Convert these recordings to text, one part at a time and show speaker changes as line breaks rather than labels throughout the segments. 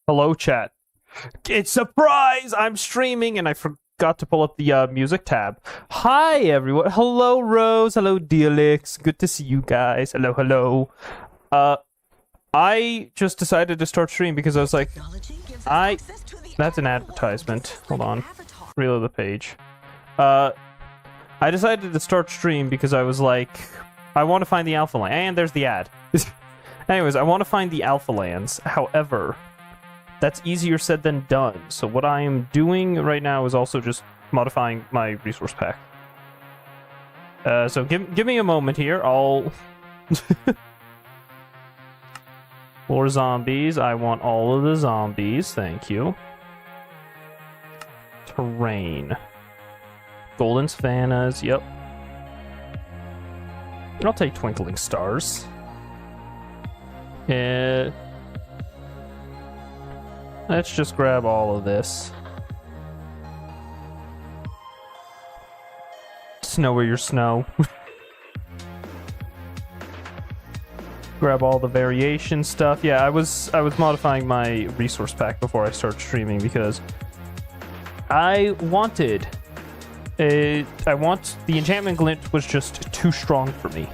Hello, chat. It's surprise! I'm streaming and I forgot to pull up the music tab. Hi, everyone. Hello, Rose. Hello, Dialix. Good to see you guys. Hello, hello. I just decided to start streaming because I was like, That's an advertisement. Hold on. Reload the page. I decided to start stream because I was like, I want to find the Alpha Land. And there's the ad. Anyways, I want to find the Alpha Lands. However, that's easier said than done. So what I am doing right now is also just modifying my resource pack. So give me a moment here. I'll... More zombies. I want all of the zombies. Thank you. Terrain. Golden savannas. Yep. I'll take twinkling stars. Let's just grab all of this. Snow where your snow. Grab all the variation stuff. Yeah, I was modifying my resource pack before I start streaming because I want the enchantment glint was just too strong for me.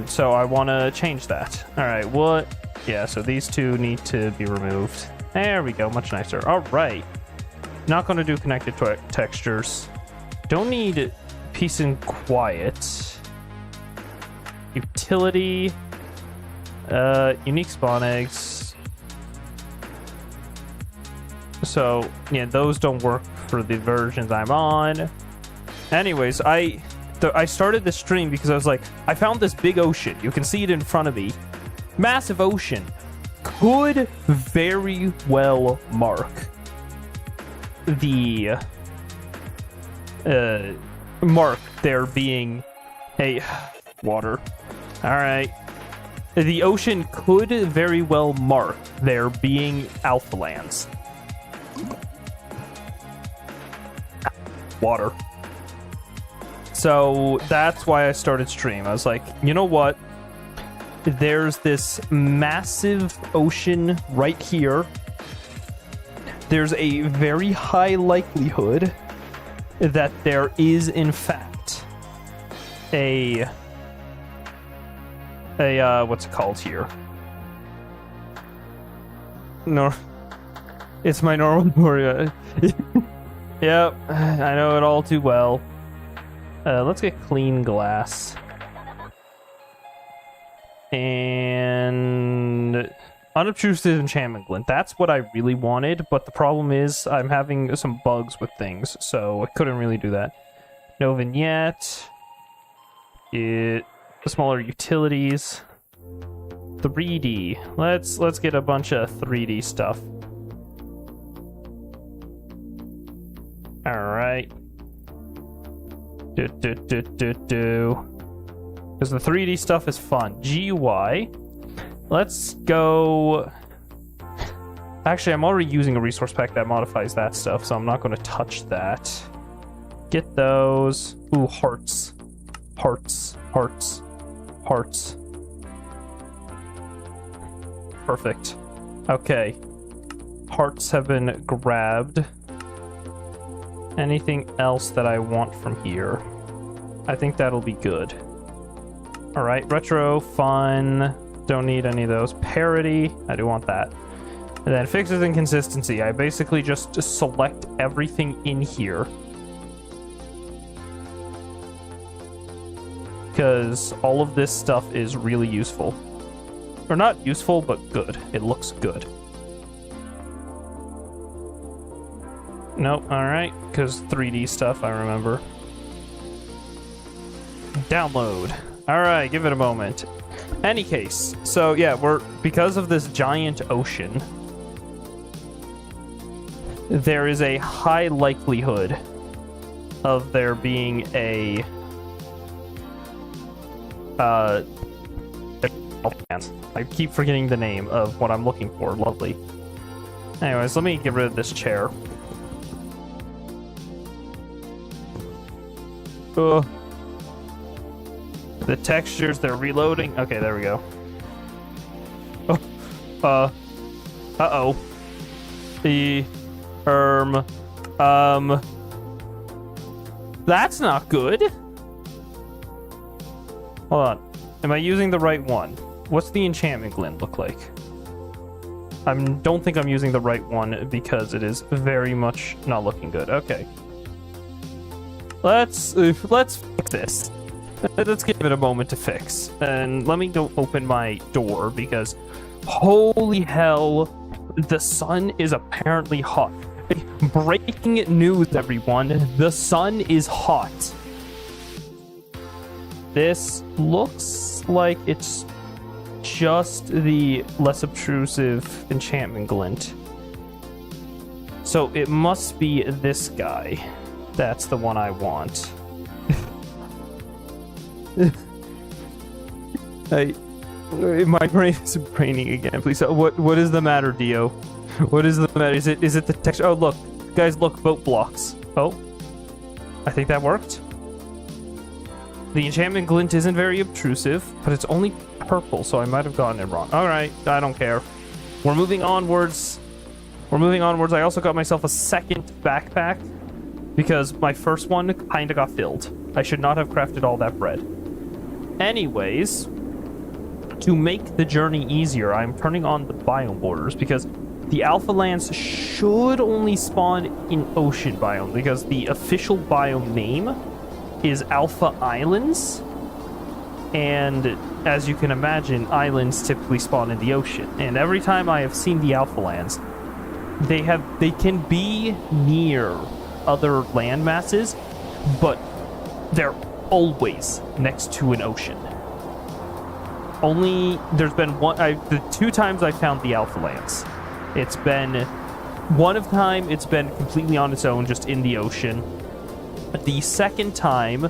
So I want to change that. All right, what? Yeah, so these two need to be removed. There we go, much nicer. All right. Not going to do connected textures. Don't need peace and quiet. Utility. Unique spawn eggs. So, yeah, those don't work for the versions I'm on. Anyways, I started this stream because I was like, I found this big ocean. You can see it in front of me. Massive ocean. Could very well mark the mark there being a water. Alright. The ocean could very well mark there being Alpha Lands. Water. So that's why I started stream. I was like, you know what? There's this massive ocean right here. There's a very high likelihood that there is, in fact, a what's it called here? No, it's my normal Moria. Yep, I know it all too well. Let's get clean glass. And unobtrusive enchantment glint. That's what I really wanted, but the problem is I'm having some bugs with things, so I couldn't really do that. No vignette. Smaller utilities. 3D. Let's get a bunch of 3D stuff. Alright. Because the 3D stuff is fun. GUI. Let's go... Actually, I'm already using a resource pack that modifies that stuff, so I'm not going to touch that. Get those. Ooh, hearts. Hearts. Hearts. Hearts. Perfect. Okay. Hearts have been grabbed. Anything else that I want from here? I think that'll be good. Alright, retro, fun, don't need any of those. Parity, I do want that. And then fixes and consistency, I basically just select everything in here. Because all of this stuff is really useful. Or not useful, but good. It looks good. Nope, alright, because 3D stuff, I remember. Download. Alright, give it a moment. Any case, so yeah, because of this giant ocean, there is a high likelihood of there being a I keep forgetting the name of what I'm looking for. Lovely. Anyways, let me get rid of this chair. Ugh. The textures, they're reloading. Okay, there we go. Oh, Uh-oh. That's not good. Hold on. Am I using the right one? What's the enchantment glint look like? I don't think I'm using the right one because it is very much not looking good. Okay. Let's fix this. Let's give it a moment to fix. And let me go open my door because holy hell, the sun is apparently hot. Breaking news, everyone. The sun is hot. This looks like it's just the less obtrusive enchantment glint. So it must be this guy. That's the one I want. My brain is braining again, please. What is the matter, Dio? What is the matter? Is it the texture? Oh, look. Guys, look, boat blocks. Oh. I think that worked. The enchantment glint isn't very obtrusive, but it's only purple, so I might have gotten it wrong. Alright, I don't care. We're moving onwards. I also got myself a second backpack because my first one kinda got filled. I should not have crafted all that bread. Anyways, to make the journey easier, I'm turning on the biome borders because the Alpha Lands should only spawn in ocean biome because the official biome name is Alpha Islands, and as you can imagine, islands typically spawn in the ocean. And every time I have seen the Alpha Lands, they can be near other land masses, but they're always next to an ocean. Only there's been the two times I found the Alpha Lands. It's been it's been completely on its own, just in the ocean. The second time,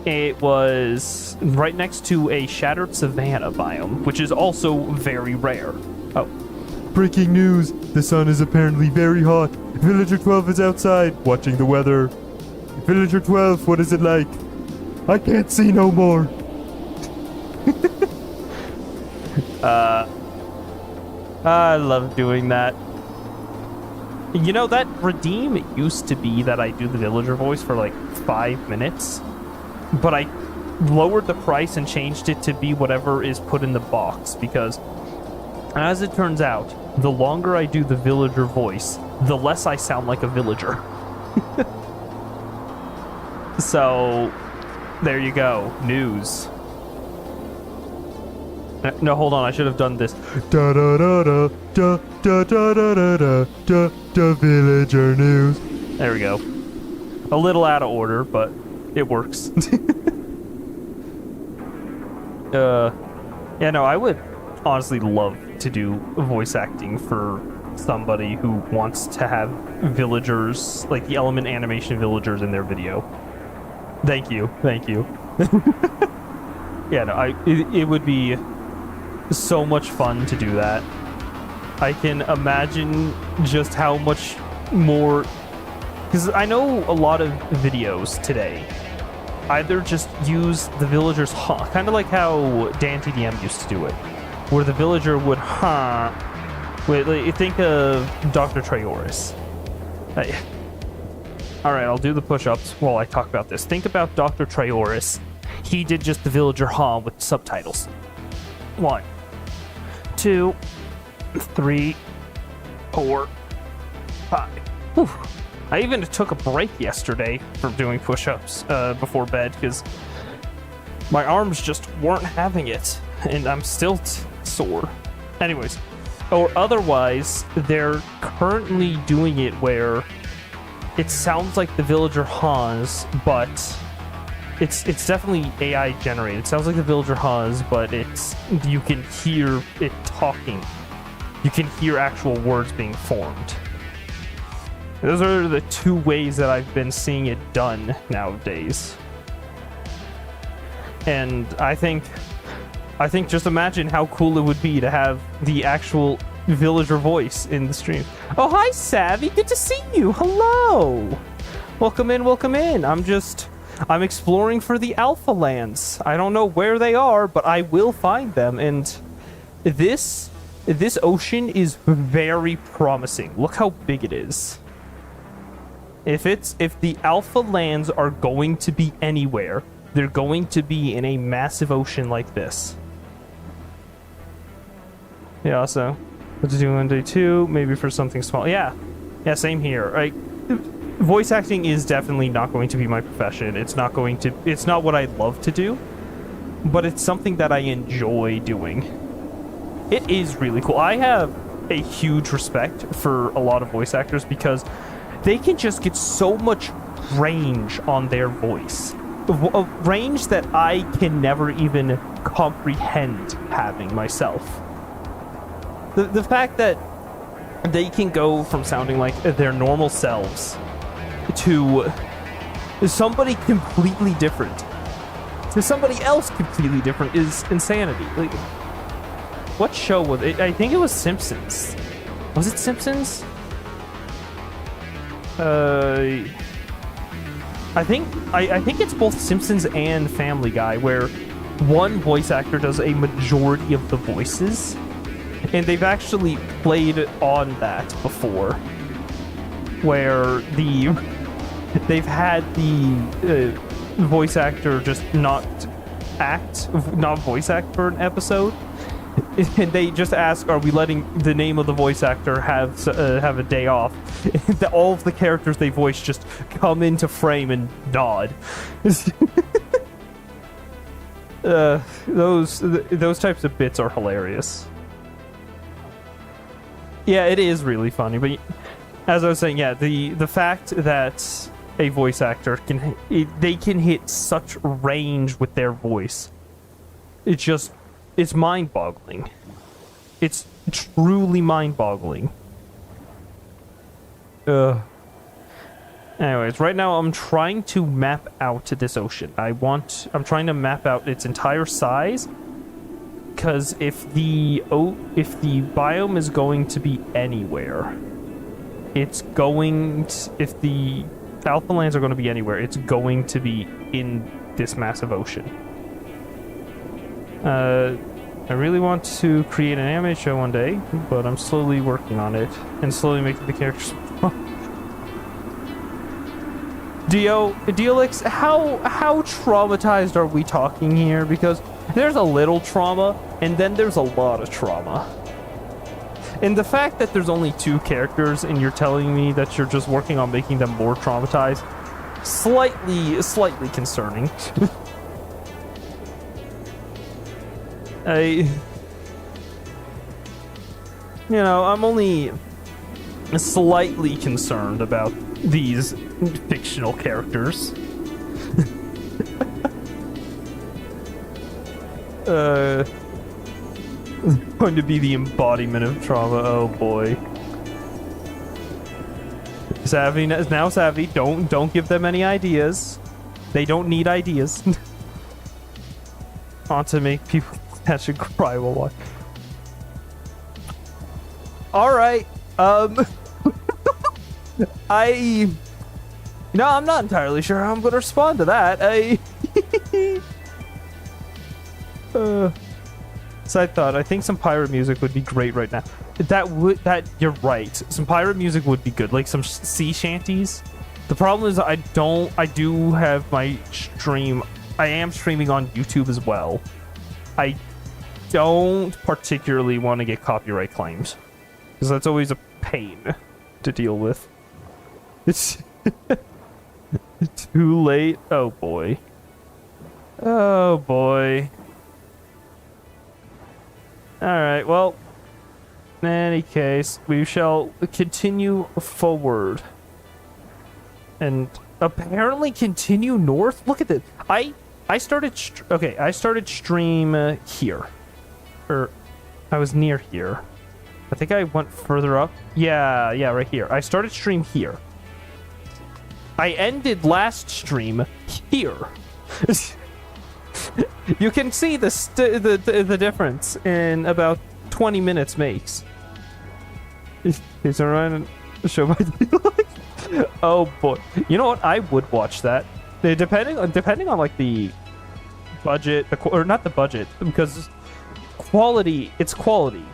it was right next to a shattered savanna biome, which is also very rare. Oh.
Breaking news! The sun is apparently very hot. Villager 12 is outside, watching the weather. Villager 12, what is it like? I can't see no more.
I love doing that. You know, that redeem used to be that I do the villager voice for like 5 minutes, but I lowered the price and changed it to be whatever is put in the box because, as it turns out, the longer I do the villager voice, the less I sound like a villager. So, there you go. News. No, hold on, I should have done this.
Da da da da da da da da da da da da villager news.
There we go. A little out of order, but it works. Yeah, no, I would honestly love to do voice acting for somebody who wants to have villagers, like the Element Animation villagers in their video. Thank you. Yeah, no, it would be so much fun to do that. I can imagine just how much more, because I know a lot of videos today either just use the villagers kind of like how Dan TDM used to do it, where the villager would think of Dr. Trayaurus. Alright, I'll do the push-ups while I talk about this. Think about Dr. Trayaurus. He did just the villager with subtitles. 1, 2, 3, 4, 5. Whew. I even took a break yesterday from doing push-ups before bed because my arms just weren't having it, and I'm still sore. Anyways, or otherwise, they're currently doing it where it sounds like the villager but it's definitely AI generated. It sounds like the villager but you can hear it talking. You can hear actual words being formed. Those are the two ways that I've been seeing it done nowadays. And I think just imagine how cool it would be to have the actual villager voice in the stream. Oh, hi, Savvy. Good to see you. Hello. Welcome in. I'm exploring for the Alpha Lands. I don't know where they are, but I will find them. And this This ocean is very promising. Look how big it is. If the Alpha lands are going to be anywhere, they're going to be in a massive ocean like this. Yeah, so what to do on day 2, maybe for something small. Yeah, same here. Like, voice acting is definitely not going to be my profession. It's not what I love to do, but it's something that I enjoy doing. It is really cool. I have a huge respect for a lot of voice actors because they can just get so much range on their voice. A range that I can never even comprehend having myself. The fact that they can go from sounding like their normal selves to somebody completely different to somebody else completely different is insanity. Like, what show was it? I think it was Simpsons. Was it Simpsons? I think it's both Simpsons and Family Guy, where one voice actor does a majority of the voices, and they've actually played on that before, where they've had the voice actor just not voice act for an episode, and they just ask, are we letting the name of the voice actor have a day off? All of the characters they voice just come into frame and nod. Those types of bits are hilarious. Yeah, it is really funny, but as I was saying, yeah, the fact that a voice actor can hit such range with their voice, it's mind-boggling. It's truly mind-boggling. Anyways, right now I'm trying to map out this ocean. I'm trying to map out its entire size, because if the biome is going to be anywhere, if the Alpha lands are going to be anywhere, it's going to be in this massive ocean. I really want to create an anime show one day, but I'm slowly working on it and slowly making the characters. Deolix, how traumatized are we talking here? Because there's a little trauma, and then there's a lot of trauma. And the fact that there's only 2 characters and you're telling me that you're just working on making them more traumatized, slightly concerning. I'm only slightly concerned about these fictional characters. Going to be the embodiment of trauma. Oh boy. Savvy, don't give them any ideas. They don't need ideas. Want to make people that should cry while watching. Alright, I'm not entirely sure how I'm gonna respond to that. Side thought, I think some pirate music would be great right now. You're right. Some pirate music would be good, like some sea shanties. The problem is I do have my stream. I am streaming on YouTube as well. I don't particularly want to get copyright claims, because that's always a pain to deal with. It's too late. Oh boy. Oh boy. Alright, well, in any case, we shall continue forward. And apparently continue north? Look at this. I started stream here. Or, I was near here. I think I went further up. Yeah, right here. I started stream here. I ended last stream here. You can see the difference in about 20 minutes makes. Is alright show by Oh boy. You know what? I would watch that. Depending on like the budget, or not the budget, because quality, it's quality.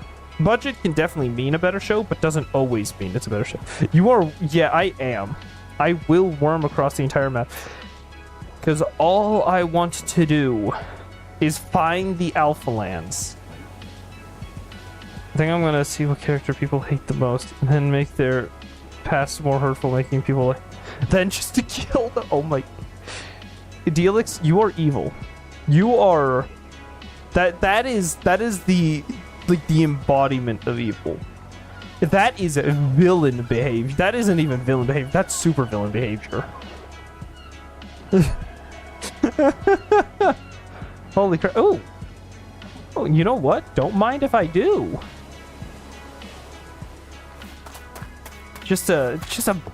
budget can definitely mean a better show, but doesn't always mean it's a better show. You are, yeah, I am. I will worm across the entire map. Because all I want to do is find the Alpha Lands. I think I'm going to see what character people hate the most, and then make their past more hurtful, making people like... Then just to kill them. Oh my... Dealix, you are evil. You are... That is the... like, the embodiment of evil. That is a villain behavior. That isn't even villain behavior. That's super villain behavior. Holy crap. Oh! Oh, you know what? Don't mind if I do. Just a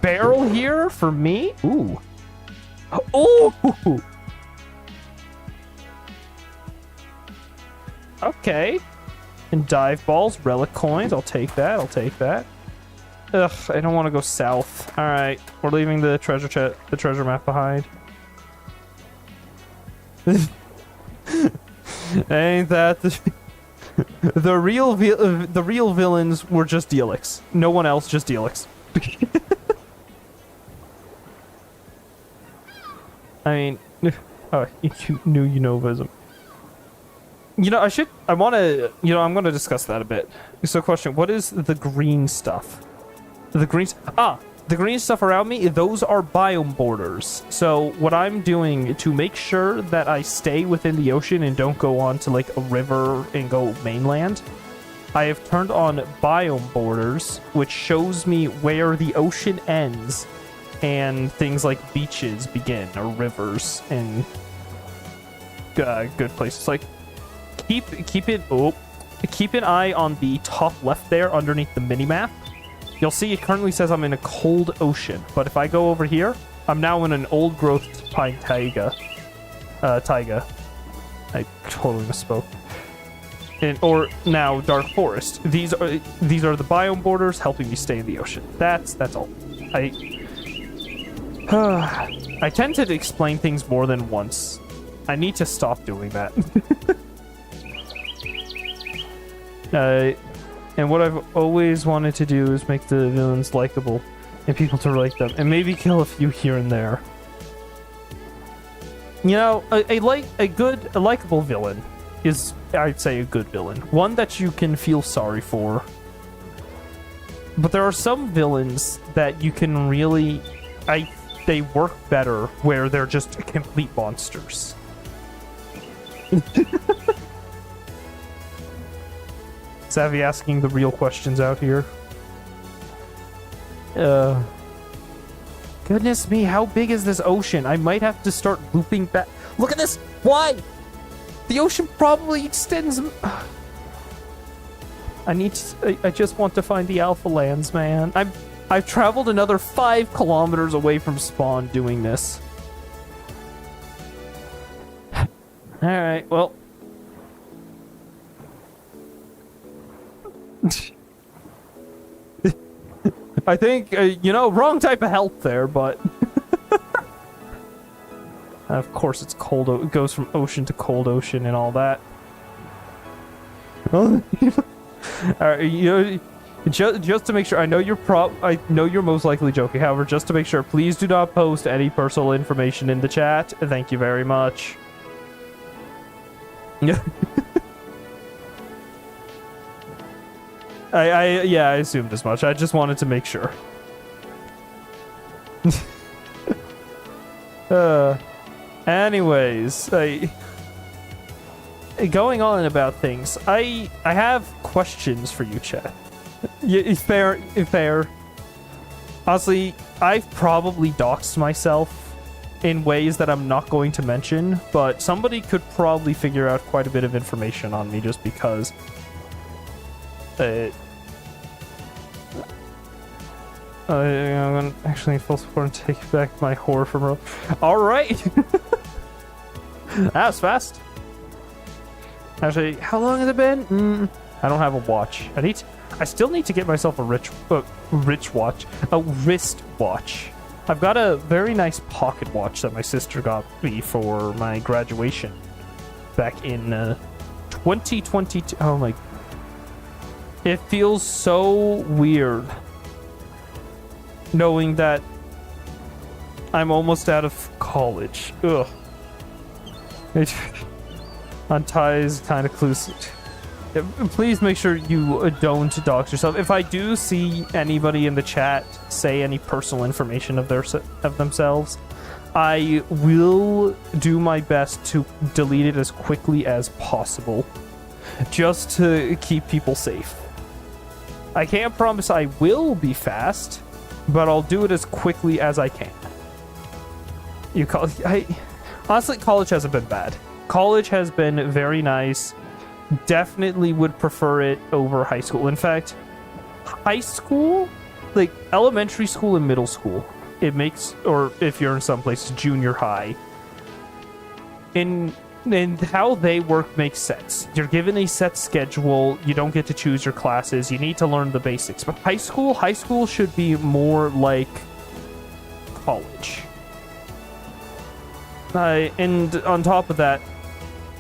barrel here for me? Ooh. Oh! Okay. And dive balls, relic coins. I'll take that. I'll take that. Ugh, I don't want to go south. All right, we're leaving the treasure map behind. Ain't that the real villains were just Dealix. No one else, just Dealix. I mean, oh, new Unovism. You know, I'm gonna discuss that a bit. So, question: what is the green stuff? The green stuff around me, those are biome borders. So what I'm doing to make sure that I stay within the ocean and don't go on to like a river and go mainland, I have turned on biome borders, which shows me where the ocean ends and things like beaches begin, or rivers, and good places. Like keep an eye on the top left there underneath the mini-map. You'll see it currently says I'm in a cold ocean, but if I go over here, I'm now in an old growth pine taiga. Taiga. I totally misspoke. Or now dark forest. These are the biome borders helping me stay in the ocean. That's all. I tend to explain things more than once. I need to stop doing that. And what I've always wanted to do is make the villains likable and people to like them, and maybe kill a few here and there. You know, a likable villain is, I'd say, a good villain. One that you can feel sorry for. But there are some villains that you can really... they work better where they're just complete monsters. Savvy asking the real questions out here. Goodness me, how big is this ocean? I might have to start looping back. Look at this! Why? The ocean probably extends... I just want to find the Alpha Lands, man. I've traveled another 5 kilometers away from spawn doing this. Alright, well... I think, wrong type of help there, but... of course it's cold, it goes from ocean to cold ocean and all that. Alright, just to make sure, I know you're most likely joking, however, just to make sure, please do not post any personal information in the chat. Thank you very much. I assumed as much. I just wanted to make sure. Anyways, going on about things, I have questions for you, chat. Fair. Honestly, I've probably doxed myself in ways that I'm not going to mention, but somebody could probably figure out quite a bit of information on me just because... I'm actually full support and take back my horror from her. Alright! That was fast. Actually, how long has it been? I don't have a watch. I still need to get myself a wrist watch. I've got a very nice pocket watch that my sister got me for my graduation back in 2022. Oh my... It feels so weird knowing that I'm almost out of college. Ugh. It unties kind of clues. Please make sure you don't dox yourself. If I do see anybody in the chat say any personal information of themselves, I will do my best to delete it as quickly as possible, just to keep people safe. I can't promise I will be fast, but I'll do it as quickly as I can. Honestly, college hasn't been bad. College has been very nice. Definitely would prefer it over high school. In fact, high school, like elementary school and middle school, it makes, or if you're in some places, junior high, in how they work makes sense. You're given a set schedule. You don't get to choose your classes. You need to learn the basics. But high school should be more like college. And on top of that,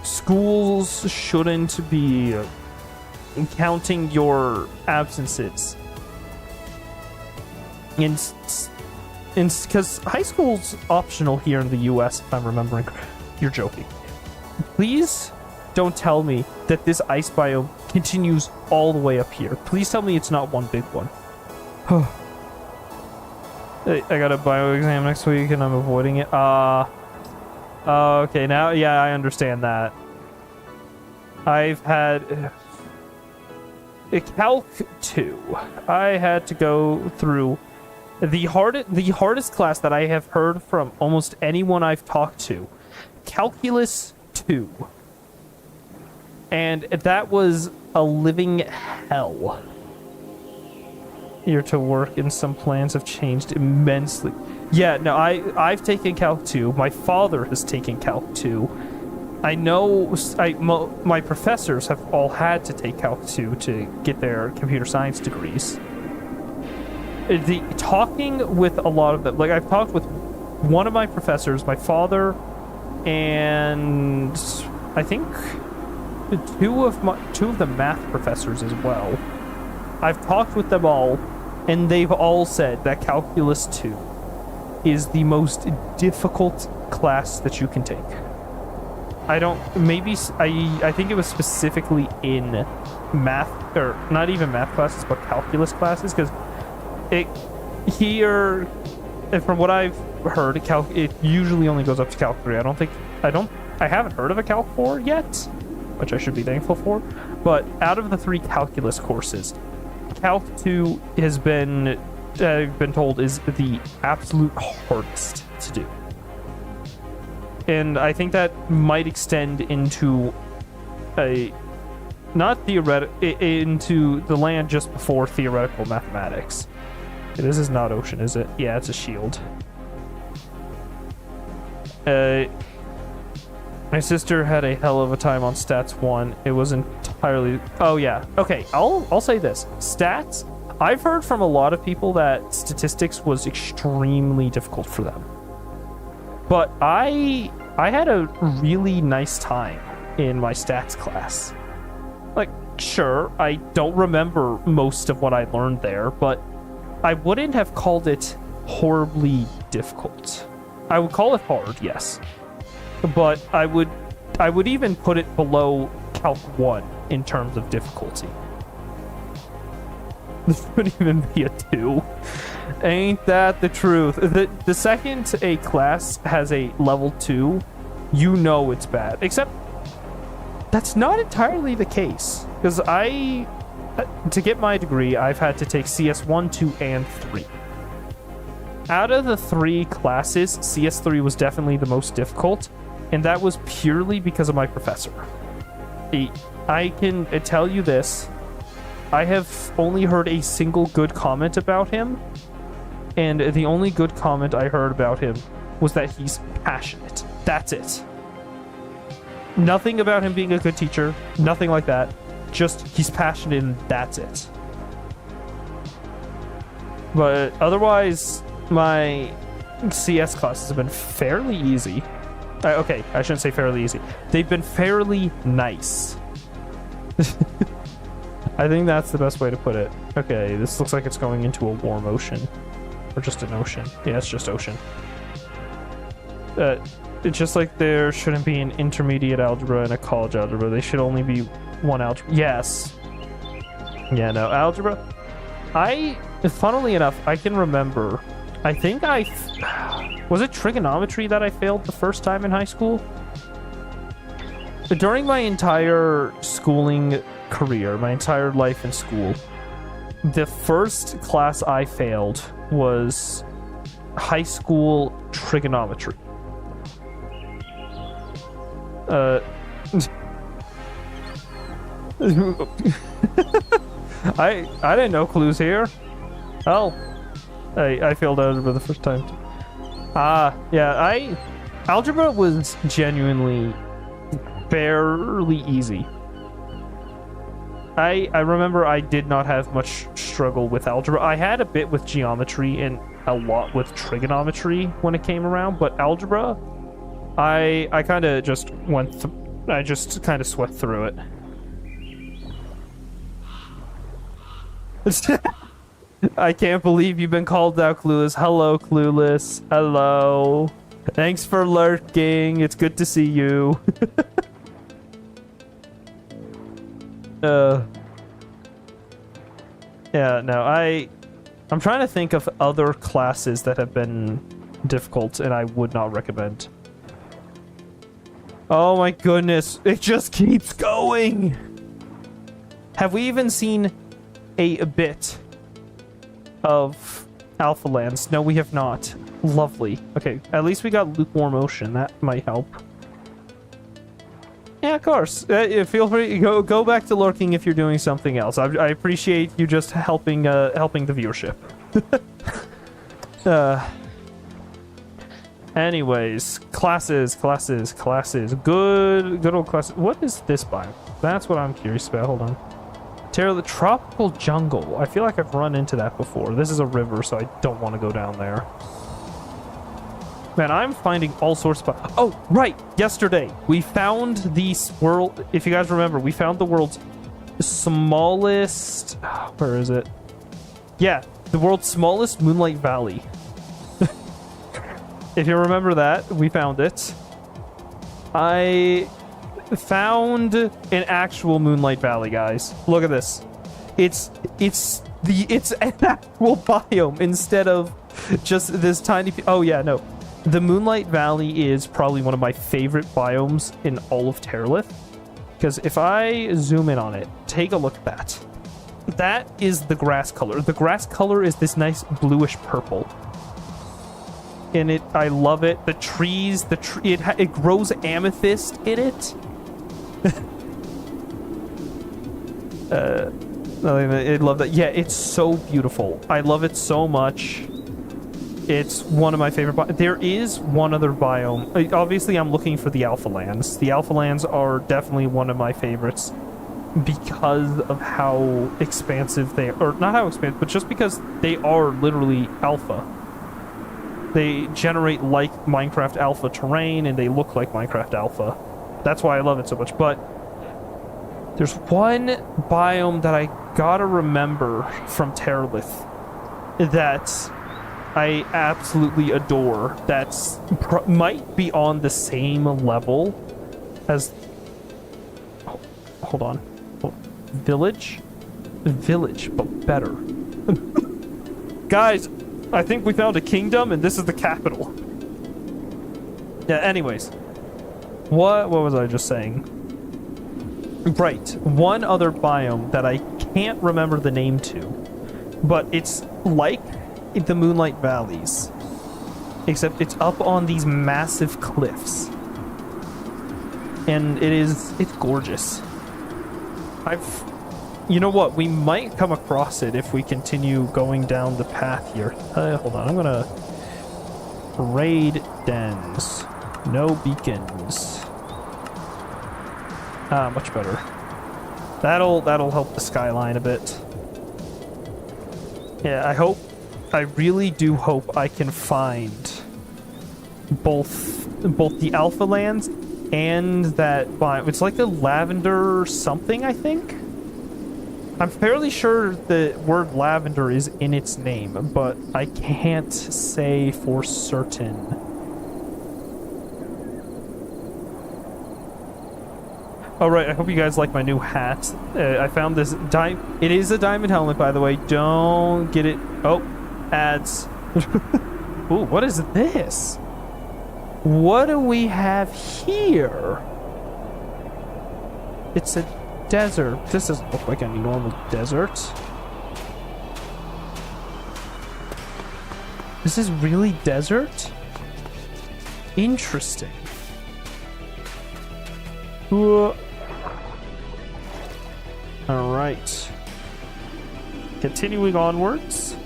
schools shouldn't be counting your absences. Because high school's optional here in the US, if I'm remembering. You're joking. Please don't tell me that this ice biome continues all the way up here. Please tell me it's not one big one. I got a bio exam next week and I'm avoiding it. Okay, now, yeah, I understand that. I've had a Calc 2. I had to go through the hardest class that I have heard from almost anyone I've talked to. Calculus 2. And that was a living hell. You're to work and some plans have changed immensely. Yeah, no, I've taken Calc 2. My father has taken Calc 2. I know my professors have all had to take Calc 2 to get their computer science degrees. Talking with a lot of them, like I've talked with one of my professors, my father, and I think two of the math professors as well. I've talked with them all, and they've all said that Calculus 2 is the most difficult class that you can take. I think it was specifically in math, or not even math classes, but calculus classes, because from what I've heard, it usually only goes up to Calc 3. I haven't heard of a Calc 4 yet, which I should be thankful for, but out of the 3 calculus courses, Calc 2 has been, I've been told, is the absolute hardest to do. And I think that might extend into into the land just before theoretical mathematics. This is not ocean, is it? Yeah, it's a shield. My sister had a hell of a time on Stats 1. It was entirely... Oh, yeah. Okay, I'll say this. Stats, I've heard from a lot of people that statistics was extremely difficult for them. But I had a really nice time in my stats class. Like, sure, I don't remember most of what I learned there, but I wouldn't have called it horribly difficult. I would call it hard, yes. But I would even put it below Calc 1 in terms of difficulty. This would even be a 2. Ain't that the truth? The second a class has a level 2, you know it's bad. Except, that's not entirely the case. Because to get my degree, I've had to take CS 1, 2, and 3. Out of the 3 classes, CS3 was definitely the most difficult, and that was purely because of my professor. I can tell you this, I have only heard a single good comment about him, and the only good comment I heard about him was that he's passionate. That's it. Nothing about him being a good teacher, nothing like that. Just, he's passionate and that's it. But otherwise, my CS classes have been fairly easy. Okay, I shouldn't say fairly easy. They've been fairly nice. I think that's the best way to put it. Okay, this looks like it's going into a warm ocean. Or just an ocean. Yeah, it's just ocean. It's just like there shouldn't be an intermediate algebra and a college algebra. They should only be one algebra. Yes. Yeah, no, algebra. Funnily enough, I can remember. I think was it trigonometry that I failed the first time in high school? During my entire schooling career, my entire life in school, the first class I failed was high school trigonometry. I didn't know clues here. Oh, I failed algebra the first time. Yeah, algebra was genuinely fairly easy. I remember I did not have much struggle with algebra. I had a bit with geometry and a lot with trigonometry when it came around, but algebra, I kind of just I just kind of swept through it. I can't believe you've been called out, Clueless. Hello, Clueless. Hello. Thanks for lurking. It's good to see you. Yeah, no, I'm trying to think of other classes that have been difficult and I would not recommend. Oh my goodness, it just keeps going! Have we even seen a bit of Alpha Lands? No, we have not. Lovely. Okay, at least we got lukewarm ocean. That might help. Yeah, of course. Feel free. Go back to lurking if you're doing something else. I appreciate you just helping helping the viewership. Anyways, classes. Good old classes. What is this biome? That's what I'm curious about. Hold on. Terra, the tropical jungle. I feel like I've run into that before. This is a river, so I don't want to go down there. Man, I'm finding all sorts of... Oh, right! Yesterday, we found the world... If you guys remember, we found the world's smallest... Where is it? Yeah, the world's smallest Moonlight Valley. If you remember that, we found it. I found an actual Moonlight Valley, guys. Look at this. It's an actual biome instead of just this tiny... Oh, yeah, no. The Moonlight Valley is probably one of my favorite biomes in all of Terralith. Because if I zoom in on it, take a look at that. That is the grass color. The grass color is this nice bluish purple. And I love it. The trees, it grows amethyst in it. I love that. Yeah, it's so beautiful. I love it so much. It's one of my favorite There is one other biome. Obviously, I'm looking for the Alpha Lands. The Alpha Lands are definitely one of my favorites because of how expansive they are. Or not how expansive, but just because they are literally alpha. They generate like Minecraft Alpha terrain, and they look like Minecraft Alpha. That's why I love it so much. But there's one biome that I gotta remember from Terralith that I absolutely adore. That's might be on the same level as... Oh, hold on. Oh, Village, but better. Guys, I think we found a kingdom, and this is the capital. Yeah, anyways. What was I just saying? Right, one other biome that I can't remember the name to, but it's like the Moonlight Valleys, except it's up on these massive cliffs, and it's gorgeous. You know what, we might come across it if we continue going down the path here. Hold on, I'm gonna raid dens, no beacons. Much better. That'll help the skyline a bit. Yeah, I really do hope I can find both the Alpha Lands and that biome. It's like a lavender something, I think. I'm fairly sure the word lavender is in its name, but I can't say for certain. All right, I hope you guys like my new hat. I found this it is a diamond helmet, by the way. Don't get it. Oh, ads. Ooh, what is this? What do we have here? It's a desert. This doesn't look like any normal desert. This is really desert? Interesting. Alright. Continuing onwards.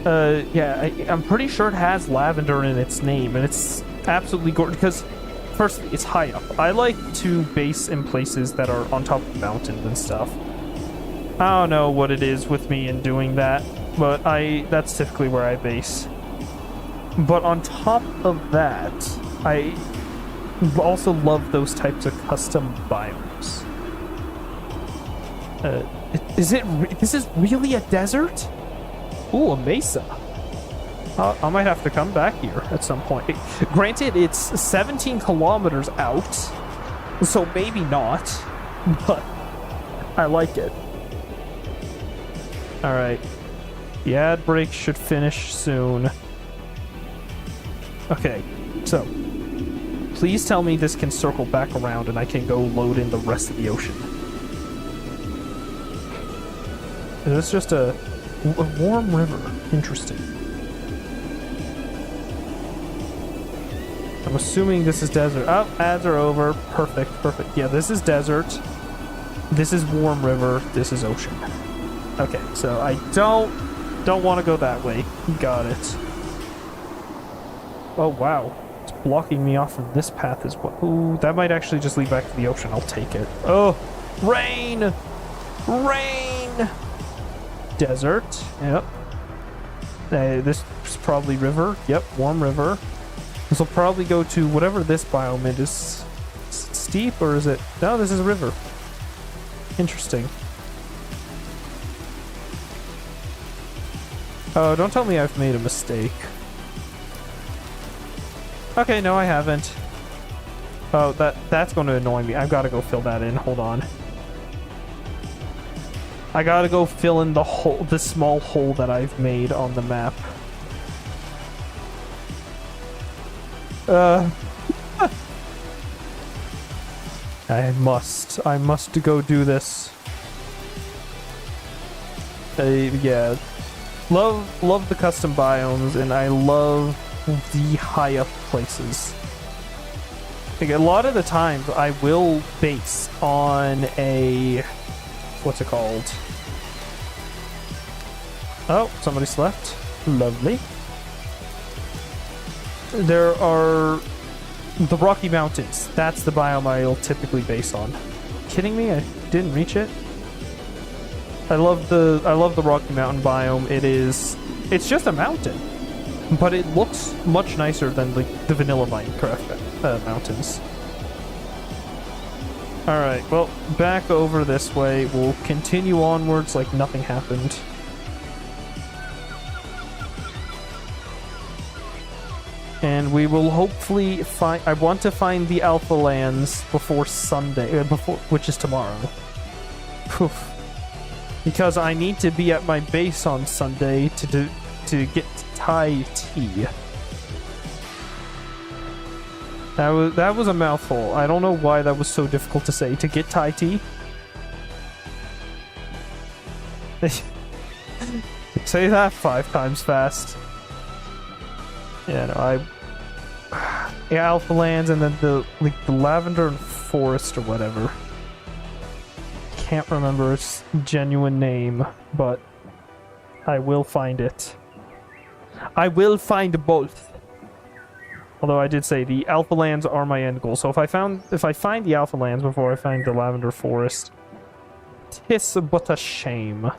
Yeah, I'm pretty sure it has lavender in its name, and it's absolutely gorgeous because, firstly, it's high up. I like to base in places that are on top of mountains and stuff. I don't know what it is with me in doing that, but that's typically where I base. But on top of that, I also love those types of custom biomes. This is really a desert? Ooh, a mesa. I might have to come back here at some point. Granted, it's 17 kilometers out, so maybe not, but I like it. Alright. The ad break should finish soon. Okay, so please tell me this can circle back around and I can go load in the rest of the ocean. Is this just a warm river? Interesting. I'm assuming this is desert. Oh, ads are over. Perfect, perfect. Yeah, this is desert. This is warm river. This is ocean. Okay, so I don't want to go that way. Got it. Oh, wow. It's blocking me off from this path as well. Ooh, that might actually just lead back to the ocean. I'll take it. Oh, rain! Rain! Desert. Yep. This is probably river. Yep, warm river. This will probably go to whatever this biome is. Is it steep or is it... No, this is a river. Interesting. Oh, don't tell me I've made a mistake. Okay, no, I haven't. Oh, that's going to annoy me. I've got to go fill that in. Hold on. I gotta go fill in the small hole that I've made on the map. I must go do this. Yeah. Love the custom biomes, and I love the high up places. Like, a lot of the times I will base on a... What's it called? Oh, somebody slept. Lovely. There are the Rocky Mountains. That's the biome I'll typically base on. Kidding me? I didn't reach it. I love the Rocky Mountain biome. It's just a mountain, but it looks much nicer than the vanilla Minecraft mountains. Alright, well, back over this way. We'll continue onwards like nothing happened. And we will hopefully find... I want to find the Alpha Lands before Sunday, which is tomorrow. Poof. Because I need to be at my base on Sunday to get Thai tea. That was a mouthful. I don't know why that was so difficult to say. To get Thai tea? Say that 5 times fast. Yeah, no, yeah, Alpha Lands and then the Lavender Forest or whatever. Can't remember its genuine name, but I will find it. I will find both. Although I did say the Alpha Lands are my end goal. So if I find the Alpha Lands before I find the Lavender Forest, 'tis but a shame.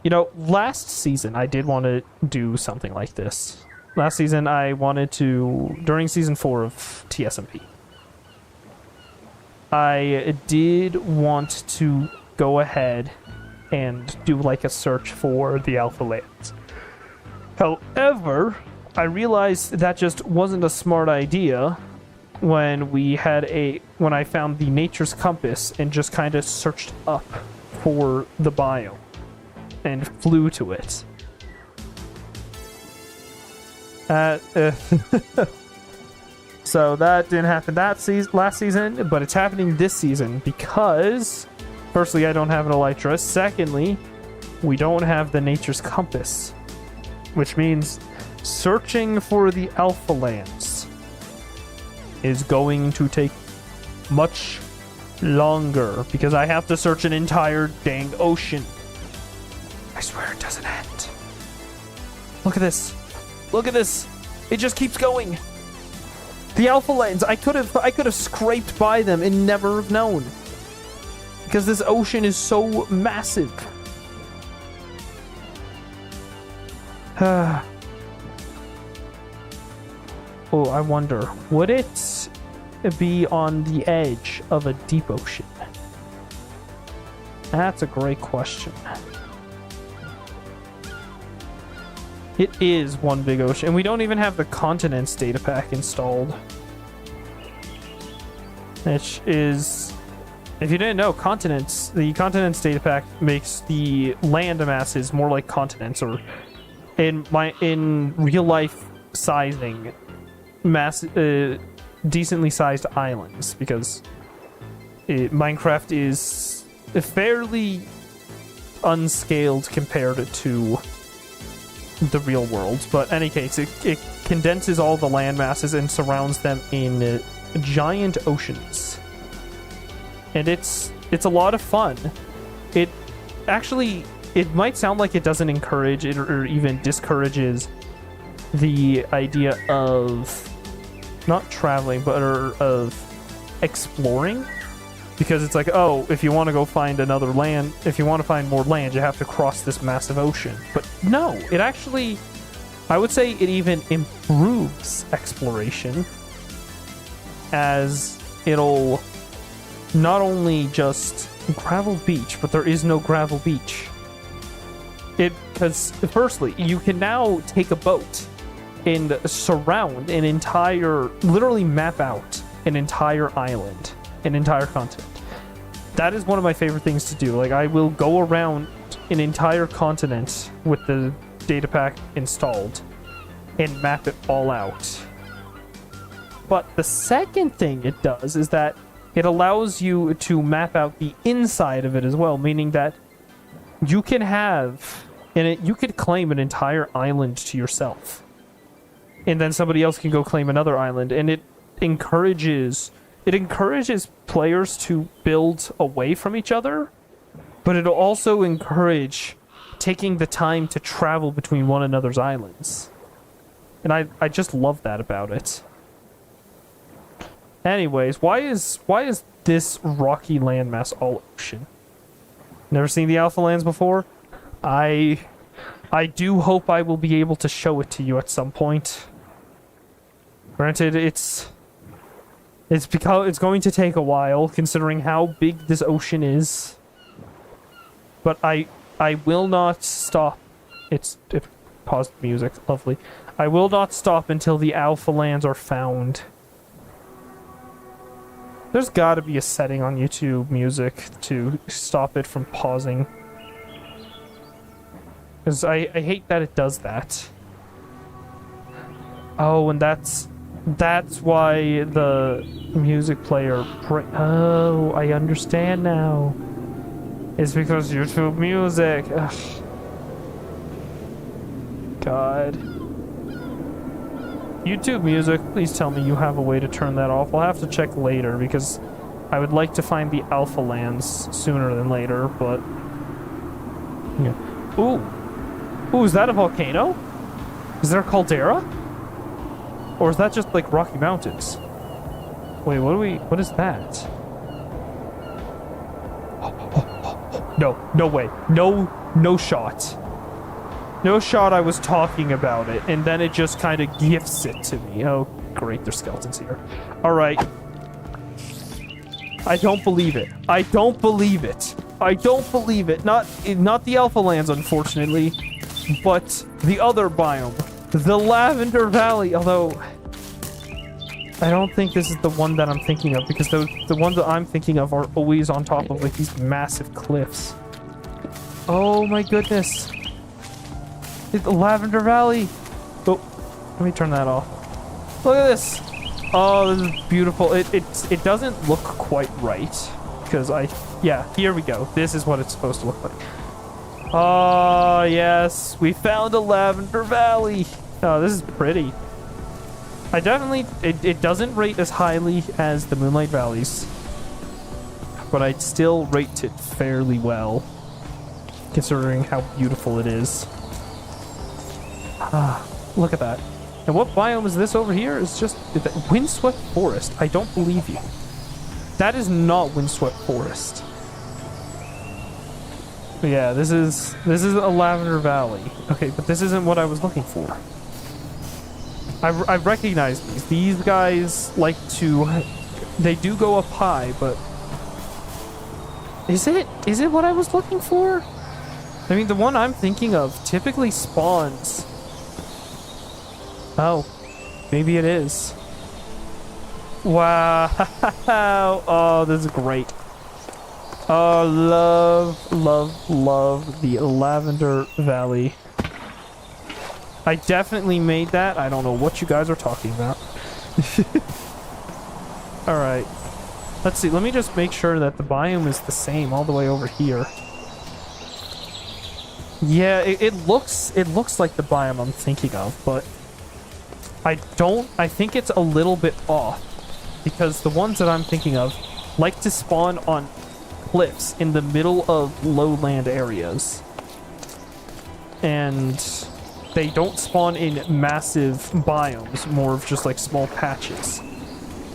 You know, last season I did want to do something like this. Last season I wanted to, during season 4 of TSMP, I did want to go ahead and do like a search for the Alpha Lands. However, I realized that just wasn't a smart idea when I found the Nature's Compass and just kind of searched up for the biome and flew to it. So that didn't happen last season, but it's happening this season because, firstly, I don't have an Elytra. Secondly, we don't have the Nature's Compass, which means searching for the Alpha Lands is going to take much longer because I have to search an entire dang ocean. I swear it doesn't end. Look at this. Look at this. It just keeps going. The Alpha Lands, I could have scraped by them and never have known. Because this ocean is so massive. Oh, I wonder, would it be on the edge of a deep ocean? That's a great question. It is one big ocean, and we don't even have the continents data pack installed. Which is, if you didn't know, the continents data pack makes the land masses more like continents, or in real life sizing, decently sized islands, because Minecraft is fairly unscaled compared to the real world. But in any case, it condenses all the land masses and surrounds them in giant oceans, and it's a lot of fun. It might sound like it doesn't encourage it or even discourages the idea of not traveling, but of exploring, because it's like, oh, if you want to go find another land, if you want to find more land, you have to cross this massive ocean. But no, it actually, I would say it even improves exploration, as it'll not only just gravel beach, but there is no gravel beach. Because firstly, you can now take a boat and surround an entire, literally map out an entire island, an entire continent. That is one of my favorite things to do. Like, I will go around an entire continent with the data pack installed and map it all out. But the second thing it does is that it allows you to map out the inside of it as well, meaning that you can you could claim an entire island to yourself, and then somebody else can go claim another island, and it encourages players to build away from each other, but it'll also encourage taking the time to travel between one another's islands. And I just love that about it. Anyways, why is this rocky landmass all ocean? Never seen the Alpha Lands before? I do hope I will be able to show it to you at some point. Granted, it's going to take a while, considering how big this ocean is. But I will not stop. It paused music, lovely. I will not stop until the Alpha Lands are found. There's gotta be a setting on YouTube Music to stop it from pausing. Because I hate that it does that. Oh, and that's why the music player... Oh, I understand now. It's because YouTube Music. Ugh. God. YouTube Music, please tell me you have a way to turn that off. I'll have to check later, because I would like to find the Alpha Lands sooner than later, but... Yeah. Ooh, is that a volcano? Is there a caldera? Or is that just, like, Rocky Mountains? Wait, what is that? No way. No shot. No shot I was talking about it, and then it just kind of gifts it to me. Oh, great, there's skeletons here. Alright. I don't believe it. I don't believe it. I don't believe it. Not the Alpha Lands, unfortunately, but the other biome, the Lavender Valley. Although I don't think this is the one that I'm thinking of, because the ones that I'm thinking of are always on top of like these massive cliffs. Oh my goodness! It's the Lavender Valley. Oh, let me turn that off. Look at this. Oh, this is beautiful. It doesn't look quite right because yeah, here we go. This is what it's supposed to look like. Oh, yes, we found a Lavender Valley. Oh, this is pretty. I definitely it doesn't rate as highly as the Moonlight Valleys, but I'd still rate it fairly well considering how beautiful it is. Ah, look at that. And what biome is this over here? It's just Windswept Forest. I don't believe you. That is not Windswept Forest. But yeah, this is a Lavender Valley. Okay, but this isn't what I was looking for. I recognize these. These guys like to... They do go up high, but... Is it what I was looking for? I mean, the one I'm thinking of typically spawns... Oh, maybe it is. Wow. Oh, this is great. Oh, love the Lavender Valley. I definitely made that. I don't know what you guys are talking about. Alright. Let's see. Let me just make sure that the biome is the same all the way over here. Yeah, it looks like the biome I'm thinking of, but I think it's a little bit off, because the ones that I'm thinking of like to spawn on cliffs in the middle of lowland areas. And they don't spawn in massive biomes, more of just like small patches.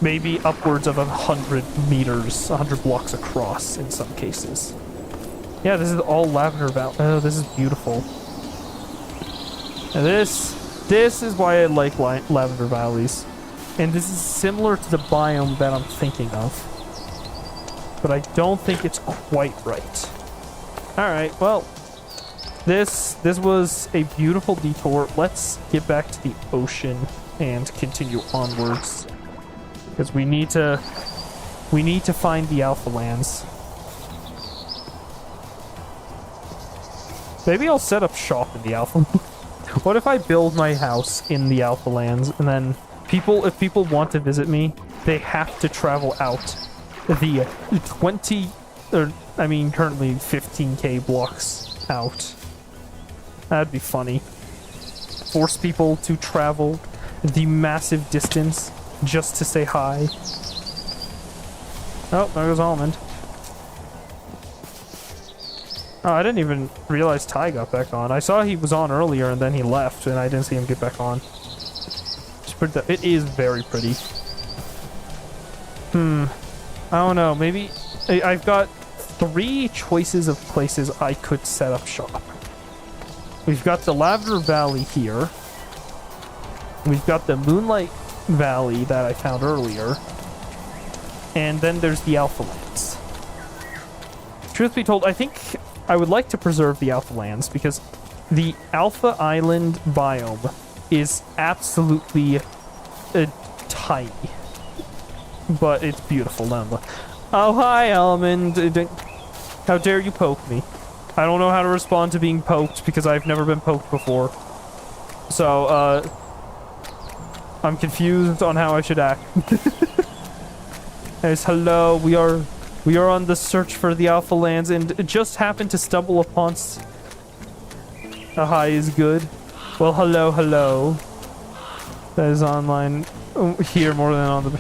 Maybe upwards of 100 meters, 100 blocks across in some cases. Yeah, this is all Lavender Valley. Oh, this is beautiful. And this is why I like Lavender Valleys. And this is similar to the biome that I'm thinking of. But I don't think it's quite right. Alright, well, this was a beautiful detour. Let's get back to the ocean and continue onwards. Because we need to find the Alpha Lands. Maybe I'll set up shop in the Alpha. What if I build my house in the Alpha Lands, and then if people want to visit me, they have to travel out the 20, or I mean currently 15k blocks out. That'd be funny. Force people to travel the massive distance just to say hi. Oh, there goes Almond. Oh, I didn't even realize Ty got back on. I saw he was on earlier and then he left, and I didn't see him get back on. It is very pretty. I don't know, maybe... I've got 3 choices of places I could set up shop. We've got the Lavender Valley here. We've got the Moonlight Valley that I found earlier. And then there's the Alpha Lands. Truth be told, I think I would like to preserve the Alpha Lands because the Alpha Island biome is absolutely tiny. But it's beautiful nonetheless. Oh, hi, Almond. How dare you poke me? I don't know how to respond to being poked because I've never been poked before. So, I'm confused on how I should act. Yes, hello, we are on the search for the Alpha Lands and just happened to stumble upon... A hi is good. Well, hello. That is online here more than on the...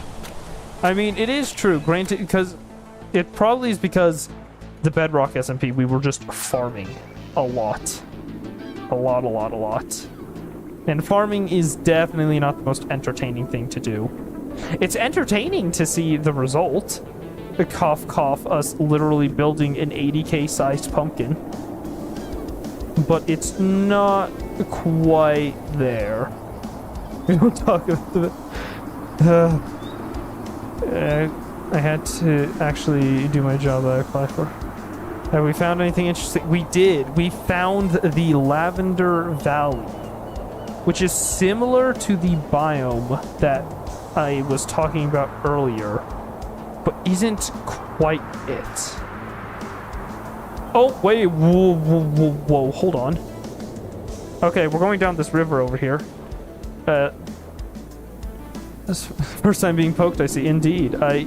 I mean, it is true, granted, because... It probably is because the Bedrock SMP, we were just farming a lot. A lot. And farming is definitely not the most entertaining thing to do. It's entertaining to see the result. Cough, cough, us literally building an 80k sized pumpkin. But it's not quite there. We don't talk about the... I had to actually do my job that I applied for. Have we found anything interesting? We did. We found the Lavender Valley, which is similar to the biome that I was talking about earlier, but isn't quite it. Oh, wait, whoa, hold on. Okay, we're going down this river over here. This first time being poked, I see. Indeed. I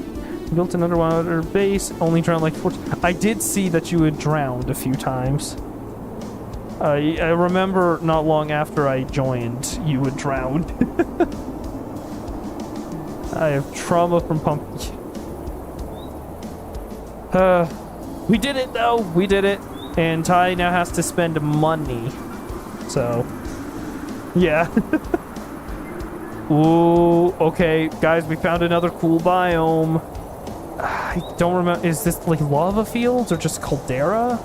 built an underwater base, only drowned like 14. I did see that you had drowned a few times. I remember not long after I joined, you had drowned. I have trauma from pumpkin. We did it though! We did it! And Ty now has to spend money. So, yeah. Ooh, okay, guys, we found another cool biome. I don't remember. Is this like lava fields or just caldera?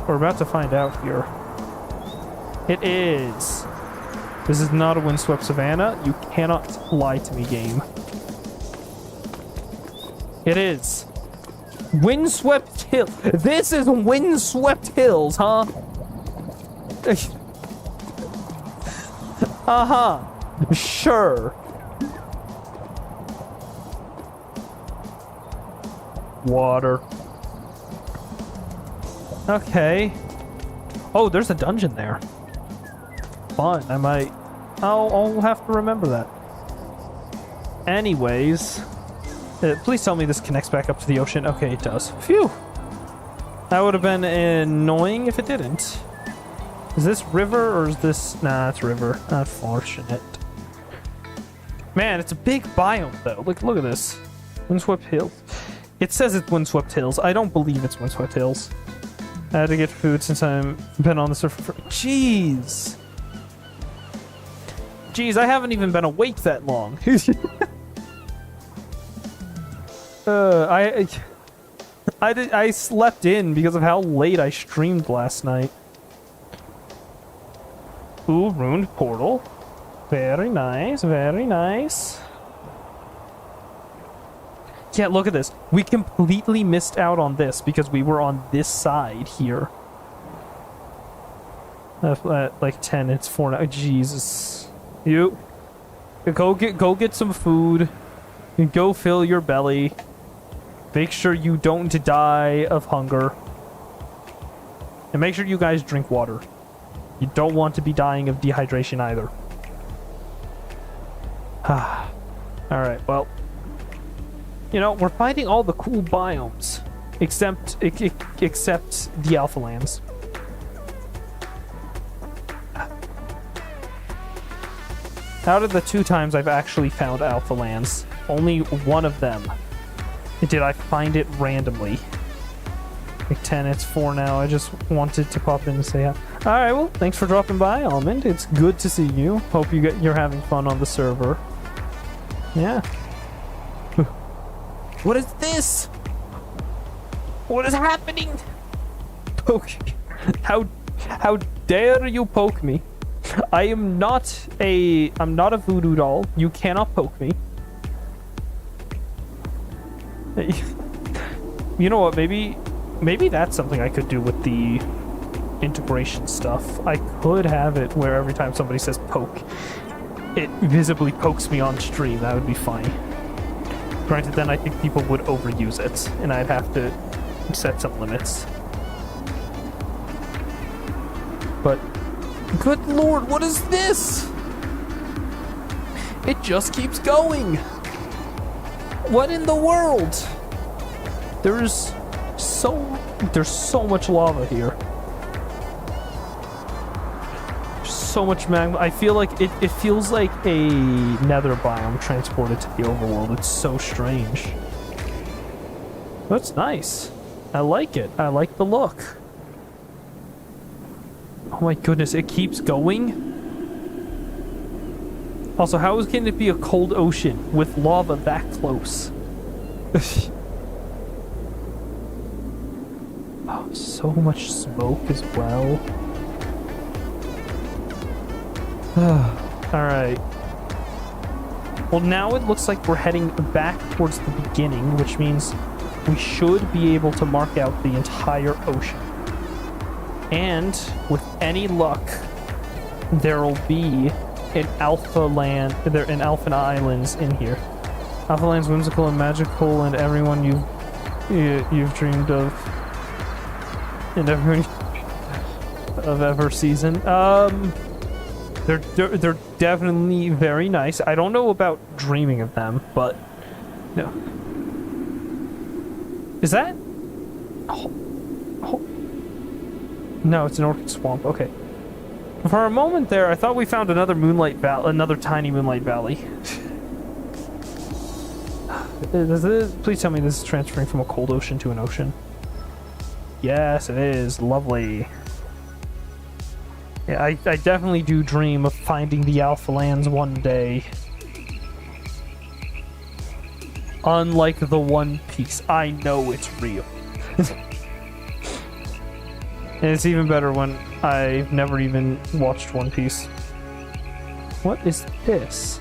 We're about to find out here. It is. This is not a windswept savanna. You cannot lie to me, game. It is. Windswept hills. This is windswept hills, huh? Uh-huh. Sure. Water. Okay. Oh, there's a dungeon there. Fun. I'll have to remember that. Anyways, please tell me this connects back up to the ocean. Okay, it does. Phew. That would have been annoying if it didn't. Is this river or is this... Nah, it's river. Unfortunate. Man, it's a big biome, though. Look at this. Windswept Hills. It says it's Windswept Hills. I don't believe it's Windswept Hills. I had to get food since I've been on the surface for... Jeez! Jeez, I haven't even been awake that long. I slept in because of how late I streamed last night. Ooh, ruined portal. Very nice, very nice. Yeah, look at this. We completely missed out on this because we were on this side here. At like 10, it's 4 now. Jesus. You go get some food. Go fill your belly. Make sure you don't die of hunger. And make sure you guys drink water. You don't want to be dying of dehydration either. Alright, well. You know, we're finding all the cool biomes. Except the Alpha Lands. Out of the 2 times I've actually found Alpha Lands, only one of them did I find it randomly. Like 10, it's 4 now. I just wanted to pop in and say hi. Alright, well, thanks for dropping by, Almond. It's good to see you. Hope you're having fun on the server. Yeah. What is this? What is happening? Poke. How dare you poke me? I'm not a voodoo doll. You cannot poke me. You know what, maybe that's something I could do with the integration stuff. I could have it where every time somebody says poke, it visibly pokes me on stream. That would be fine. Granted, then I think people would overuse it, and I'd have to set some limits. But, good lord, what is this? It just keeps going. What in the world? There's so much lava here. So much magma. I feel like it feels like a nether biome transported to the overworld. It's so strange. That's nice. I like it. I like the look. Oh my goodness, it keeps going. Also, how can it be a cold ocean with lava that close? Oh, so much smoke as well. Alright. Well, now it looks like we're heading back towards the beginning, which means we should be able to mark out the entire ocean. And with any luck, there'll be an Alpha Land, an Alpha Islands in here. Alpha Land's whimsical and magical, and everyone you've dreamed of, and everyone of ever season. They're definitely very nice. I don't know about dreaming of them, but no. Is that? Oh. No, it's an orchid swamp. Okay. For a moment there, I thought we found another tiny moonlight valley. Please tell me this is transferring from a cold ocean to an ocean. Yes, it is. Lovely. Yeah, I definitely do dream of finding the Alpha Lands one day. Unlike the One Piece, I know it's real. And it's even better when I've never even watched One Piece. What is this?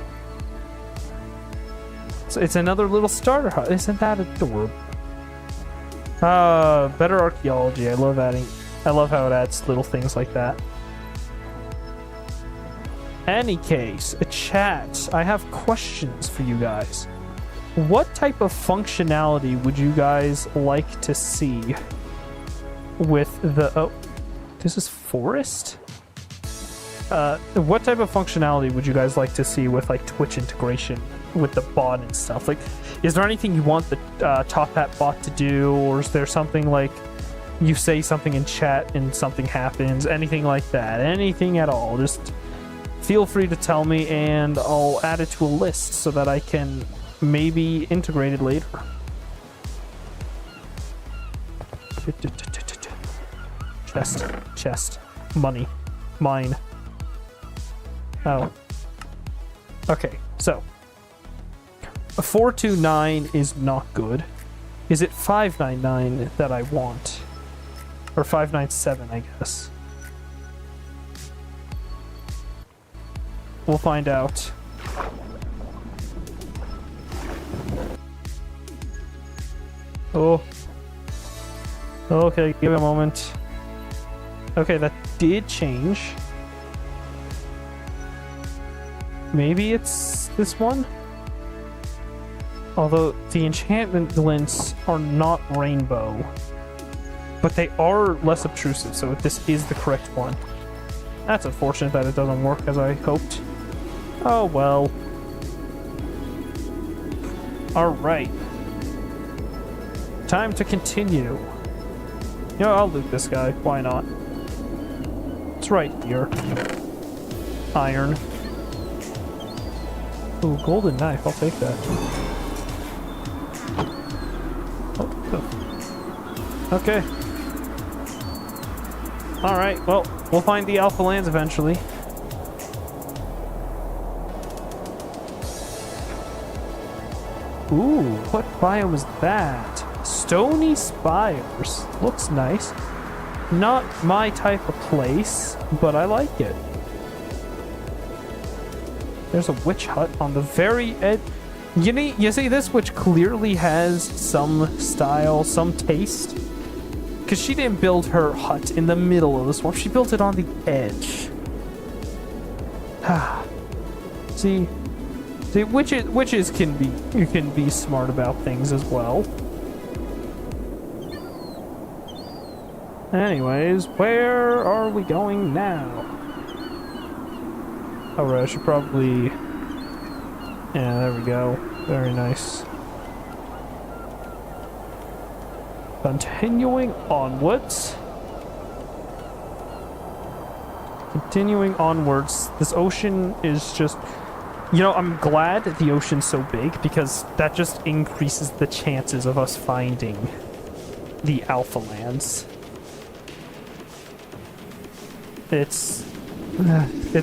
So it's another little starter hut. Isn't that adorable? Better archaeology. I love how it adds little things like that. Any case, a chat. I have questions for you guys. What type of functionality would you guys like to see with the... Oh, this is forest? What type of functionality would you guys like to see with, like, Twitch integration with the bot and stuff? Like, is there anything you want the Top Hat bot to do, or is there something like you say something in chat and something happens? Anything like that? Anything at all? Just feel free to tell me, and I'll add it to a list so that I can maybe integrate it later. Chest. Money. Mine. Oh. Okay, so. 429 is not good. Is it 599 that I want? Or 597, I guess. We'll find out. Oh. Okay, give it a moment. Okay, that did change. Maybe it's this one? Although the enchantment glints are not rainbow. But they are less obtrusive, so this is the correct one. That's unfortunate that it doesn't work as I hoped. Oh well. Alright. Time to continue. You know, I'll loot this guy. Why not? It's right here. Iron. Ooh, golden knife. I'll take that. Oh. Okay. Alright, well, we'll find the Alpha Lands eventually. Ooh, what biome is that? Stony Spires. Looks nice. Not my type of place, but I like it. There's a witch hut on the very edge. You see this witch clearly has some style, some taste. Because she didn't build her hut in the middle of the swamp. She built it on the edge. See, witches can be smart about things as well. Anyways, where are we going now? Alright, I should probably... Yeah, there we go. Very nice. Continuing onwards. This ocean is just... You know, I'm glad that the ocean's so big because that just increases the chances of us finding the Alpha Lands. It's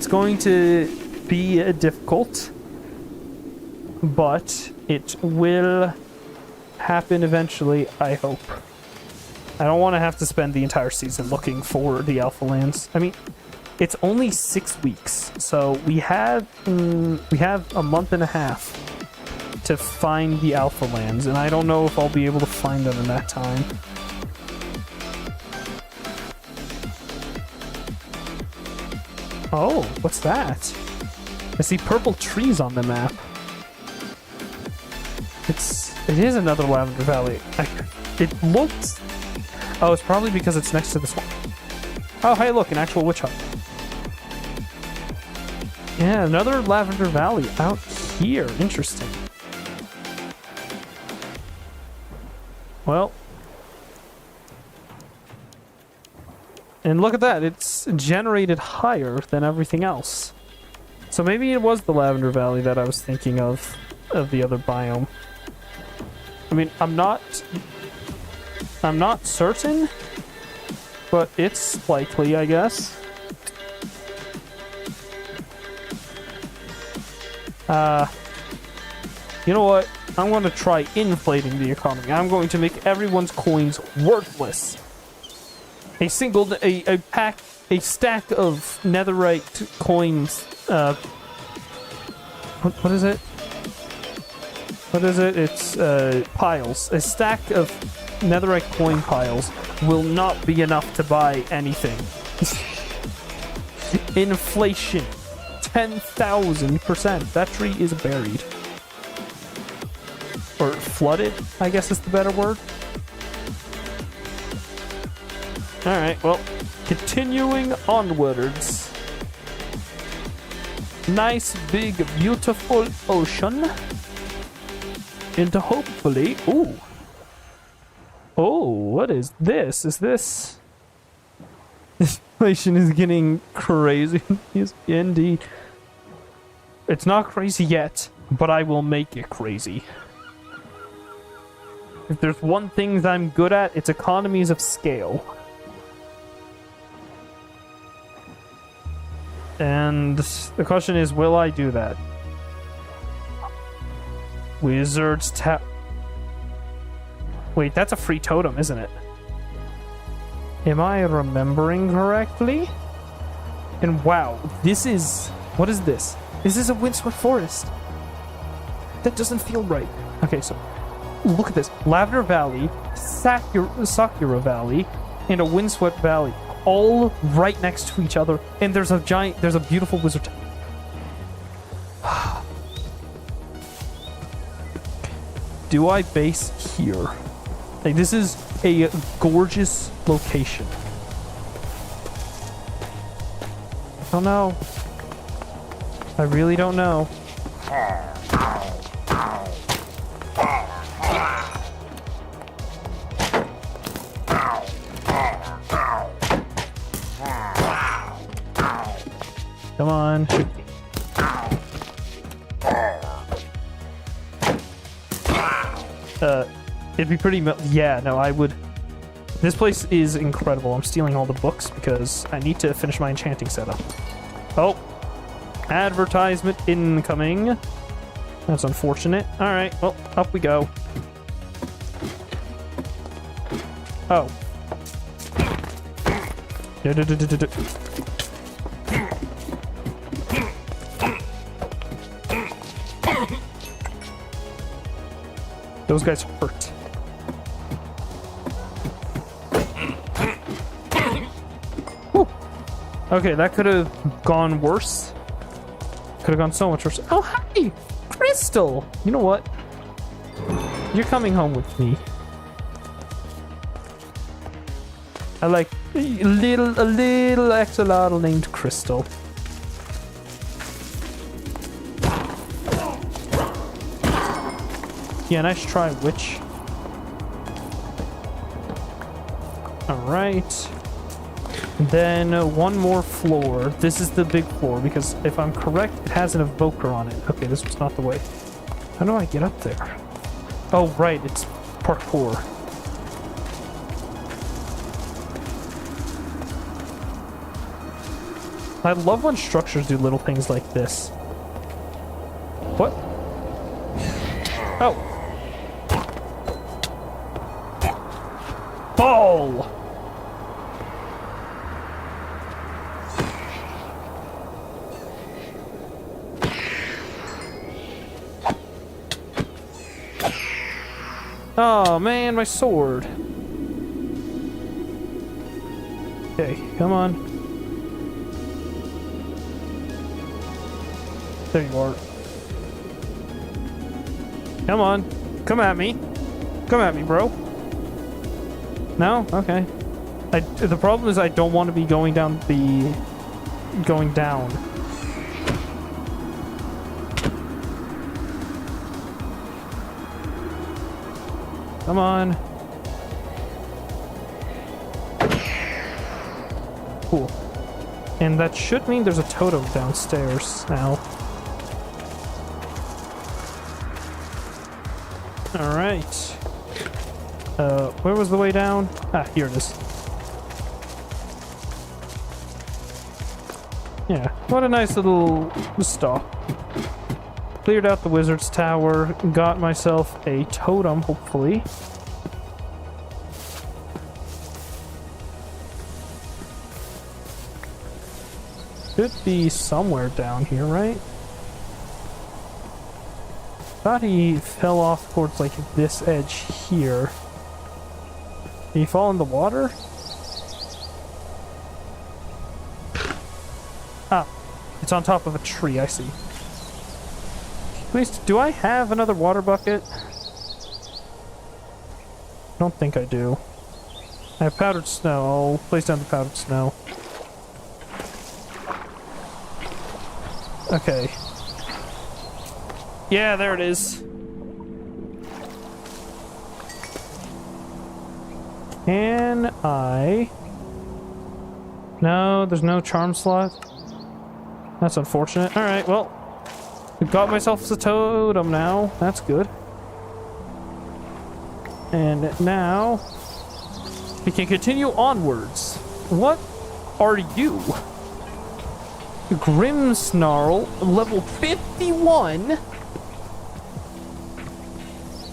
going to be difficult, but it will happen eventually, I hope. I don't want to have to spend the entire season looking for the Alpha Lands. I mean, It's only 6 weeks, so we have a month and a half to find the Alpha Lands, and I don't know if I'll be able to find them in that time. Oh, what's that? I see purple trees on the map. It is another Lavender Valley. It looks... Oh, it's probably because it's next to this one. Oh, hey, look, an actual witch hut. Yeah, another Lavender Valley out here. Interesting. Well. And look at that. It's generated higher than everything else. So maybe it was the Lavender Valley that I was thinking of the other biome. I mean, I'm not certain, but it's likely, I guess. You know what? I'm going to try inflating the economy. I'm going to make everyone's coins worthless. A stack of netherite coins. What is it? What is it? It's piles. A stack of netherite coin piles will not be enough to buy anything. Inflation. 10,000%. That tree is buried. Or flooded, I guess is the better word. Alright, well, continuing onwards. Nice, big, beautiful ocean. Into hopefully... Ooh. Oh, what is this? Is this... This inflation is getting crazy. Yes, indeed. It's not crazy yet, but I will make it crazy. If there's one thing that I'm good at, it's economies of scale. And the question is, will I do that? Wizard's Tap. Wait, that's a free totem, isn't it? Am I remembering correctly? And wow, this is... What is this? This is a windswept forest. That doesn't feel right. Okay, so... Look at this. Lavender Valley, Sakura Valley, and a windswept valley. All right next to each other. And there's a beautiful wizard. Do I base here? Like, this is a gorgeous location. I don't know. I really don't know. Come on, shoot me. It'd be pretty... Yeah, no, I would... This place is incredible. I'm stealing all the books because I need to finish my enchanting setup. Oh. Advertisement incoming. That's unfortunate. Alright, well, up we go. Oh. Those guys hurt. Whew. Okay, that could have gone worse. Could have gone so much worse. Oh, hi! Crystal! You know what? You're coming home with me. I like a little axolotl named Crystal. Yeah, nice try, witch. Alright. Then one more floor. This is the big floor, because if I'm correct, it has an evoker on it. Okay, this was not the way. How do I get up there? Oh, right, it's parkour. I love when structures do little things like this. What? Oh. Ball! Oh man, my sword. Okay, come on. There you are. Come on. Come at me. Come at me, bro. No? Okay. The problem is I don't want to be going down the... going down. Come on. Cool. And that should mean there's a totem downstairs now. Alright. Where was the way down? Ah, here it is. Yeah, what a nice little stop. Cleared out the wizard's tower, got myself a totem, hopefully. Should be somewhere down here, right? Thought he fell off towards like this edge here. Did he fall in the water? Ah, it's on top of a tree, I see. Please, do I have another water bucket? I don't think I do. I have powdered snow. I'll place down the powdered snow. Okay. Yeah, there it is. Can I... No, there's no charm slot. That's unfortunate. Alright, well... I got myself a totem now. That's good. And now... we can continue onwards. What are you? Grimmsnarl, level 51?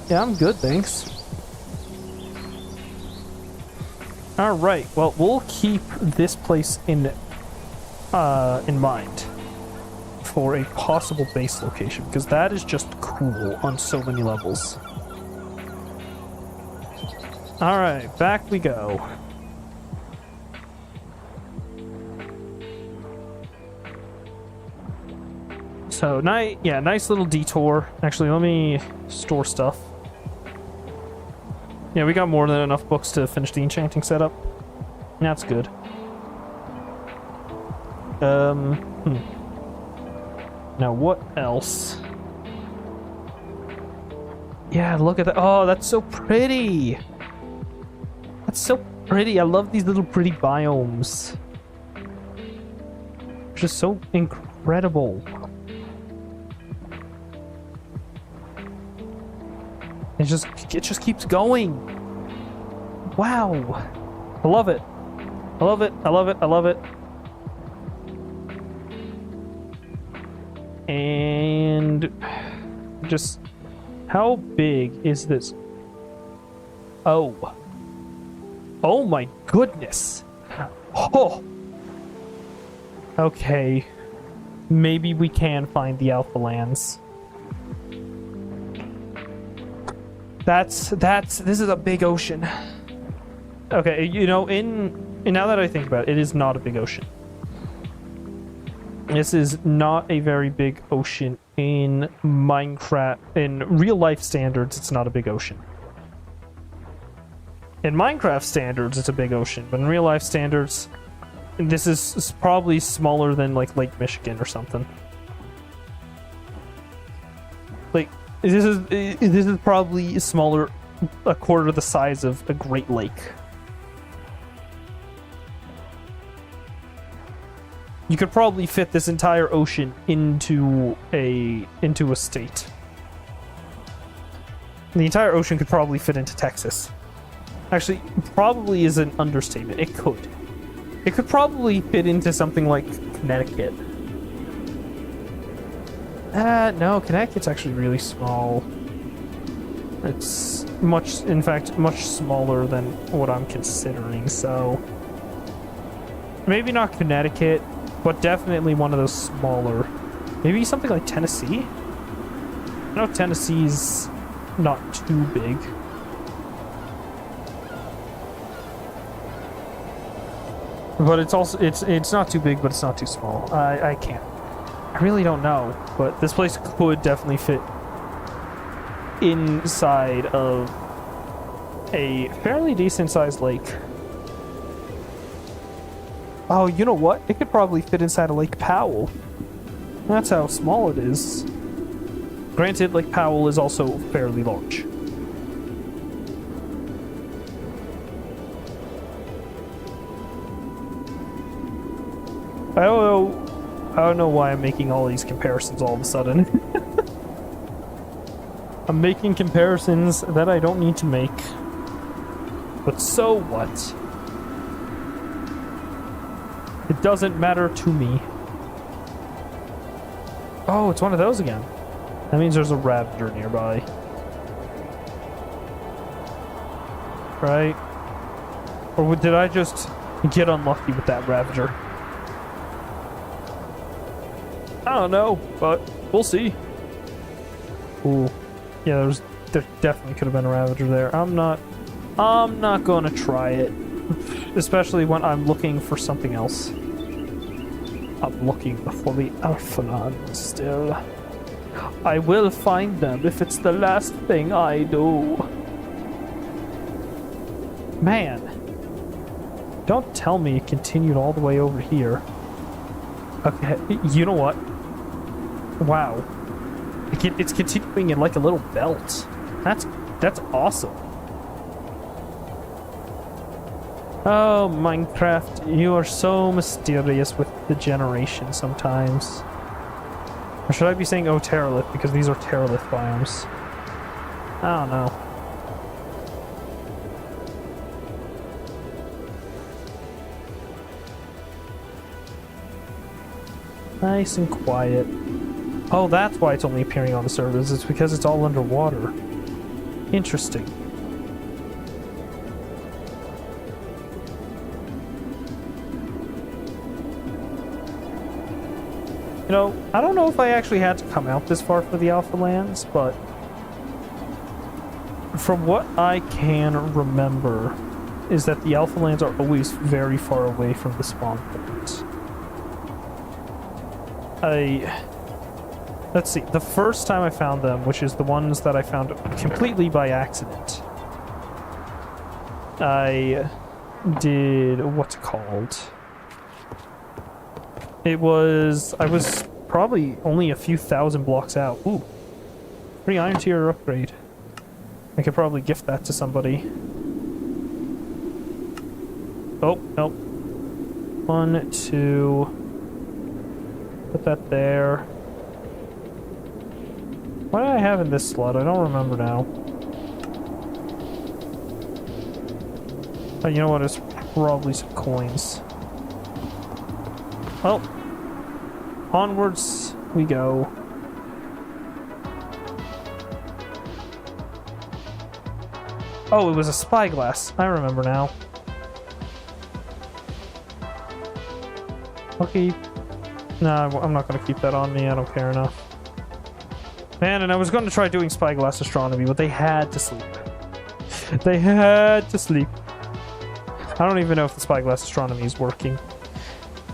Yeah, I'm good, thanks. Alright, well, we'll keep this place in mind for a possible base location, because that is just cool on so many levels. Alright, back we go. So, nice little detour. Actually, let me store stuff. Yeah, we got more than enough books to finish the enchanting setup. That's good. Now, what else? Yeah, look at that. Oh, that's so pretty. That's so pretty. I love these little pretty biomes. Just so incredible. It just keeps going. Wow. I love it. I love it. I love it. I love it. And just how big is this? Oh. Oh my goodness. Oh. Okay. Maybe we can find the Alpha Lands. This is a big ocean. Okay, you know, now that I think about it, it is not a big ocean. This is not a very big ocean in Minecraft. In real life standards, it's not a big ocean. In Minecraft standards, it's a big ocean, but in real life standards, this is probably smaller than like Lake Michigan or something. Like, this is probably smaller, a quarter the size of a Great Lake. You could probably fit this entire ocean into a state. The entire ocean could probably fit into Texas. Actually, probably is an understatement. It could. It could probably fit into something like Connecticut. No, Connecticut's actually really small. It's in fact, much smaller than what I'm considering, so... maybe not Connecticut, but definitely one of those smaller. Maybe something like Tennessee? I know Tennessee's not too big. But it's also it's not too big, but it's not too small. I can't. I really don't know, but this place could definitely fit inside of a fairly decent sized lake. Oh, you know what? It could probably fit inside of Lake Powell. That's how small it is. Granted, Lake Powell is also fairly large. I don't know why I'm making all these comparisons all of a sudden. I'm making comparisons that I don't need to make. But so what? It doesn't matter to me. Oh, it's one of those again. That means there's a Ravager nearby. Right? Or did I just get unlucky with that Ravager? I don't know, but we'll see. Ooh. Yeah, there definitely could have been a Ravager there. I'm not gonna try it. Especially when I'm looking for something else. I'm looking for the Alphalan still. I will find them if it's the last thing I do. Man. Don't tell me it continued all the way over here. Okay, you know what? Wow. It's continuing in like a little belt. That's awesome. Oh, Minecraft, you are so mysterious with the generation sometimes. Or should I be saying, oh, Terralith, because these are Terralith biomes. I don't know. Nice and quiet. Oh, that's why it's only appearing on the servers. It's because it's all underwater. Interesting. You know, I don't know if I actually had to come out this far for the Alpha Lands, but from what I can remember is that the Alpha Lands are always very far away from the spawn point. Let's see, the first time I found them, which is the ones that I found completely by accident, I did, what's it called? I was probably only a few thousand blocks out. Ooh, free Iron Tier upgrade. I could probably gift that to somebody. Oh, nope. 1, 2... Put that there. What do I have in this slot? I don't remember now. Oh, you know what? It's probably some coins. Well, onwards we go. Oh, it was a spyglass. I remember now. Okay. No, I'm not going to keep that on me. I don't care enough. Man, and I was going to try doing spyglass astronomy, but they had to sleep. They had to sleep. I don't even know if the spyglass astronomy is working.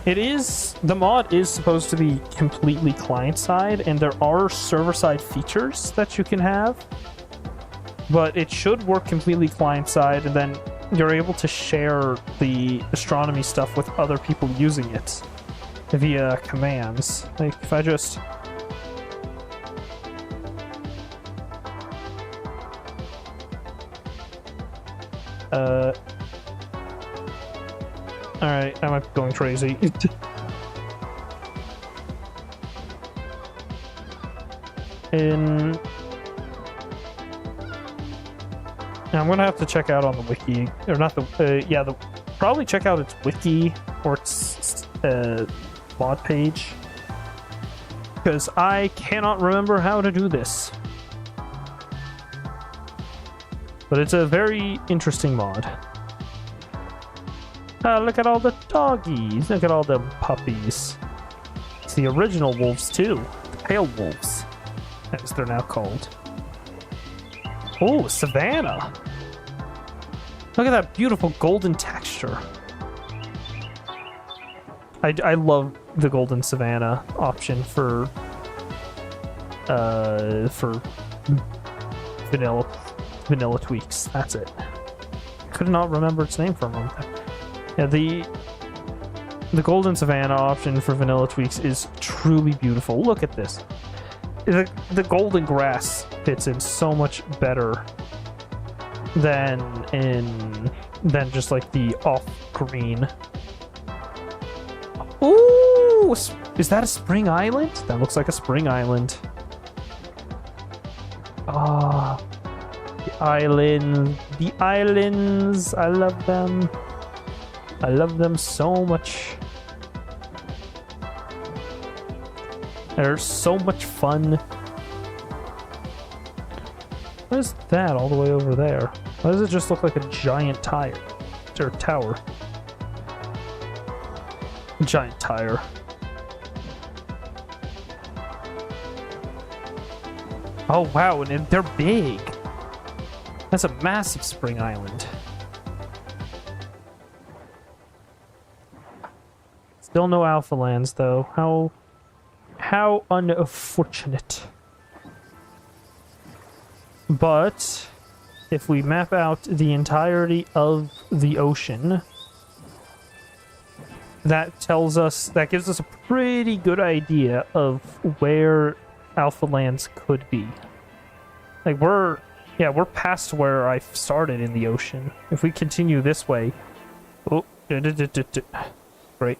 It is... The mod is supposed to be completely client-side, and there are server-side features that you can have. But it should work completely client-side, and then you're able to share the astronomy stuff with other people using it via commands. Like, if I just... Alright, I might be going crazy. I'm gonna have to check out on the wiki, or not the, probably check out its wiki or its mod page, because I cannot remember how to do this. But it's a very interesting mod. Look at all the doggies. Look at all the puppies. It's the original wolves too. The pale wolves, as they're now called. Oh, Savannah. Look at that beautiful golden texture. I love the Golden Savannah option for vanilla tweaks. That's it. Could not remember its name for a moment. Yeah, the Golden Savannah option for vanilla tweaks is truly beautiful. Look at this. The golden grass fits in so much better than just like the off green. Ooh, is that a spring island? That looks like a spring island. Ah, the islands. I love them. I love them so much. They're so much fun. What is that all the way over there? Why does it just look like a giant tire? Or tower? Giant tire. Oh wow, and they're big. That's a massive spring island. Still no alpha lands though. How unfortunate. But if we map out the entirety of the ocean, that gives us a pretty good idea of where alpha lands could be. Like we're past where I started in the ocean. If we continue this way, oh, great.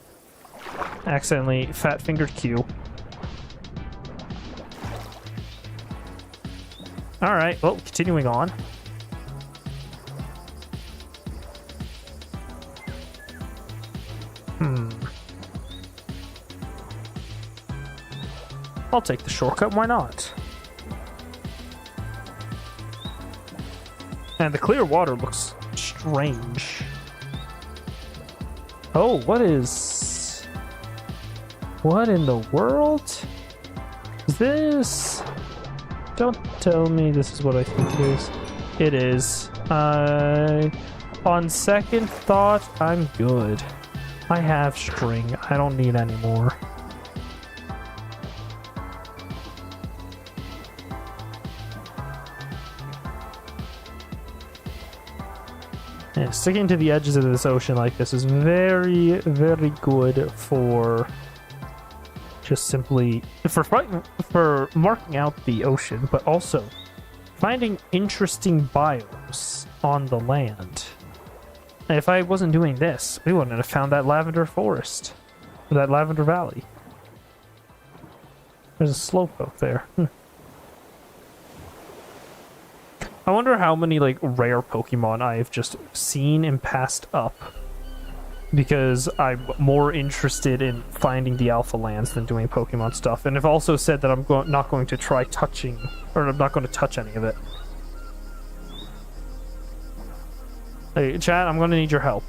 Accidentally fat fingered Q. Alright, well, continuing on. I'll take the shortcut, why not? And the clear water looks strange. Oh, what in the world is this? Don't tell me this is what I think it is. It is. On second thought, I'm good. I have string. I don't need any more. Yeah, sticking to the edges of this ocean like this is very, very good for just simply for marking out the ocean, but also finding interesting biomes on the land. And if I wasn't doing this, we wouldn't have found that lavender forest, or that lavender valley. There's a slowpoke there. I wonder how many like rare Pokemon I've just seen and passed up because I'm more interested in finding the alpha lands than doing Pokemon stuff. And I've also said that I'm not going to try touching, or I'm not going to touch any of it. Hey, chat, I'm going to need your help.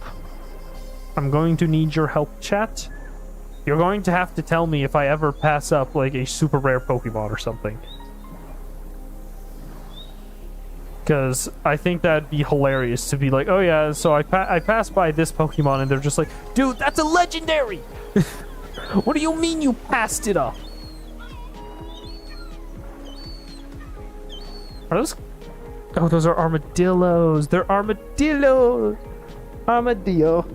I'm going to need your help, chat. You're going to have to tell me if I ever pass up like a super rare Pokemon or something. Because I think that'd be hilarious to be like, oh yeah, so I passed by this Pokemon and they're just like, dude, that's a legendary! What do you mean you passed it up? Are those... Oh, those are armadillos. They're armadillos! Armadillo.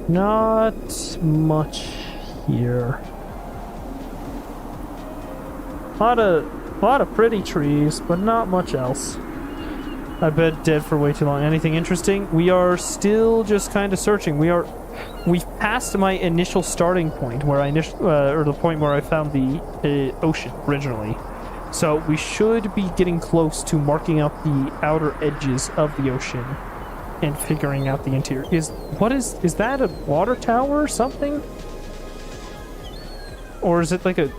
Not much here. A lot of pretty trees, but not much else. I've been dead for way too long. Anything interesting? We are still just kind of searching. We've passed my initial starting point where or the point where I found the ocean originally. So we should be getting close to marking out the outer edges of the ocean and figuring out the interior. Is that a water tower or something? Or is it like a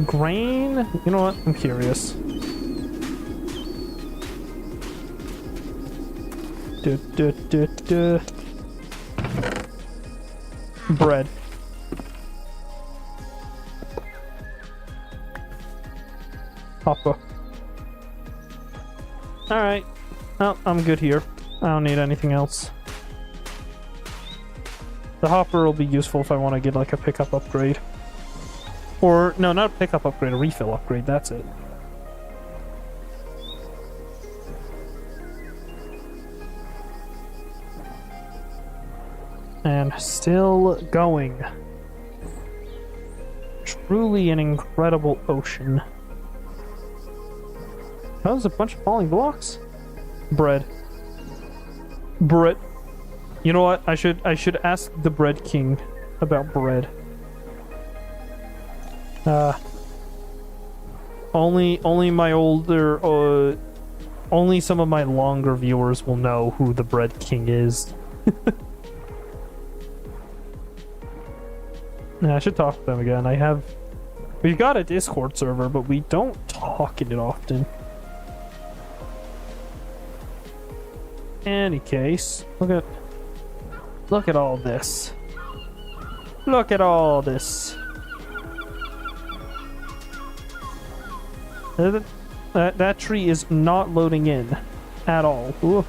grain? You know what? I'm curious. Bread. Hopper. Alright. Well, I'm good here. I don't need anything else. The hopper will be useful if I want to get like a pickup upgrade. Or, no, not a pickup upgrade, a refill upgrade, that's it. And still going. Truly an incredible ocean. Oh, there's a bunch of falling blocks. Bread. Bread. You know what? I should ask the Bread King about bread. Only my older, only some of my longer viewers will know who the Bread King is. Yeah, I should talk to them again. We've got a Discord server, but we don't talk in it often. Any case, look at all this. Look at all this. That tree is not loading in at all. Ooh.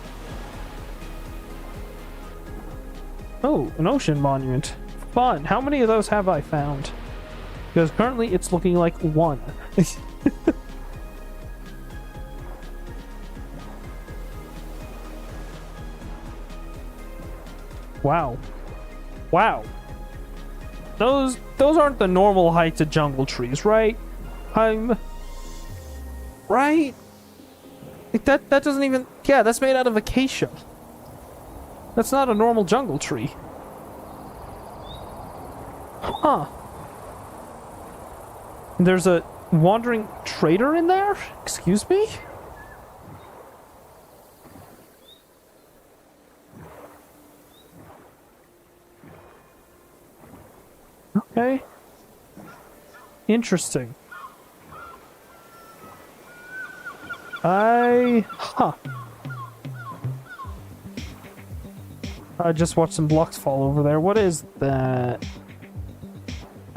Oh, an ocean monument. Fun. How many of those have I found? Because currently it's looking like one. Wow. Wow. Those aren't the normal heights of jungle trees, right? Right? Like that doesn't even... Yeah, that's made out of acacia. That's not a normal jungle tree. Huh. There's a wandering trader in there? Excuse me? Okay. Interesting. Huh. I just watched some blocks fall over there. What is that?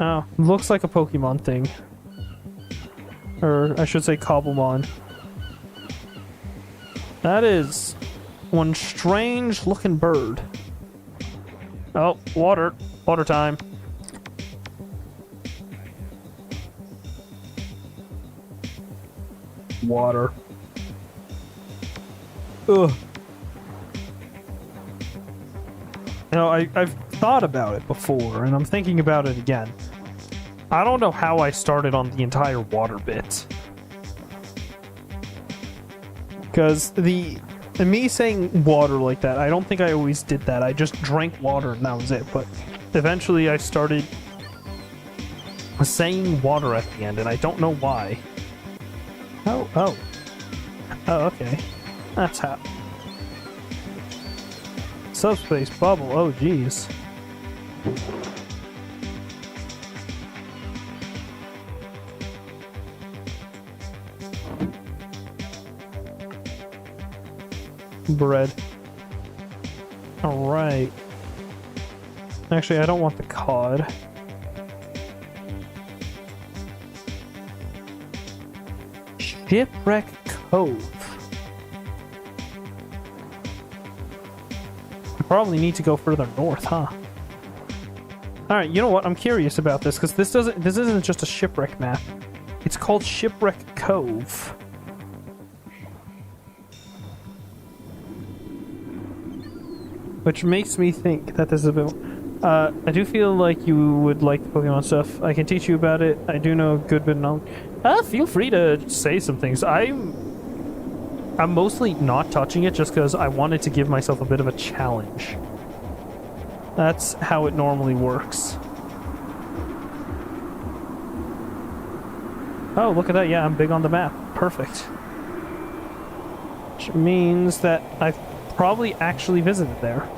Oh, looks like a Pokemon thing. Or, I should say Cobblemon. That is one strange looking bird. Oh, water. Water time. Water. Ugh. You know, I've thought about it before, and I'm thinking about it again. I don't know how I started on the entire water bit. Because me saying water like that, I don't think I always did that. I just drank water and that was it. But eventually I started saying water at the end, and I don't know why. Oh, okay. That's how. Subspace bubble, oh geez. Bread. Alright. Actually, I don't want the cod. Shipwreck Cove. Probably need to go further north, huh? Alright, you know what? I'm curious about this, because this isn't just a shipwreck map. It's called Shipwreck Cove. Which makes me think that this is a bit... I do feel like you would like the Pokemon stuff. I can teach you about it. I do know a good bit of knowledge. Feel free to say some things. I'm mostly not touching it just because I wanted to give myself a bit of a challenge. That's how it normally works. Oh, look at that. Yeah, I'm big on the map. Perfect. Which means that I've probably actually visited there.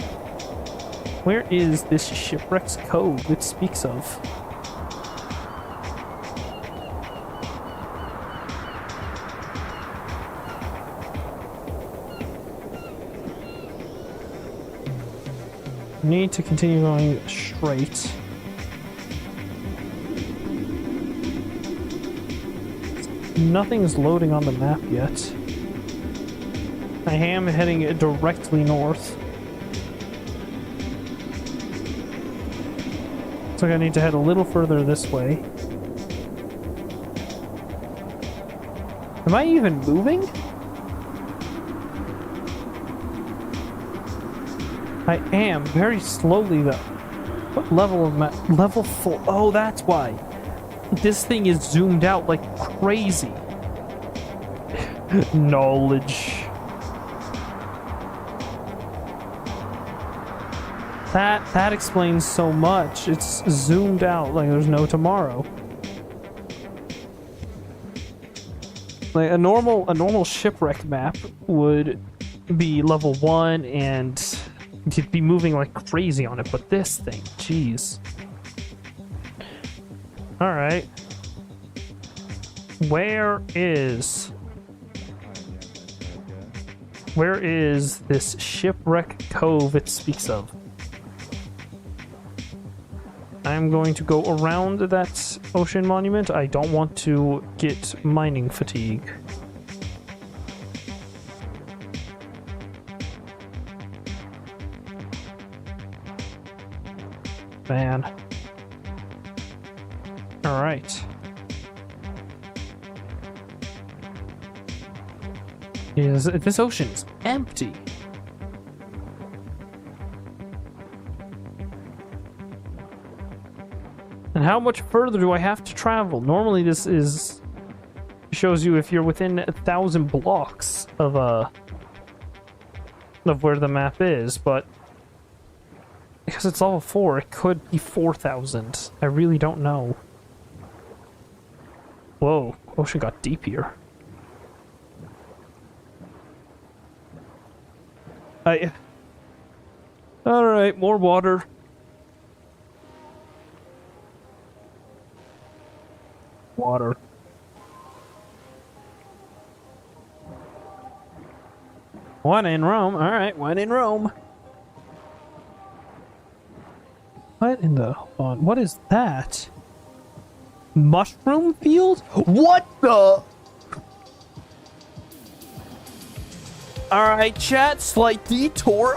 Where is this Shipwreck's Cove it speaks of? Need to continue going straight. nothing's loading on the map yet. I am heading directly north. Looks like I need to head a little further this way. Am I even moving? I am, very slowly though. What level of map? Level 4. Oh, that's why. This thing is zoomed out like crazy. Knowledge. That explains so much. It's zoomed out like there's no tomorrow. Like a normal shipwreck map would be level 1 and you'd be moving like crazy on it, but this thing, jeez. All right. Where is this shipwreck cove it speaks of? I'm going to go around that ocean monument. I don't want to get mining fatigue. Man. All right. This ocean is empty. And how much further do I have to travel? Normally this shows you if you're within 1,000 blocks of where the map is, but because it's level 4, it could be 4,000. I really don't know. Whoa, ocean got deep here. Alright, more water. Water. When in Rome. Alright, when in Rome. What in the... what is that? Mushroom field? What the... Alright, chat, slight detour,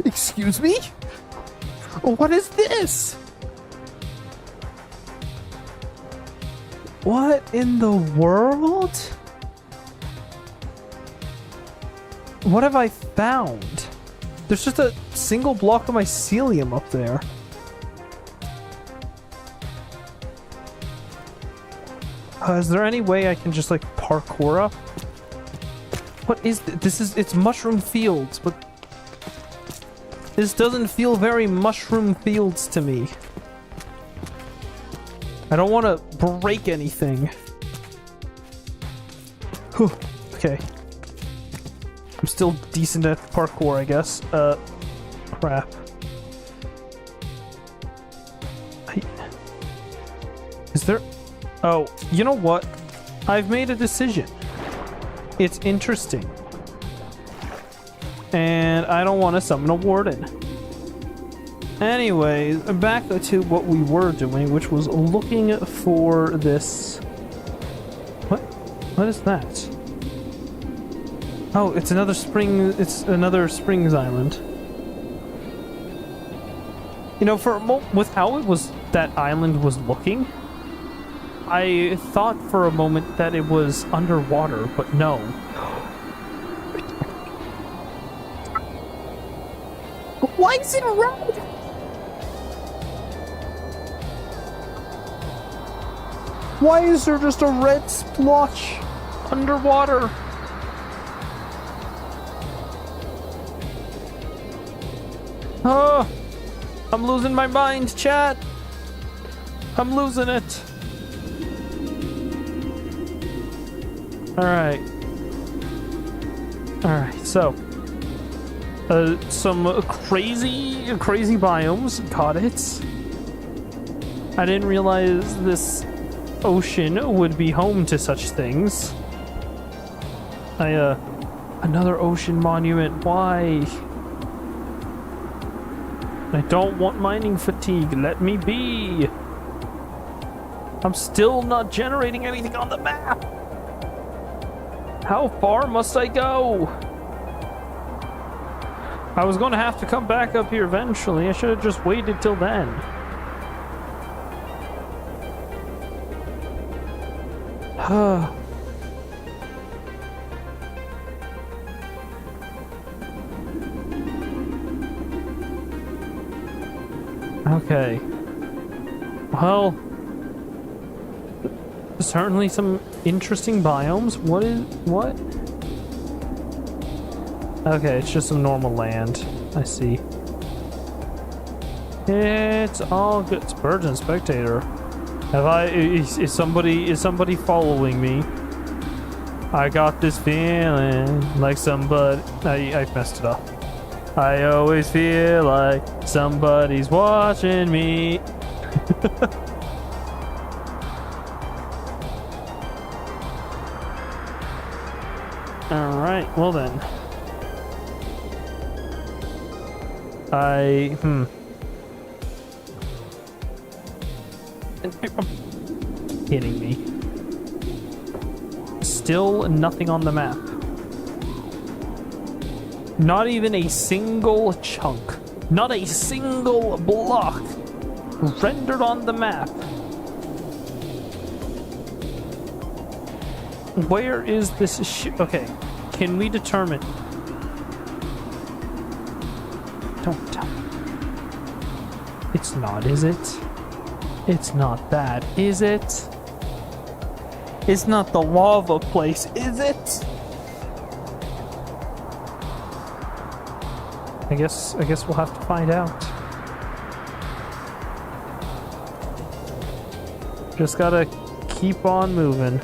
excuse me? What is this? What in the world? What have I found? There's just a single block of mycelium up there. Is there any way I can just like parkour up? What is this? It's mushroom fields, but this doesn't feel very mushroom fields to me. I don't want to break anything. Whew. Okay. I'm still decent at parkour, I guess. Crap. Is there... Oh, you know what? I've made a decision. It's interesting. And I don't want to summon a warden. Anyways, back to what we were doing, which was looking for this... What? What is that? Oh, it's another spring... It's another Springs Island. You know, for a with how it was... That island was looking, I thought for a moment that it was underwater, but no. Why is it red? Why is there just a red splotch underwater? Oh, I'm losing my mind, chat. I'm losing it. Alright. Alright, so. Some crazy biomes. Got it. I didn't realize this ocean would be home to such things. Another ocean monument. Why? I don't want mining fatigue. Let me be. I'm still not generating anything on the map. How far must I go? I was going to have to come back up here eventually. I should have just waited till then. Okay. Well, certainly some interesting biomes. What? Okay, it's just some normal land. I see. It's all good. It's Bird and Spectator. Is somebody following me? I got this feeling like somebody... I messed it up. I always feel like somebody's watching me. Alright, well then. Kidding me. Still nothing on the map. Not even a single chunk. Not a single block rendered on the map. Where is this ship? Okay, can we determine? Don't tell me. It's not, is it? It's not that, is it? It's not the lava place, is it? I guess we'll have to find out. Just gotta keep on moving.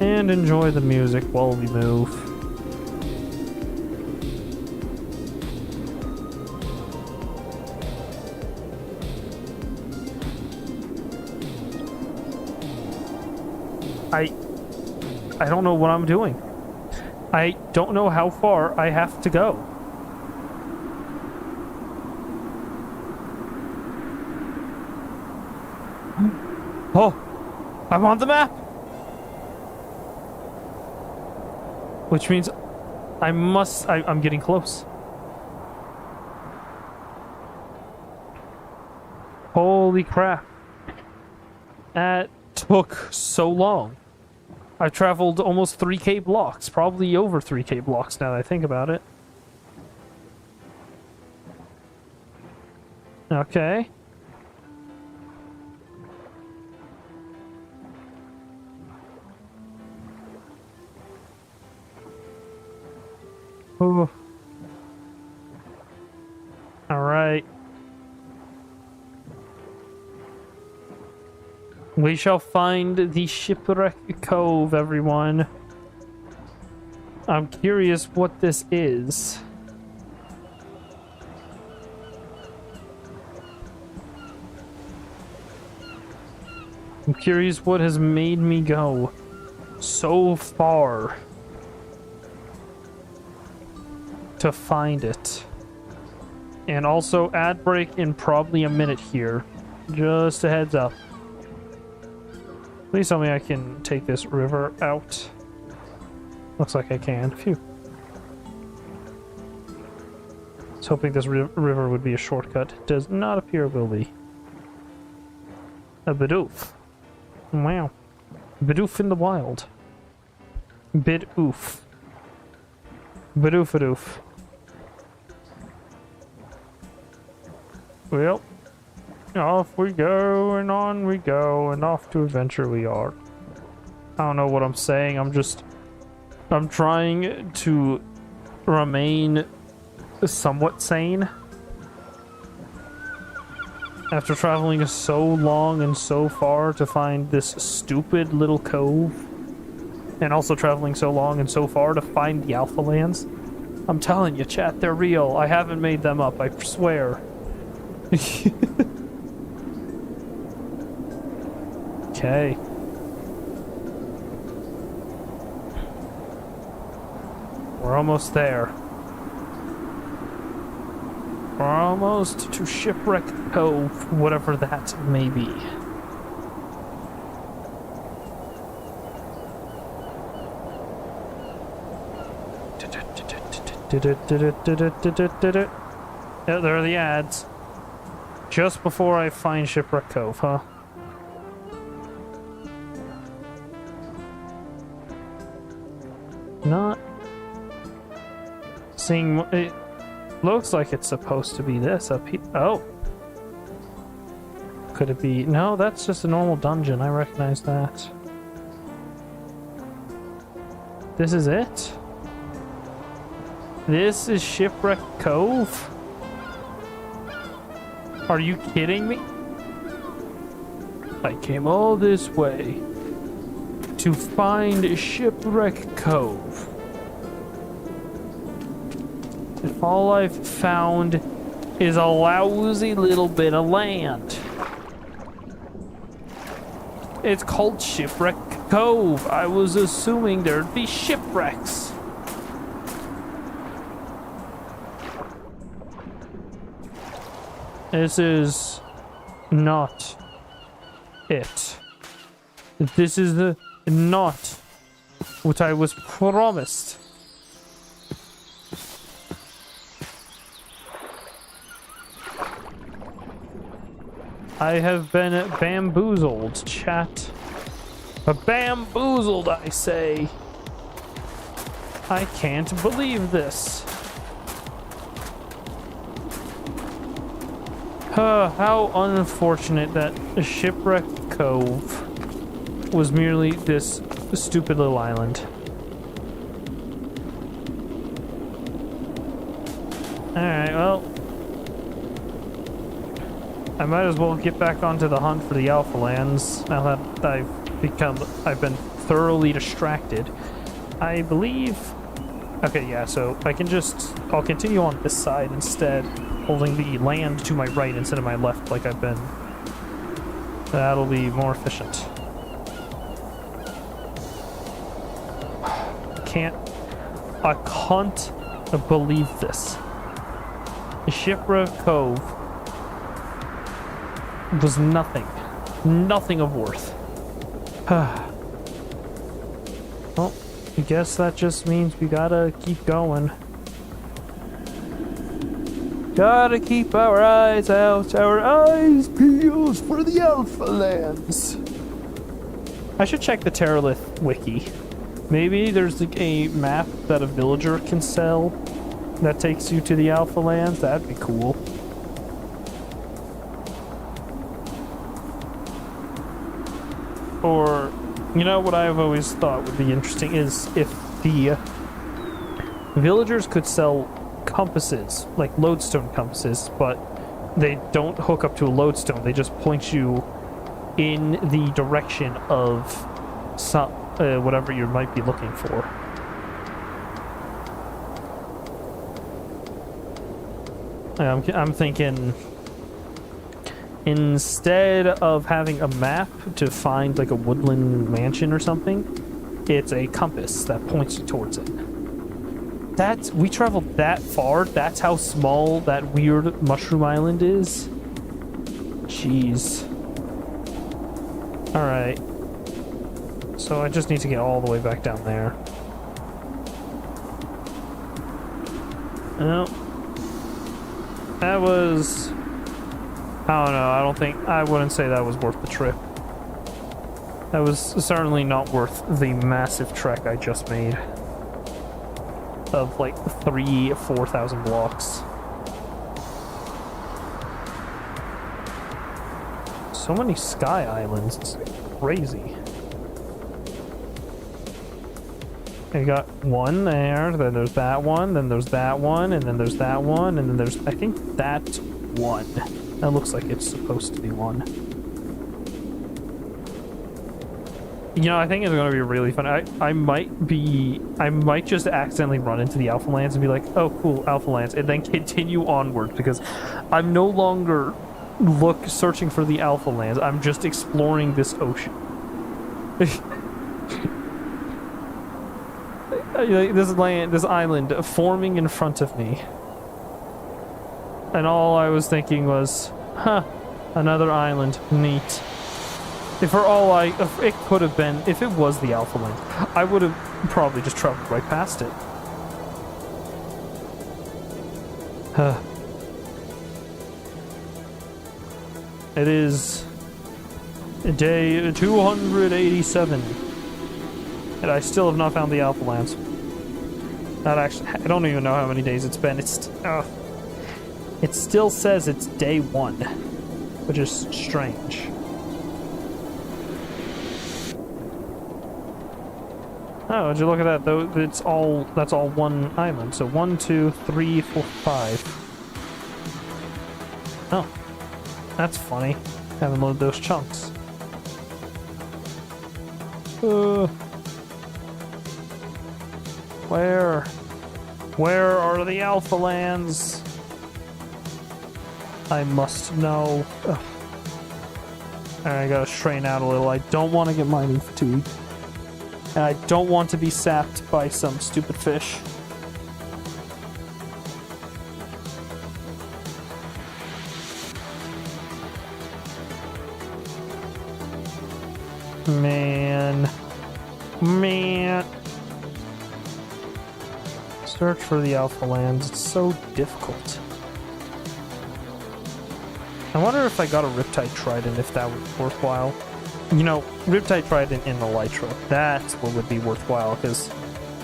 And enjoy the music while we move. I don't know what I'm doing. I don't know how far I have to go. Oh, I'm on the map. Which means I'm getting close. Holy crap. That took so long. I've traveled almost 3K blocks, probably over 3K blocks now that I think about it. Okay. Ooh. All right. We shall find the Shipwreck Cove, everyone. I'm curious what this is. I'm curious what has made me go so far to find it. And also ad break in probably a minute here. Just a heads up. Please tell me I can take this river out. Looks like I can. Phew. I was hoping this river would be a shortcut. Does not appear it will be. A Bidoof. Wow. Bidoof in the wild. Bidoof. Bidoof-a-doof. Well. Off we go, and on we go, and off to adventure we are. I don't know what I'm saying, I'm trying to remain somewhat sane. After traveling so long and so far to find this stupid little cove, and also traveling so long and so far to find the Alpha Lands. I'm telling you, chat, they're real. I haven't made them up, I swear. Okay. We're almost there. We're almost to Shipwreck Cove, whatever that may be. Yeah, there are the ads. Just before I find Shipwreck Cove, huh? Not seeing. It looks like it's supposed to be this up here. Oh. Could it be? No, that's just a normal dungeon. I recognize that. This is it? This is Shipwreck Cove? Are you kidding me? I came all this way to find Shipwreck Cove. If all I've found is a lousy little bit of land. It's called Shipwreck Cove. I was assuming there'd be shipwrecks. This is not it. This is not what I was promised. I have been bamboozled, chat. Bamboozled, I say. I can't believe this. How unfortunate that Shipwreck Cove was merely this stupid little island. Alright, well, I might as well get back onto the hunt for the Alpha Lands now that I've been thoroughly distracted. I believe... Okay, yeah, so I'll continue on this side instead, holding the land to my right instead of my left like I've been. That'll be more efficient. I can't believe this. Shipwreck Cove was nothing of worth. Well, I guess that just means we gotta keep going. Gotta keep our eyes out, our eyes peeled for the Alpha Lands. I should check the Terralith wiki. Maybe there's like a map that a villager can sell that takes you to the Alpha Lands. That'd be cool. Or, you know, what I've always thought would be interesting is if the villagers could sell compasses, like lodestone compasses, but they don't hook up to a lodestone. They just point you in the direction of some whatever you might be looking for. I'm thinking instead of having a map to find like a woodland mansion or something, it's a compass that points you towards it. We traveled that far. That's how small that weird mushroom island is. Jeez. Alright. So I just need to get all the way back down there. Well, that was... I don't know, I wouldn't say that was worth the trip. That was certainly not worth the massive trek I just made. Of like 4,000 blocks. So many sky islands, it's crazy. You got one there, then there's that one, then there's that one, and then there's that one, and then there's, I think, that one. That looks like it's supposed to be one. You know, I think it's going to be really fun. I might just accidentally run into the Alpha Lands and be like, oh, cool, Alpha Lands, and then continue onward, because I'm no longer searching for the Alpha Lands. I'm just exploring this ocean. This island forming in front of me. And all I was thinking was, huh, another island. Neat. If it could have been, if it was the Alpha Land, I would have probably just traveled right past it. It is day 287, and I still have not found the Alpha Lands. Not actually, I don't even know how many days it's been. It still says it's day 1, which is strange. Oh, would you look at that? Though that's all one island. So 1, 2, 3, 4, 5. Oh, that's funny. Haven't loaded those chunks. Where are the Alpha Lands? I must know. Ugh. Alright, I gotta strain out a little. I don't want to get mining fatigue. And I don't want to be sapped by some stupid fish. Man. Search for the Alpha Lands. It's so difficult. I wonder if I got a Riptide Trident, if that would be worthwhile. You know, Riptide Trident and Elytra. That's what would be worthwhile, because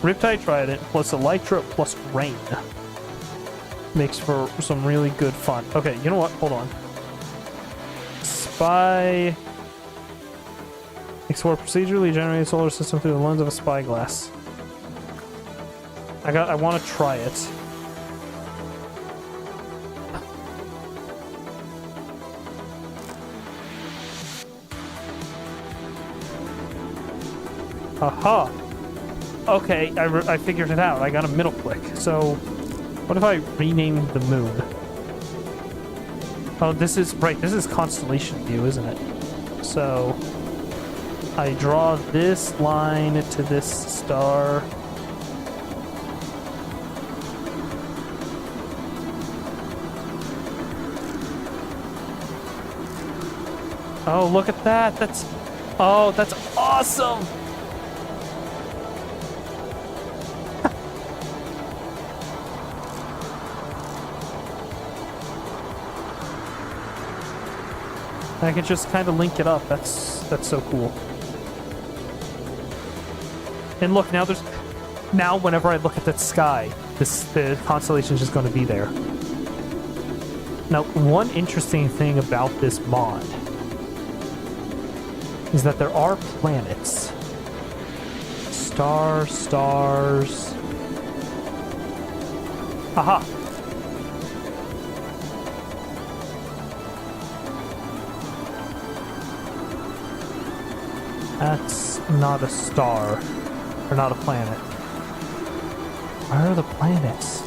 Riptide Trident plus Elytra plus Rain makes for some really good fun. Okay, you know what? Hold on. Spy... Explore procedurally generated solar system through the lens of a spyglass. I want to try it. Aha! Okay, I figured it out. I got a middle click. So, what if I rename the moon? Oh, this is constellation view, isn't it? So, I draw this line to this star. Oh, look at that! That's awesome! I can just kind of link it up. That's so cool. And look, now whenever I look at that sky, the constellation is just going to be there. Now, one interesting thing about this mod is that there are planets. Stars. Aha! That's not a star. Or not a planet. Where are the planets?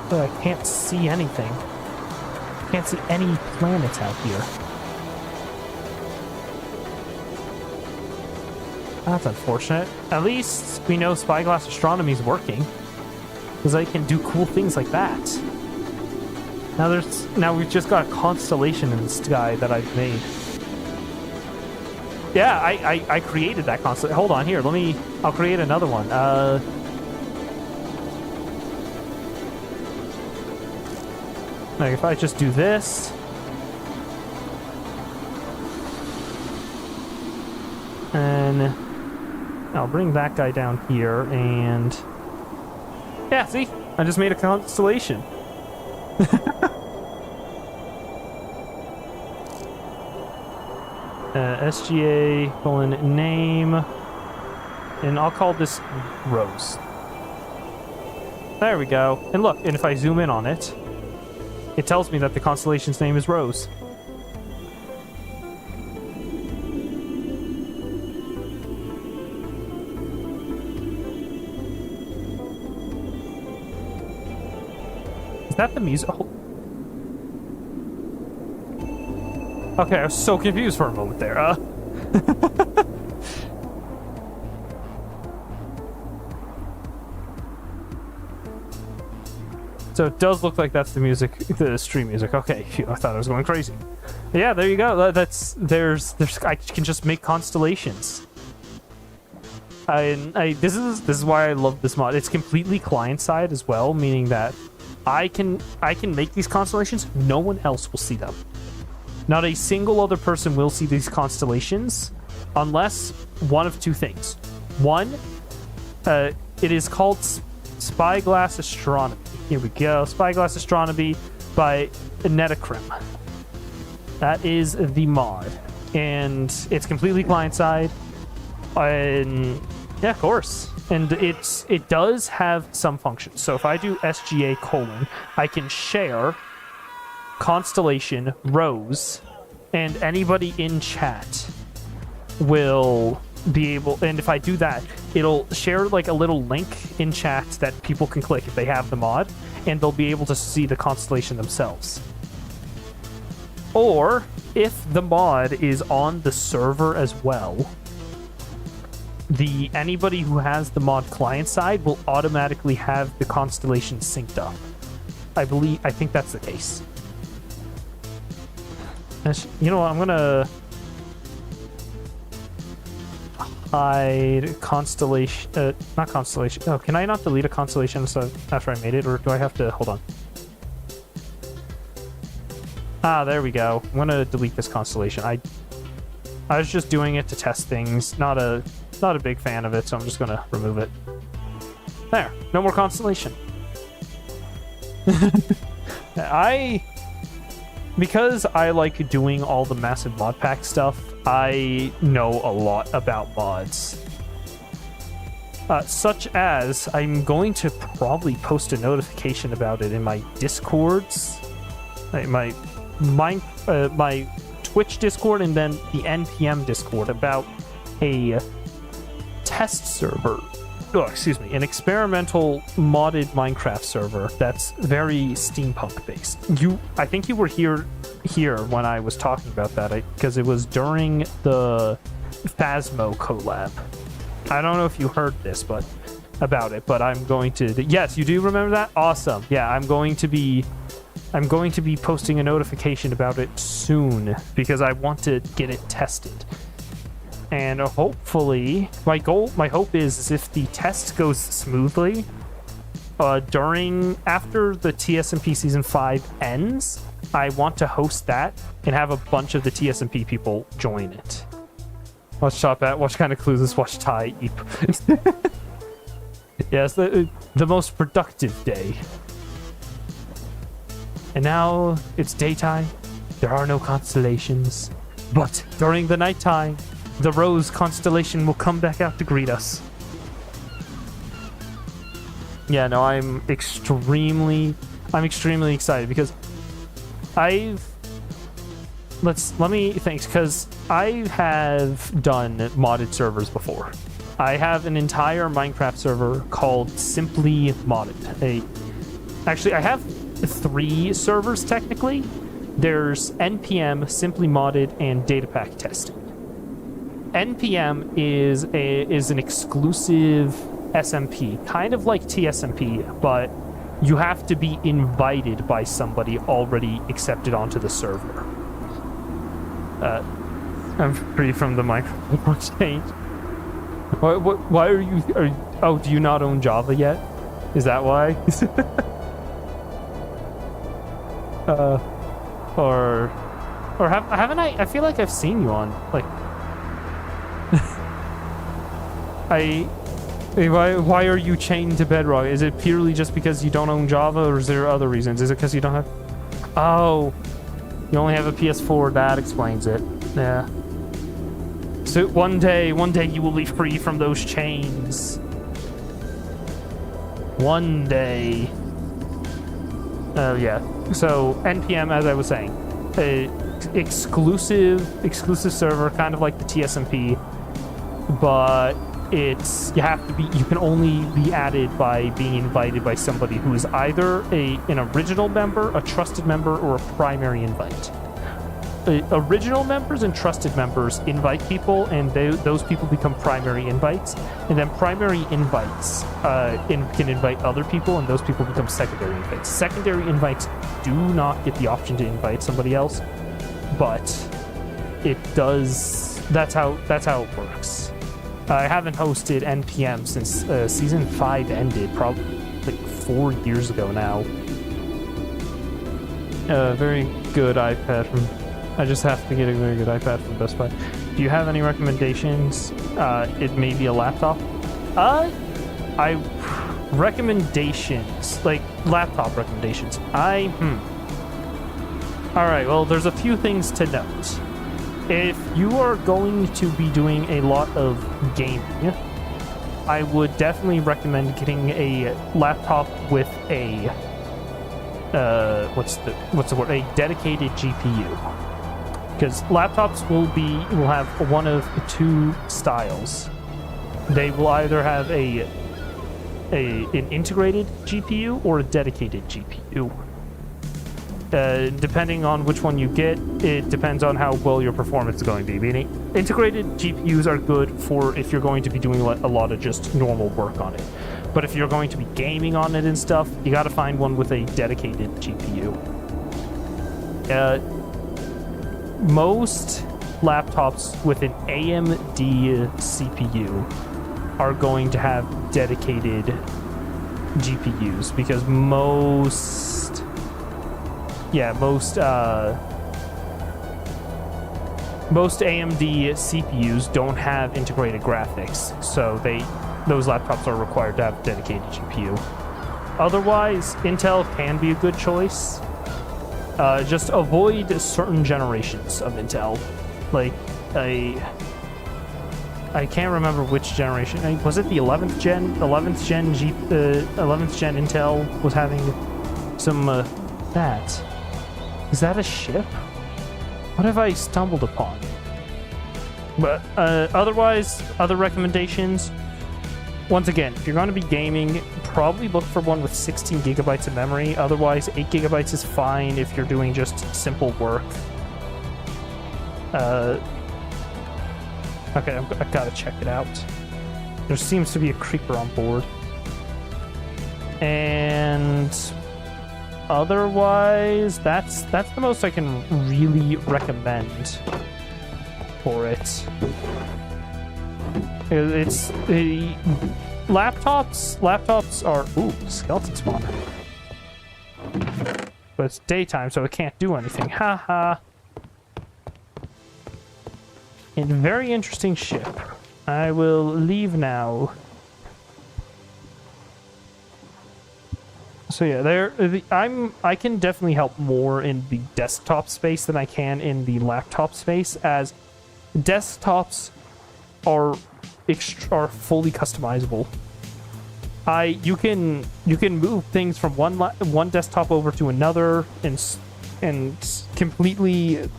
But I can't see anything. Can't see any planets out here. That's unfortunate. At least we know Spyglass Astronomy is working. Because I can do cool things like that. Now we've just got a constellation in the sky that I've made. Yeah, I created that constellation. Hold on here, I'll create another one. Like if I just do this. And I'll bring that guy down here and... Yeah, see? I just made a constellation. SGA :name, and I'll call this Rose. There we go. And look, and if I zoom in on it, it tells me that the constellation's name is Rose. Is that the music? Oh. Okay, I was so confused for a moment there. So it does look like that's the music, the stream music. Okay, phew, I thought I was going crazy. Yeah, there you go. There's I can just make constellations. This is why I love this mod. It's completely client side as well, meaning that I can make these constellations. No one else will see them. Not a single other person will see these constellations unless one of two things. One, it is called Spyglass Astronomy. Here we go. Spyglass Astronomy by Netacrim. That is the mod. And it's completely client-side. And yeah, of course. And it does have some functions. So if I do SGA : I can share constellation rows, and anybody in chat will be able, and if I do that, it'll share like a little link in chat that people can click if they have the mod, and they'll be able to see the constellation themselves. Or if the mod is on the server as well, anybody who has the mod client side will automatically have the constellation synced up. I think that's the case. You know what, I'm gonna hide constellation, not constellation. Oh, can I not delete a constellation after I made it, or do I have to, hold on. Ah, there we go. I'm gonna delete this constellation. I was just doing it to test things, not a big fan of it, so I'm just gonna remove it. There, no more constellation. Because I like doing all the massive mod pack stuff, I know a lot about mods. Such as, I'm going to probably post a notification about it in my Discords, my Twitch Discord, and then the NPM Discord about a test server. Oh, excuse me, an experimental modded Minecraft server that's very steampunk based. I think you were here when I was talking about that, because it was during the Phasmo collab. I don't know if you heard this, but about it. But I'm going to. Yes, you do remember that? Awesome. Yeah, I'm going to be posting a notification about it soon because I want to get it tested. And hopefully, my hope is if the test goes smoothly, after the TSMP Season 5 ends, I want to host that and have a bunch of the TSMP people join it. Watch kind of clues, watch Ty Eep. Yes, the most productive day. And now it's daytime. There are no constellations. But during the nighttime, the Rose constellation will come back out to greet us. Yeah, no, I'm extremely excited because let me think, because I have done modded servers before. I have an entire Minecraft server called Simply Modded. Actually, I have 3 servers technically. There's NPM, Simply Modded, and Datapack Testing. NPM is an exclusive SMP, kind of like TSMP, but you have to be invited by somebody already accepted onto the server. I'm free from the microphone change. Why are you? Do you not own Java yet? Is that why? Or haven't I? I feel like I've seen you on like. Why are you chained to Bedrock? Is it purely just because you don't own Java, or is there other reasons? Is it because you don't have? Oh, you only have a PS4. That explains it. Yeah. So one day you will be free from those chains. One day. Oh yeah. So NPM, as I was saying, exclusive server, kind of like the TSMP, but you can only be added by being invited by somebody who is either an original member, a trusted member, or a primary invite. original members and trusted members invite people, and those people become primary invites, and then primary invites can invite other people, and those people become secondary invites. Secondary invites do not get the option to invite somebody else, but it does. That's how it works. I haven't hosted NPM since season 5 ended, probably like 4 years ago now. Very good iPad from... I just have to get a very good iPad from Best Buy. Do you have any recommendations? It may be a laptop. Recommendations, like laptop recommendations. Alright, well, there's a few things to note. If you are going to be doing a lot of gaming, I would definitely recommend getting a laptop with a what's the word? A dedicated GPU. Because laptops will have one of two styles. They will either have an integrated GPU or a dedicated GPU. Depending on which one you get, it depends on how well your performance is going to be. Meaning, integrated GPUs are good for if you're going to be doing a lot of just normal work on it. But if you're going to be gaming on it and stuff, you got to find one with a dedicated GPU. Most laptops with an AMD CPU are going to have dedicated GPUs because most AMD CPUs don't have integrated graphics, so those laptops are required to have a dedicated GPU. Otherwise, Intel can be a good choice. Just avoid certain generations of Intel. Like, I can't remember which generation. Was it the 11th gen? 11th gen Intel was having some that. Is that a ship? What have I stumbled upon? But otherwise, other recommendations. Once again, if you're going to be gaming, probably look for one with 16 gigabytes of memory. Otherwise, 8 gigabytes is fine if you're doing just simple work. Okay, I've got to check it out. There seems to be a creeper on board. And otherwise, that's the most I can really recommend for it. It's the laptops are skeleton spawner. But it's daytime, so it can't do anything. Haha. A very interesting ship. I will leave now. So yeah, I can definitely help more in the desktop space than I can in the laptop space, as desktops are fully customizable. You can move things from one desktop over to another and completely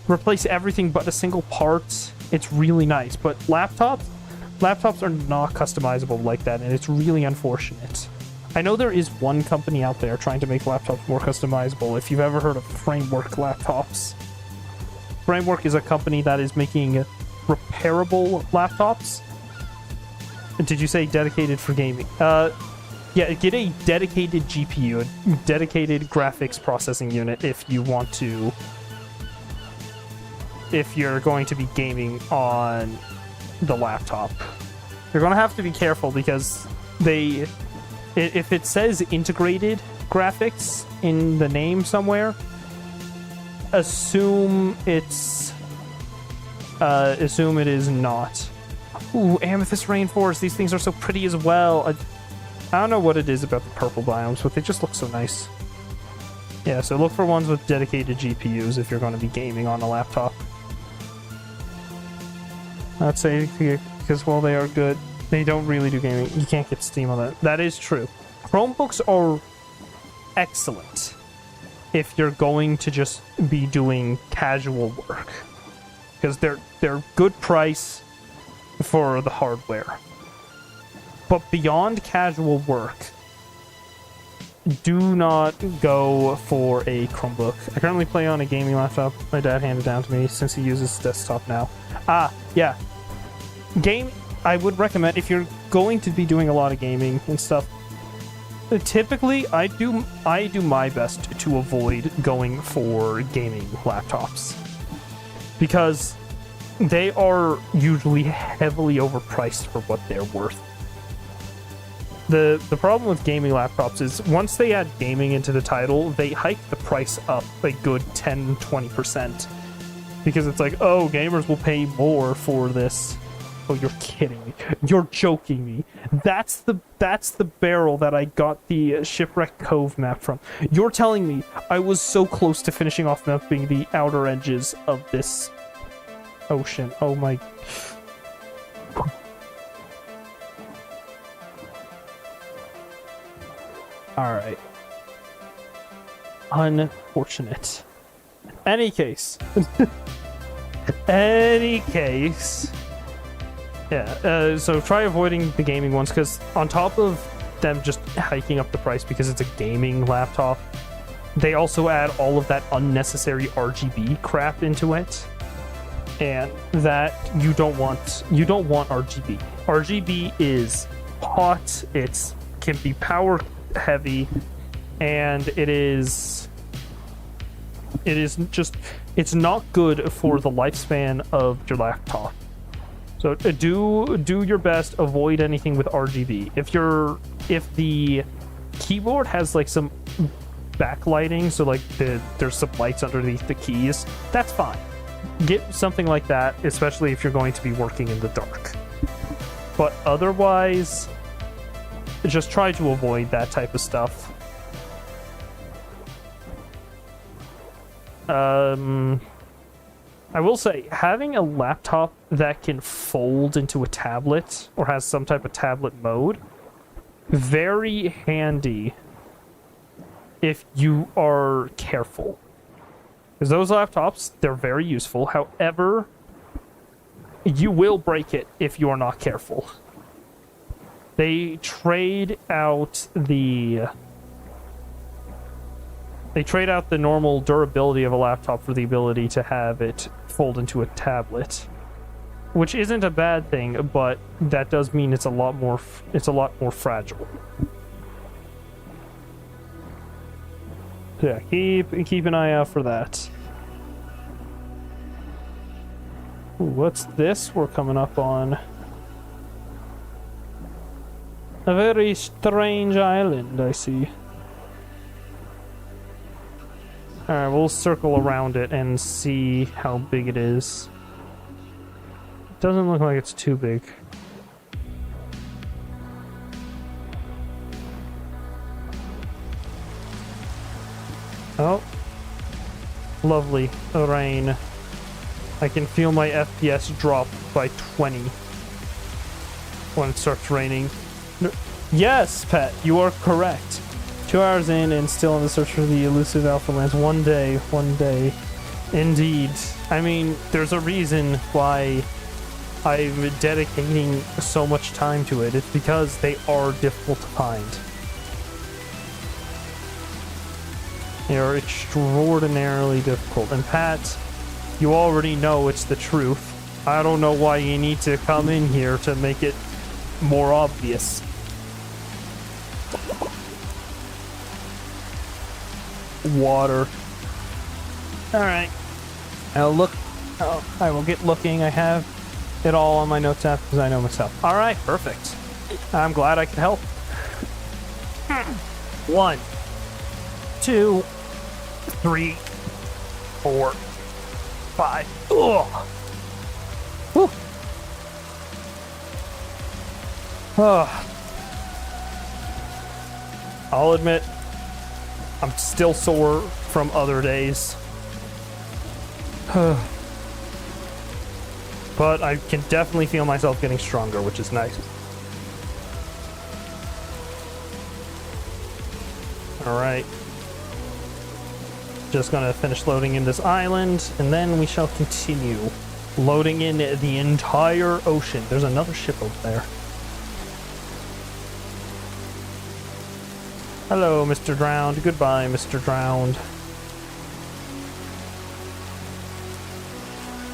replace everything but a single part. It's really nice, but laptops are not customizable like that, and it's really unfortunate. I know there is one company out there trying to make laptops more customizable. If you've ever heard of Framework laptops, Framework is a company that is making repairable laptops. Did you say dedicated for gaming? Yeah, get a dedicated GPU, a dedicated graphics processing unit if you want to. If you're going to be gaming on the laptop, you're going to have to be careful because if it says integrated graphics in the name somewhere, assume it is not. Ooh, Amethyst Rainforest. These things are so pretty as well. I don't know what it is about the purple biomes, but they just look so nice. Yeah, so look for ones with dedicated GPUs if you're going to be gaming on a laptop. I'd say because while they are good, they don't really do gaming. You can't get Steam on that. That is true. Chromebooks are excellent if you're going to just be doing casual work, because they're good price for the hardware. But beyond casual work, do not go for a Chromebook. I currently play on a gaming laptop my dad handed down to me since he uses desktop now. Yeah. Game, I would recommend if you're going to be doing a lot of gaming and stuff. Typically, I do my best to avoid going for gaming laptops because they are usually heavily overpriced for what they're worth. The problem with gaming laptops is once they add gaming into the title, they hike the price up a good 10-20% because it's like, oh, gamers will pay more for this. Oh, you're kidding me. You're joking me. That's the barrel that I got the Shipwreck Cove map from. You're telling me I was so close to finishing off mapping the outer edges of this ocean. Oh my... Alright. Unfortunate. Any case. Yeah, so try avoiding the gaming ones, because on top of them just hiking up the price because it's a gaming laptop, they also add all of that unnecessary RGB crap into it. And that you don't want RGB. RGB is hot, can be power heavy, and it's not good for the lifespan of your laptop. So do your best, avoid anything with RGB. If the keyboard has like some backlighting, so like there's some lights underneath the keys, that's fine. Get something like that, especially if you're going to be working in the dark. But otherwise, just try to avoid that type of stuff. I will say, having a laptop that can fold into a tablet or has some type of tablet mode, very handy if you are careful. Because those laptops, they're very useful. However, you will break it if you are not careful. They trade out the normal durability of a laptop for the ability to have it fold into a tablet, which isn't a bad thing, but that does mean it's a lot more fragile. So yeah, keep an eye out for that. Ooh, what's this we're coming up on? A very strange island, I see. Alright, we'll circle around it and see how big it is. Doesn't look like it's too big. Oh. Lovely. Rain. I can feel my FPS drop by 20 when it starts raining. Yes, Pet, you are correct. 2 hours in and still on the search for the elusive Alpha Lands. One day. Indeed. I mean, there's a reason why I'm dedicating so much time to it. It's because they are difficult to find. They are extraordinarily difficult. And Pat, you already know it's the truth. I don't know why you need to come in here to make it more obvious. Water. Alright. I'll look. Oh, I will get looking. I have it all on my notes app because I know myself. Alright, perfect. I'm glad I could help. 1, 2, 3, 4, 5. Ugh. Whew. I'll admit, I'm still sore from other days. But I can definitely feel myself getting stronger, which is nice. Alright. Just gonna finish loading in this island, and then we shall continue loading in the entire ocean. There's another ship over there. Hello, Mr. Drowned. Goodbye, Mr. Drowned.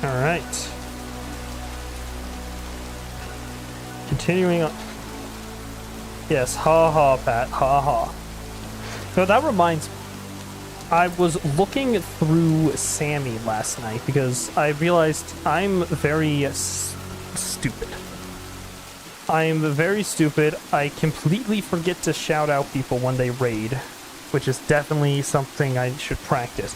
Alright. Continuing on. Yes, ha ha, Pat. Ha ha. So that reminds me. I was looking through Sammy last night because I realized I'm very stupid. I'm very stupid. I completely forget to shout out people when they raid, which is definitely something I should practice.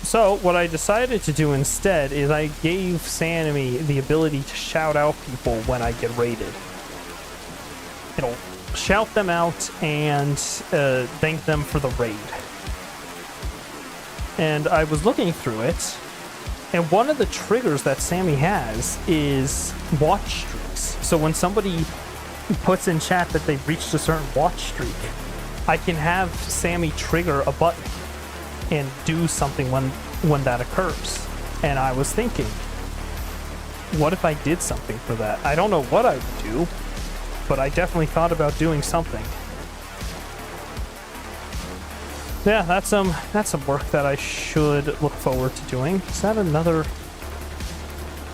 So what I decided to do instead is I gave Sammy the ability to shout out people when I get raided. It'll shout them out and thank them for the raid. And I was looking through it, and one of the triggers that Sammy has is watch streaks. So when somebody puts in chat that they've reached a certain watch streak, I can have Sammy trigger a button and do something when that occurs. And I was thinking, what if I did something for that? I don't know what I would do, but I definitely thought about doing something. Yeah, that's some work that I should look forward to doing. Is that another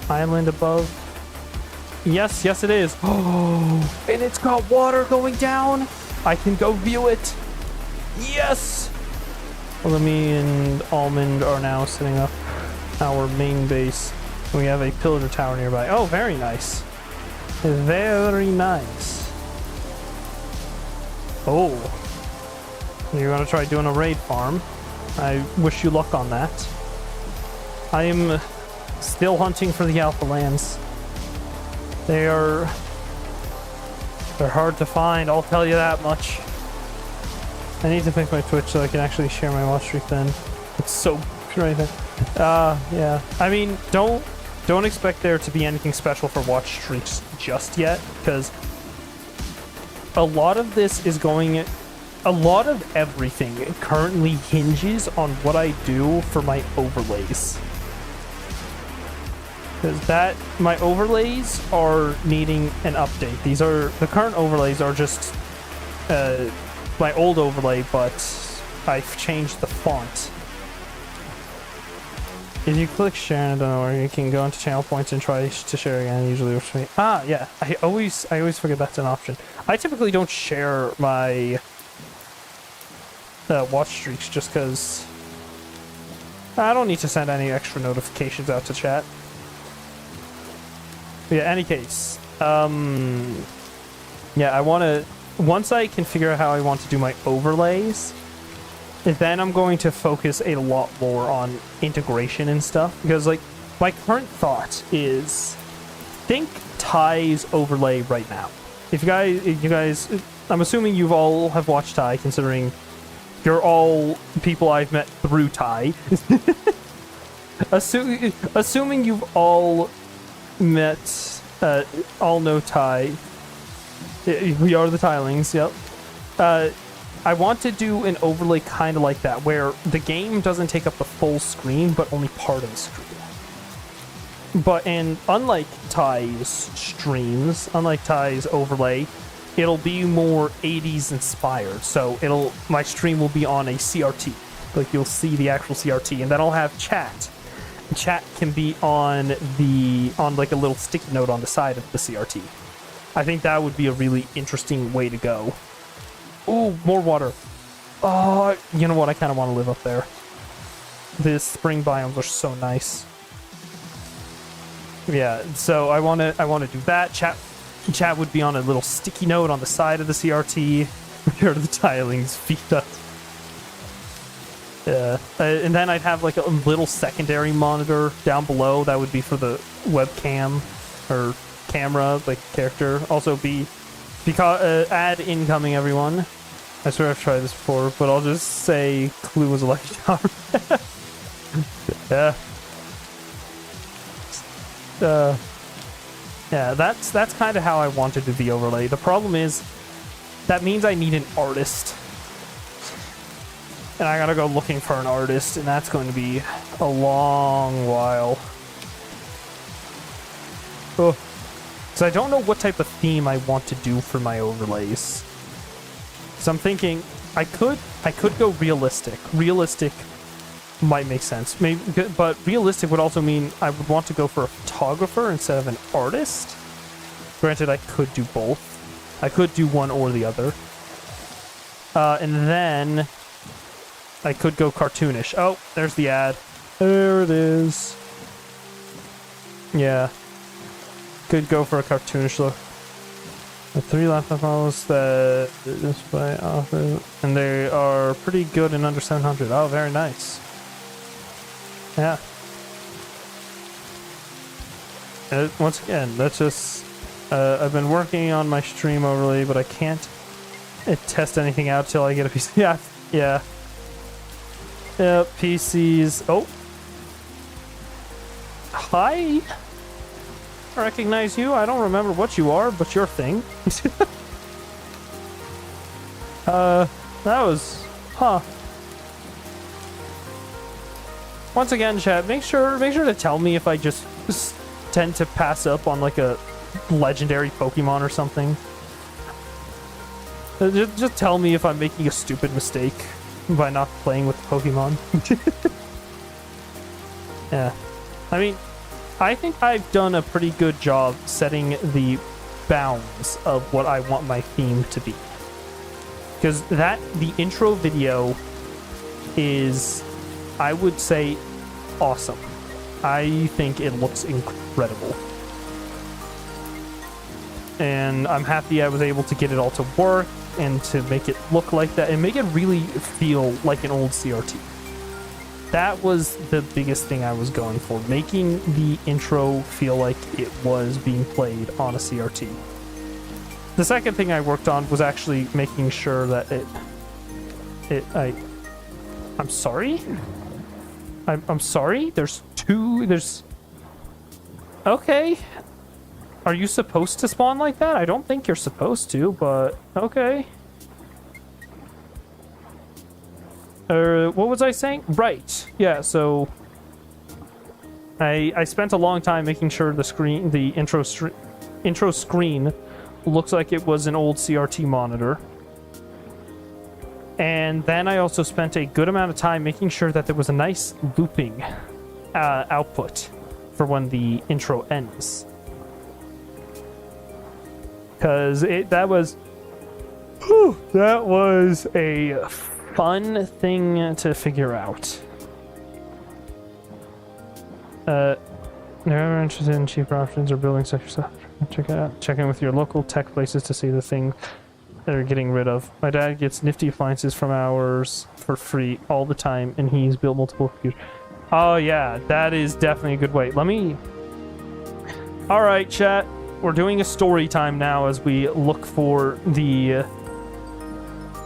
island above? Yes, yes it is. Oh, and it's got water going down. I can go view it. Yes. Well, me and Almond are now setting up our main base. We have a pillager tower nearby. Oh, very nice. Very nice. Oh. You're gonna try doing a raid farm. I wish you luck on that. I am still hunting for the alpha lands. They're hard to find, I'll tell you that much. I need to pick my Twitch so I can actually share my watch streak then. It's so right there. Yeah. I mean, don't expect there to be anything special for watch streaks just yet, because a lot of this is going... A lot of everything currently hinges on what I do for my overlays. Because my overlays are needing an update. The current overlays are just my old overlay, but I've changed the font. If you click share, I don't know where you can go into channel points and try to share again. Usually works for me. Ah, yeah. I always forget that's an option. I typically don't share my watch streaks just because I don't need to send any extra notifications out to chat. But yeah, any case, yeah, I want to, once I can figure out how I want to do my overlays, then I'm going to focus a lot more on integration and stuff, because like my current thought is think Ty's overlay right now. If you guys, I'm assuming you've all have watched Ty, considering you're all people I've met through Ty. Assuming you've all met, all know Ty. We are the Tylings, yep. I want to do an overlay kind of like that, where the game doesn't take up the full screen, but only part of the screen. And unlike Ty's streams, unlike Ty's overlay, it'll be more 80s inspired. So my stream will be on a CRT. Like you'll see the actual CRT, and then I'll have chat. Chat can be on like a little sticky note on the side of the CRT. I think that would be a really interesting way to go. Ooh, more water. Oh, you know what? I kind of want to live up there. The spring biomes are so nice. Yeah, so I want to do that. Chat would be on a little sticky note on the side of the CRT. Where the Tylings feed us. Yeah, and then I'd have like a little secondary monitor down below. That would be for the webcam or camera, like character. Also because add incoming, everyone. I swear I've tried this before, but I'll just say Clue was a lucky charm. Yeah. Yeah, that's kind of how I wanted to be overlay. The problem is, that means I need an artist. And I gotta go looking for an artist, and that's going to be a long while. Oh. So I don't know what type of theme I want to do for my overlays. So I'm thinking I could go realistic. Realistic might make sense. Maybe, but realistic would also mean I would want to go for a photographer instead of an artist. Granted, I could do both. I could do one or the other. And then I could go cartoonish. Oh, there's the ad. There it is. Yeah. Could go for a cartoonish look. The 3 laptop models that display offer, and they are pretty good in under 700. Oh, very nice. Yeah. Once again, that's just... I've been working on my stream overlay, but I can't test anything out till I get a PC. Yeah, yeah. Yeah, PCs. Oh. Hi. I recognize you. I don't remember what you are, but your thing. That was... Huh. Once again, chat, make sure to tell me if I just tend to pass up on like a legendary Pokemon or something. Just tell me if I'm making a stupid mistake by not playing with the Pokemon. Yeah. I mean, I think I've done a pretty good job setting the bounds of what I want my theme to be. Because the intro video is, I would say, awesome. I think it looks incredible. And I'm happy I was able to get it all to work and to make it look like that and make it really feel like an old CRT. That was the biggest thing I was going for, making the intro feel like it was being played on a CRT. The second thing I worked on was actually making sure that I'm sorry? I'm sorry? There's okay. Are you supposed to spawn like that? I don't think you're supposed to, but okay. What was I saying? Right. Yeah, so I spent a long time making sure the intro screen looks like it was an old CRT monitor. And then I also spent a good amount of time making sure that there was a nice looping output for when the intro ends. Because that was a fun thing to figure out. If you're ever interested in cheaper options or building stuff yourself, check it out. Check in with your local tech places to see the thing they're getting rid of. My dad gets nifty appliances from ours for free all the time, and he's built multiple computers. Oh yeah, that is definitely a good way. Alright, chat. We're doing a story time now as we look for the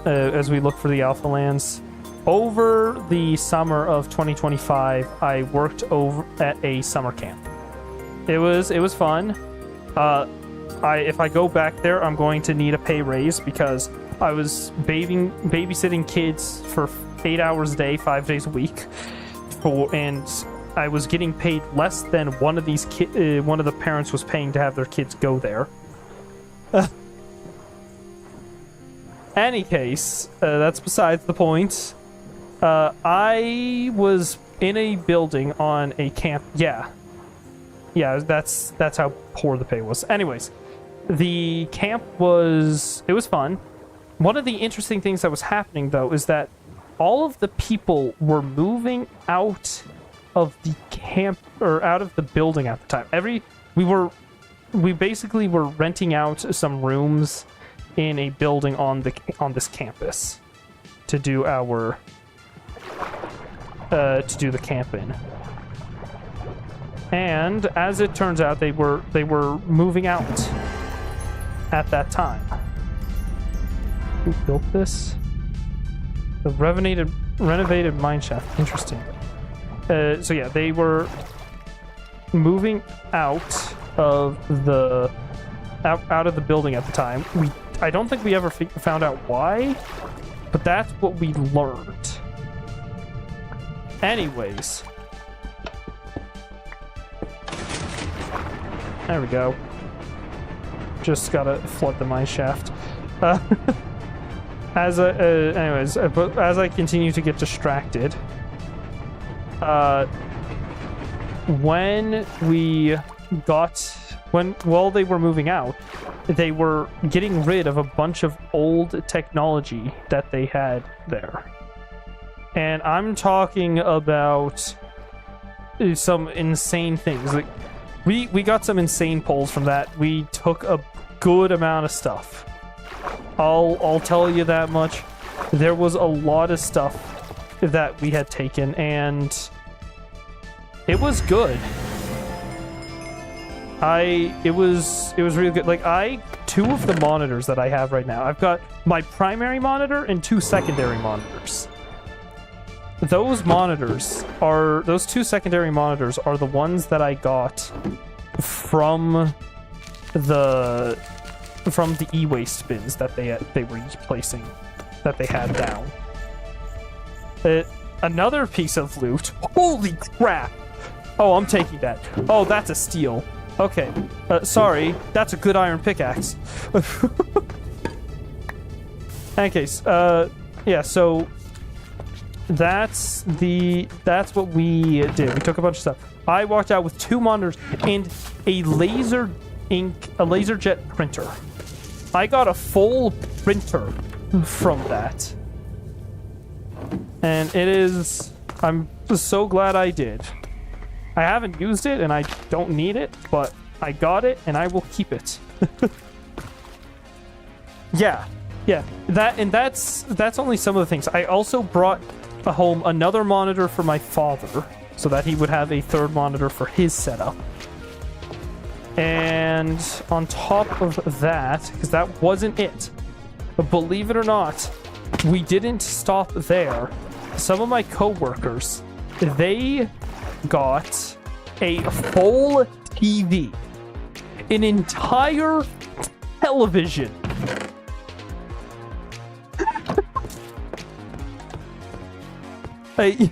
Alpha Lands. Over the summer of 2025, I worked over at a summer camp. It was fun. If I go back there, I'm going to need a pay raise because I was babysitting kids for 8 hours a day, 5 days a week, and I was getting paid less than one of the parents was paying to have their kids go there. Any case, that's besides the point. I was in a building on a camp. Yeah, that's how poor the pay was. Anyways, the camp was fun. One of the interesting things that was happening though is that all of the people were moving out of the camp or out of the building at the time. We basically were renting out some rooms in a building on this campus to do the camp in. And as it turns out, they were moving out at that time. Who built this? The renovated mineshaft. Interesting. So yeah, they were moving out of the building at the time. I don't think we ever found out why, but that's what we learned. Anyways, there we go. Just gotta flood the mine shaft. But as I continue to get distracted, while they were moving out, they were getting rid of a bunch of old technology that they had there. And I'm talking about some insane things. Like, we got some insane pulls from that. We took a good amount of stuff. I'll tell you that much. There was a lot of stuff that we had taken, and it was good. It was really good. Like, two of the monitors that I have right now, I've got my primary monitor and two secondary monitors. Those two secondary monitors are the ones that I got from the e-waste bins that they were placing, that they had down. Another piece of loot. Holy crap! Oh, I'm taking that. Oh, that's a steal. Okay. Sorry, that's a good iron pickaxe. Okay, yeah, so that's what we did. We took a bunch of stuff. I walked out with 2 monitors and a LaserJet printer. I got a full printer from that. And I'm so glad I did. I haven't used it and I don't need it, but I got it and I will keep it. Yeah. That's only some of the things. I also brought home another monitor for my father so that he would have a third monitor for his setup. And on top of that, because that wasn't it, but believe it or not, we didn't stop there. Some of my coworkers, they got a full TV, an entire television. One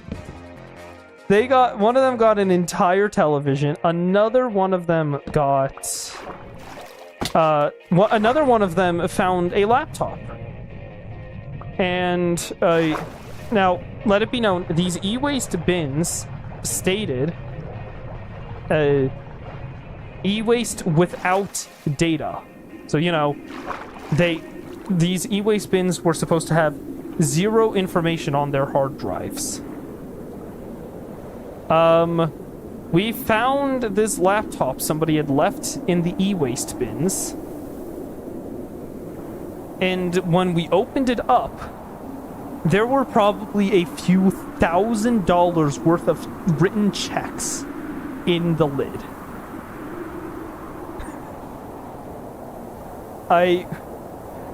of them got an entire television. Another one of them got another one of them found a laptop. And now let it be known, these e-waste bins stated e-waste without data. So, you know, these e-waste bins were supposed to have 0 information on their hard drives. We found this laptop somebody had left in the e-waste bins. And when we opened it up, there were probably a few $1,000s worth of written checks in the lid.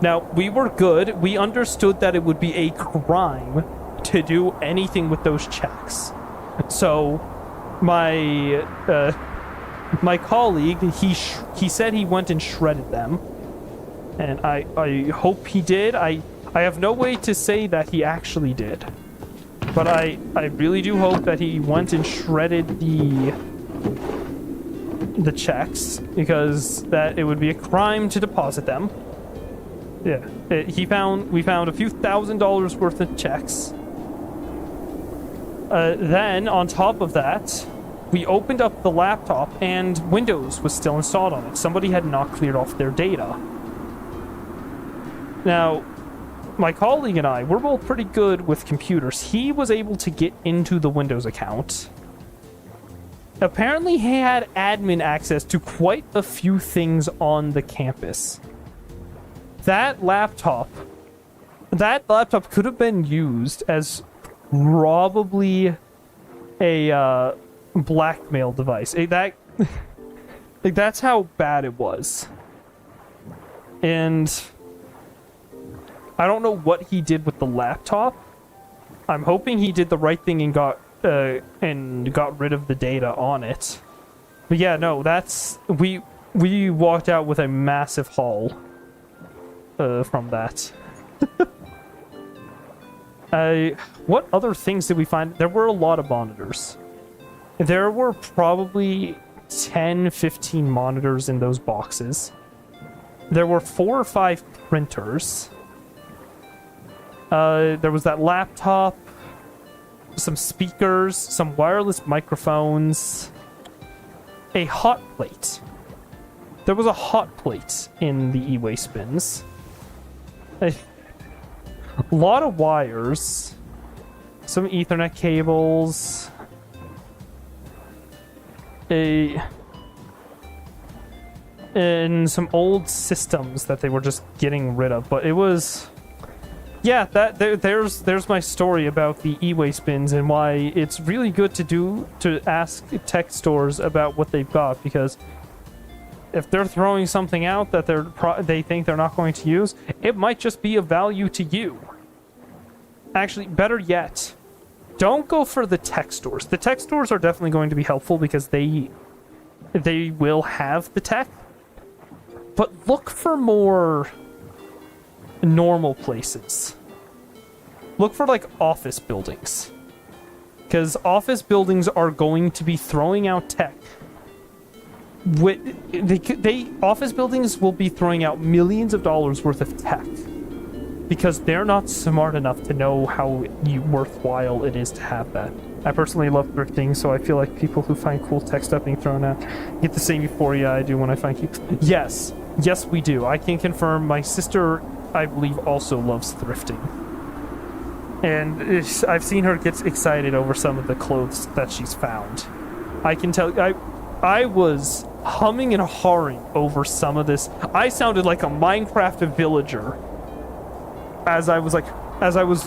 Now, we were good. We understood that it would be a crime to do anything with those checks. So, my colleague, he said he went and shredded them. And I hope he did. I have no way to say that he actually did. But I really do hope that he went and shredded the checks, because that it would be a crime to deposit them. Yeah, we found a few $1,000s worth of checks. Then, on top of that, we opened up the laptop and Windows was still installed on it. Somebody had not cleared off their data. Now, my colleague and I, we're both pretty good with computers. He was able to get into the Windows account. Apparently, he had admin access to quite a few things on the campus. That laptop could have been used as probably a blackmail device. That's how bad it was. And I don't know what he did with the laptop. I'm hoping he did the right thing and got rid of the data on it. But yeah, no, we walked out with a massive haul from that. What other things did we find? There were a lot of monitors. There were probably 10, 15 monitors in those boxes. There were 4 or 5 printers. There was that laptop, some speakers, some wireless microphones, a hot plate. There was a hot plate in the e-waste bins. A lot of wires, some Ethernet cables, and some old systems that they were just getting rid of. But it was, yeah, there's my story about the e-waste bins and why it's really good to ask tech stores about what they've got, because if they're throwing something out that they think they're not going to use, it might just be of value to you. Actually, better yet, don't go for the tech stores. The tech stores are definitely going to be helpful because they will have the tech. But look for more normal places. Look for like office buildings. Because office buildings are going to be throwing out tech. Office buildings will be throwing out millions of dollars worth of tech because they're not smart enough to know how worthwhile it is to have that. I personally love thrifting, so I feel like people who find cool tech stuff being thrown out get the same euphoria I do when I find Yes, we do. I can confirm my sister, I believe, also loves thrifting. And I've seen her get excited over some of the clothes that she's found. I can tell I was humming and hawing over some of this. I sounded like a Minecraft villager as I was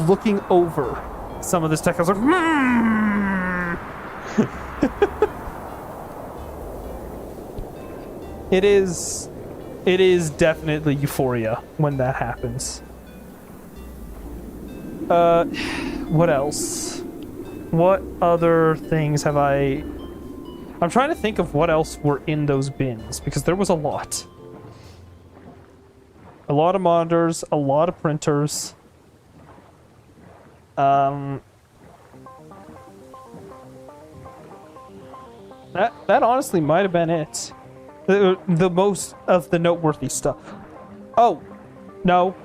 looking over some of this tech. I was like, It is definitely euphoria when that happens. What else? What other things have I'm trying to think of what else were in those bins, because there was a lot. A lot of monitors, a lot of printers. That honestly might have been it. The most of the noteworthy stuff. Oh, no.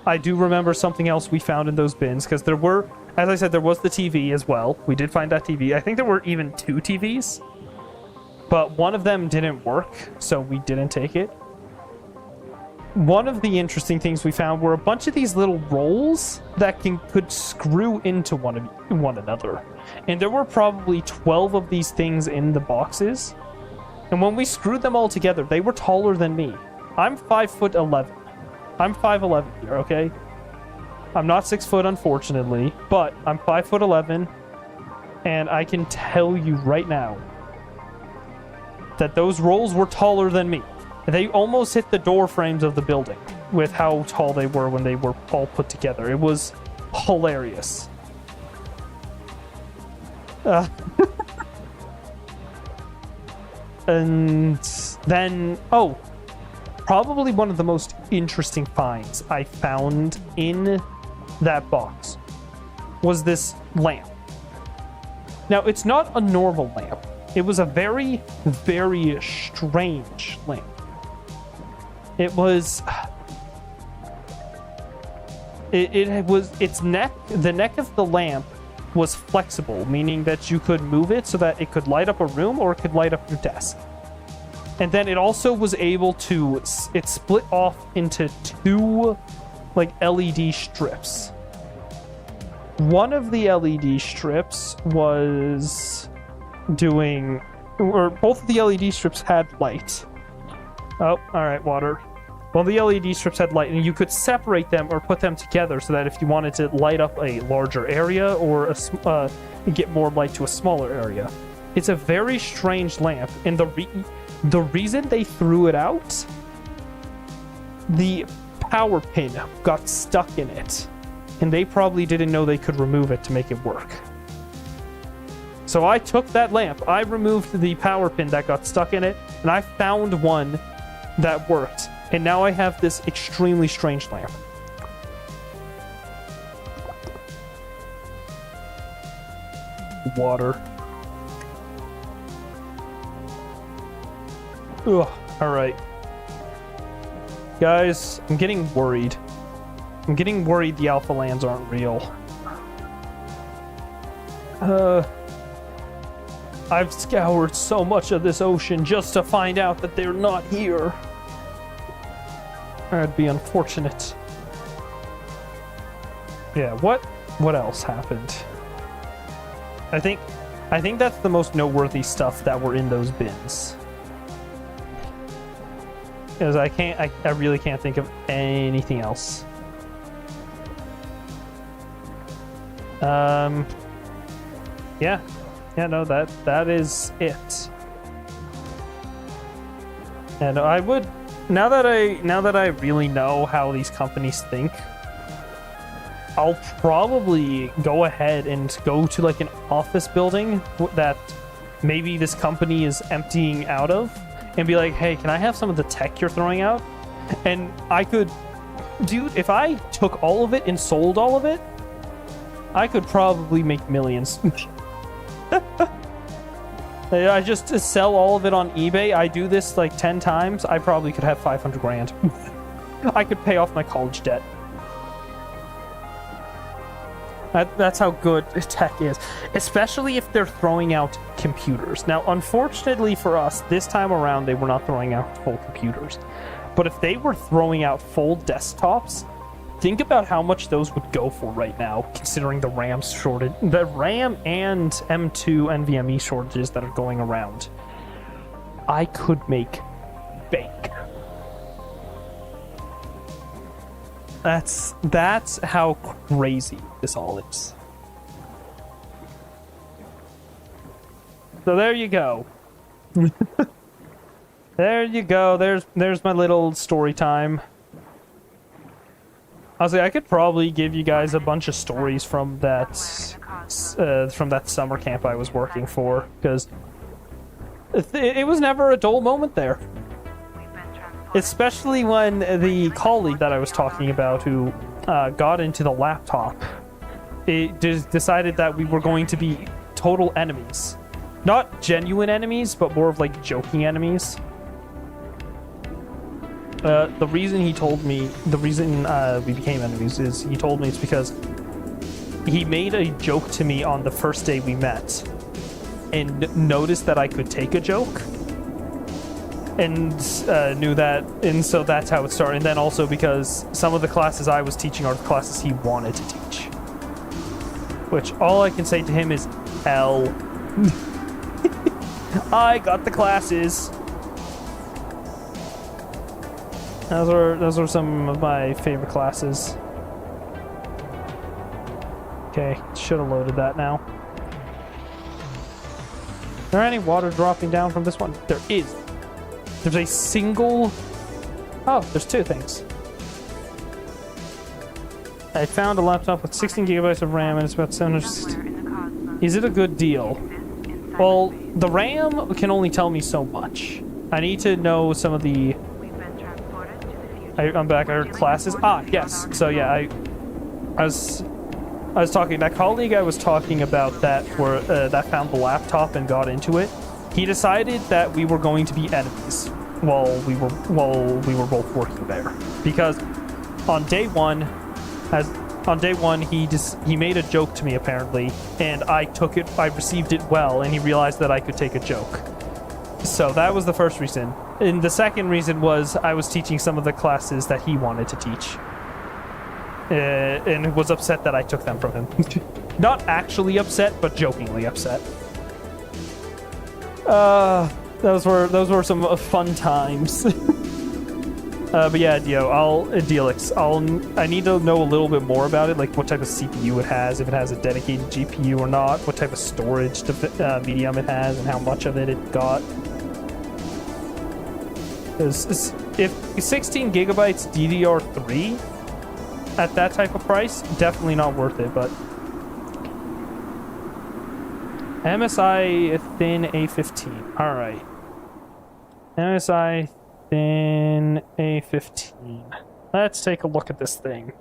I do remember something else we found in those bins, because there were, as I said, there was the TV as well. We did find that TV. I think there were even 2 TVs, but one of them didn't work, so we didn't take it. One of the interesting things we found were a bunch of these little rolls that could screw into one another. And there were probably 12 of these things in the boxes. And when we screwed them all together, they were taller than me. I'm 5'11". I'm 5'11" here, okay? I'm not 6 foot, unfortunately, but I'm 5'11", and I can tell you right now that those rolls were taller than me. They almost hit the door frames of the building with how tall they were when they were all put together. It was hilarious. And then, probably one of the most interesting finds I found in that box was this lamp. Now, it's not a normal lamp. It was a very, very strange lamp. It was... the neck of the lamp was flexible, meaning that you could move it so that it could light up a room or it could light up your desk. And then it also was able to... It split off into 2, LED strips. One of the LED strips was doing... Or both of the LED strips had light. Oh, alright, water. Well, the LED strips had light, and you could separate them or put them together so that if you wanted to light up a larger area or get more light to a smaller area. It's a very strange lamp, and the reason they threw it out, the power pin got stuck in it, and they probably didn't know they could remove it to make it work. So I took that lamp, I removed the power pin that got stuck in it, and I found one that worked. And now I have this extremely strange lamp. Water. Ugh, alright. Guys, I'm getting worried. I'm getting worried the Alpha Lands aren't real. I've scoured so much of this ocean just to find out that they're not here. That'd be unfortunate. Yeah, what else happened? I think that's the most noteworthy stuff that were in those bins. Because I really can't think of anything else. Yeah, no, that is it. And I would, now that I really know how these companies think, I'll probably go ahead and go to like an office building that maybe this company is emptying out of and be like, hey, can I have some of the tech you're throwing out? And I could, dude, if I took all of it and sold all of it, I could probably make millions. I just sell all of it on eBay. I do this like 10 times. I probably could have 500 grand. I could pay off my college debt. That's how good tech is, especially if they're throwing out computers. Now, unfortunately for us, this time around, they were not throwing out full computers. But if they were throwing out full desktops, think about how much those would go for right now, considering the RAM shortage, the RAM and M2 NVMe shortages that are going around. I could make bank. That's how crazy this all is. So there you go. There you go. There's my little story time. Honestly, I could probably give you guys a bunch of stories from that summer camp I was working for, because it was never a dull moment there. Especially when the colleague that I was talking about who got into the laptop, it decided that we were going to be total enemies. Not genuine enemies, but more of like joking enemies. The reason he told me, the reason we became enemies is he told me it's because he made a joke to me on the first day we met and noticed that I could take a joke. And knew that, and so that's how it started. And then also because some of the classes I was teaching are the classes he wanted to teach. Which all I can say to him is, hell. I got the classes. Those were some of my favorite classes. Okay, should have loaded that now. Is there any water dropping down from this one? There is. There's a single... Oh, there's two things. I found a laptop with 16 gigabytes of RAM and it's about 700... Is it a good deal? Well, the RAM can only tell me so much. I need to know some of the... I'm back. I heard classes. Ah, yes. So yeah, I was talking... That colleague I was talking about that found the laptop and got into it. He decided that we were going to be enemies while we were both working there, because on day one, he made a joke to me apparently, and I took it. I received it well, and he realized that I could take a joke. So that was the first reason. And the second reason was I was teaching some of the classes that he wanted to teach, and was upset that I took them from him. Not actually upset, but jokingly upset. Those were some fun times. But yeah, Dealix, I need to know a little bit more about it, like what type of CPU it has, if it has a dedicated GPU or not, what type of storage medium it has, and how much of it got. If 16 gigabytes DDR3 at that type of price, definitely not worth it, but MSI Thin A15. All right. MSI Thin A15. Let's take a look at this thing.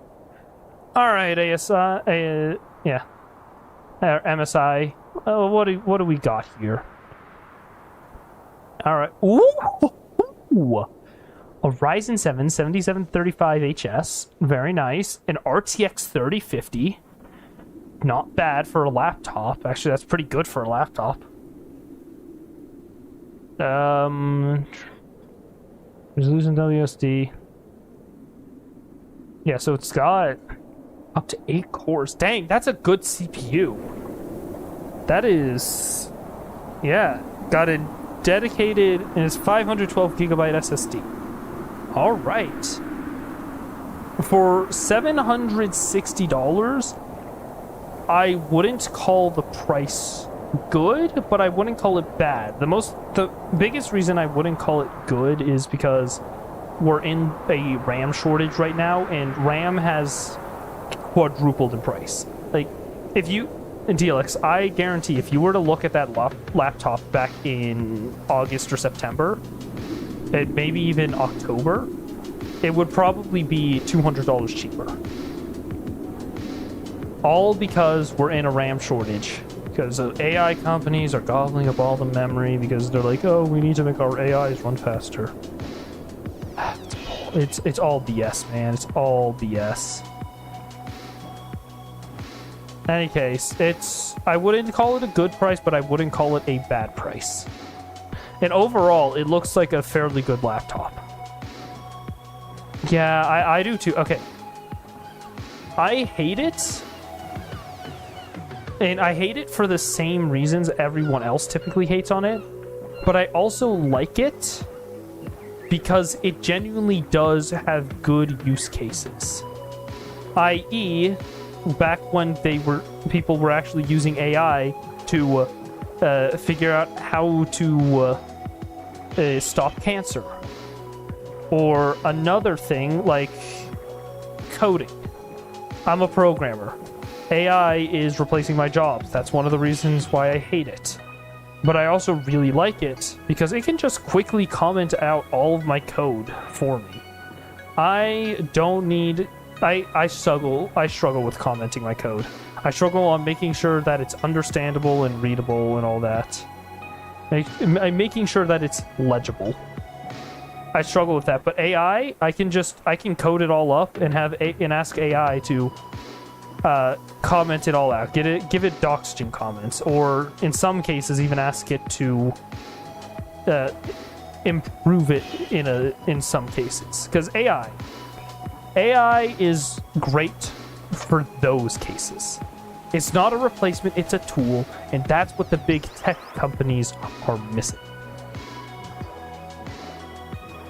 All right, MSI. What do we got here? All right. Ooh. A Ryzen 7 7735HS, very nice. An RTX 3050, not bad for a laptop. Actually, that's pretty good for a laptop. Resolution WSD. Yeah, so it's got up to 8 cores. Dang, that's a good CPU. That is... Yeah, got a dedicated... And it's 512 gigabyte SSD. All right. For $760, I wouldn't call the price good, but I wouldn't call it bad. The biggest reason I wouldn't call it good is because we're in a RAM shortage right now, and RAM has quadrupled in price. Like, if you... In DLX, I guarantee if you were to look at that laptop back in August or September, and maybe even October, it would probably be $200 cheaper. All because we're in a RAM shortage. Because AI companies are gobbling up all the memory because they're like, oh, we need to make our AIs run faster. It's all BS, man. It's all BS. In any case, I wouldn't call it a good price, but I wouldn't call it a bad price. And overall, it looks like a fairly good laptop. Yeah, I do too. Okay. I hate it. And I hate it for the same reasons everyone else typically hates on it. But I also like it because it genuinely does have good use cases. I.e., back when people were actually using AI to figure out how to stop cancer. Or another thing like coding. I'm a programmer. AI is replacing my jobs. That's one of the reasons why I hate it. But I also really like it because it can just quickly comment out all of my code for me. I don't need... I struggle with commenting my code. I struggle on making sure that it's understandable and readable and all that. I'm making sure that it's legible. I struggle with that, but AI, I can code it all up and ask AI to comment it all out. Give it Doxygen comments, or in some cases even ask it to improve it in some cases. Because AI is great for those cases. It's not a replacement, it's a tool, and that's what the big tech companies are missing.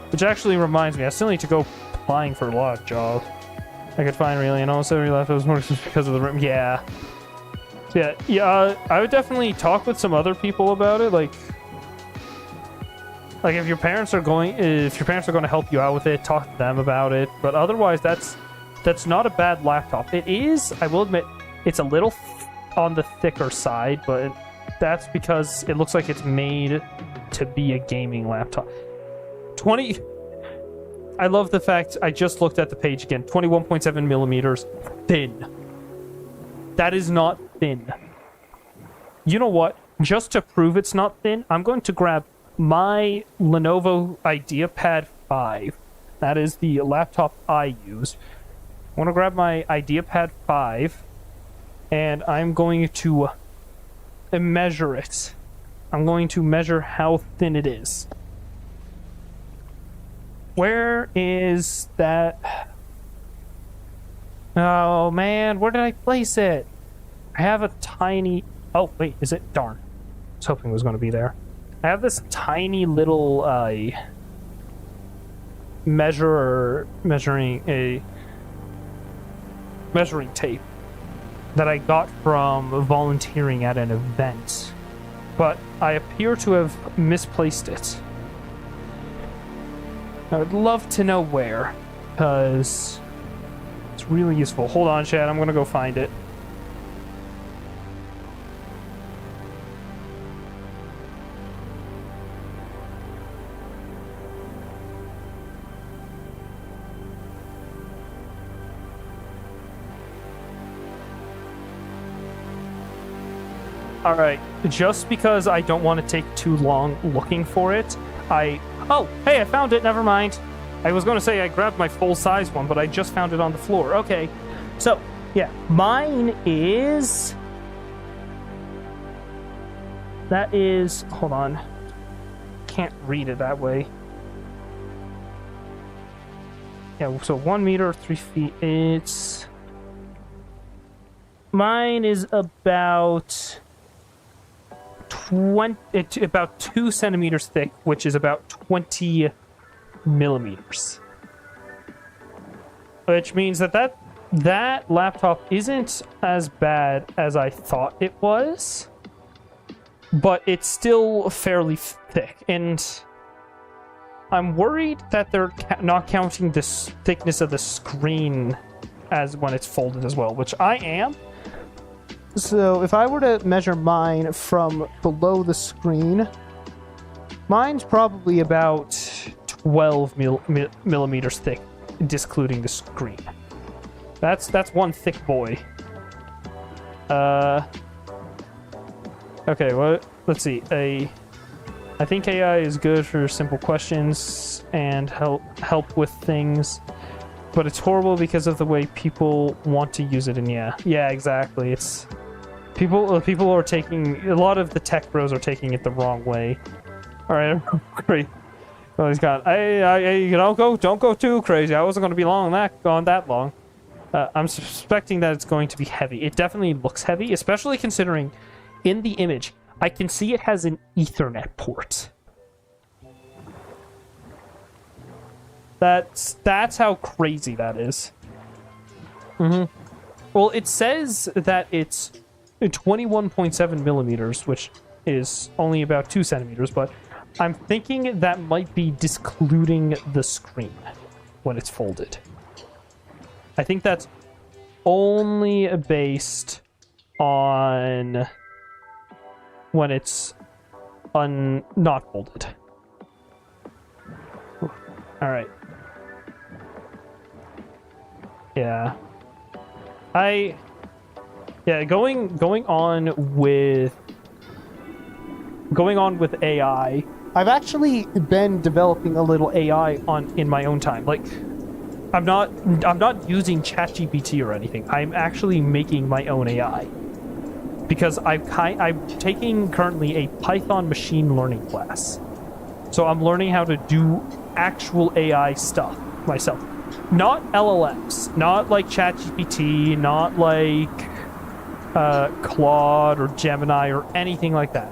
Which actually reminds me, I still need to go applying for a lot of jobs. I could find really, and also left those more just because of the room. Yeah. I would definitely talk with some other people about it. Like if your parents are going to help you out with it, talk to them about it. But otherwise, that's not a bad laptop. It is, I will admit, it's a little on the thicker side, but that's because it looks like it's made to be a gaming laptop. I love the fact, I just looked at the page again, 21.7 millimeters, thin. That is not thin. You know what? Just to prove it's not thin, I'm going to grab my Lenovo IdeaPad 5. That is the laptop I use. I want to grab my IdeaPad 5, and I'm going to measure it. I'm going to measure how thin it is. Where is that? Oh, man. Where did I place it? I have a tiny... Oh, wait. Is it? Darn. I was hoping it was going to be there. I have this tiny little measuring tape that I got from volunteering at an event. But I appear to have misplaced it. I would love to know where, because it's really useful. Hold on, Chad. I'm going to go find it. Alright, just because I don't want to take too long looking for it, Oh, hey, I found it, never mind. I was going to say I grabbed my full-size one, but I just found it on the floor. Okay, so, yeah, mine is... That is... Hold on. Can't read it that way. Yeah, so 1 meter, 3 feet. It's... Mine is about... about 2 centimeters thick, which is about 20 millimeters. Which means that laptop isn't as bad as I thought it was, but it's still fairly thick. And I'm worried that they're not counting the thickness of the screen as when it's folded as well, which I am. So if I were to measure mine from below the screen, mine's probably about 12 millimeters thick, discluding the screen. That's one thick boy. Okay, well, let's see. I think AI is good for simple questions and help with things, but it's horrible because of the way people want to use it. And yeah, exactly. It's people are taking, a lot of the tech bros are taking it the wrong way. All right, great. Oh, he's got. I don't go too crazy. I wasn't going to be on that long. I'm suspecting that it's going to be heavy. It definitely looks heavy, especially considering in the image I can see it has an Ethernet port. That's how crazy that is. Well, it says that it's 21.7 millimeters, which is only about 2 centimeters, but I'm thinking that might be discluding the screen when it's folded. I think that's only based on when it's not folded. All right. Yeah. Going on with AI. I've actually been developing a little AI in my own time. Like, I'm not using ChatGPT or anything. I'm actually making my own AI because I'm taking currently a Python machine learning class. So I'm learning how to do actual AI stuff myself. Not LLMs, not like ChatGPT, not like Claude or Gemini or anything like that.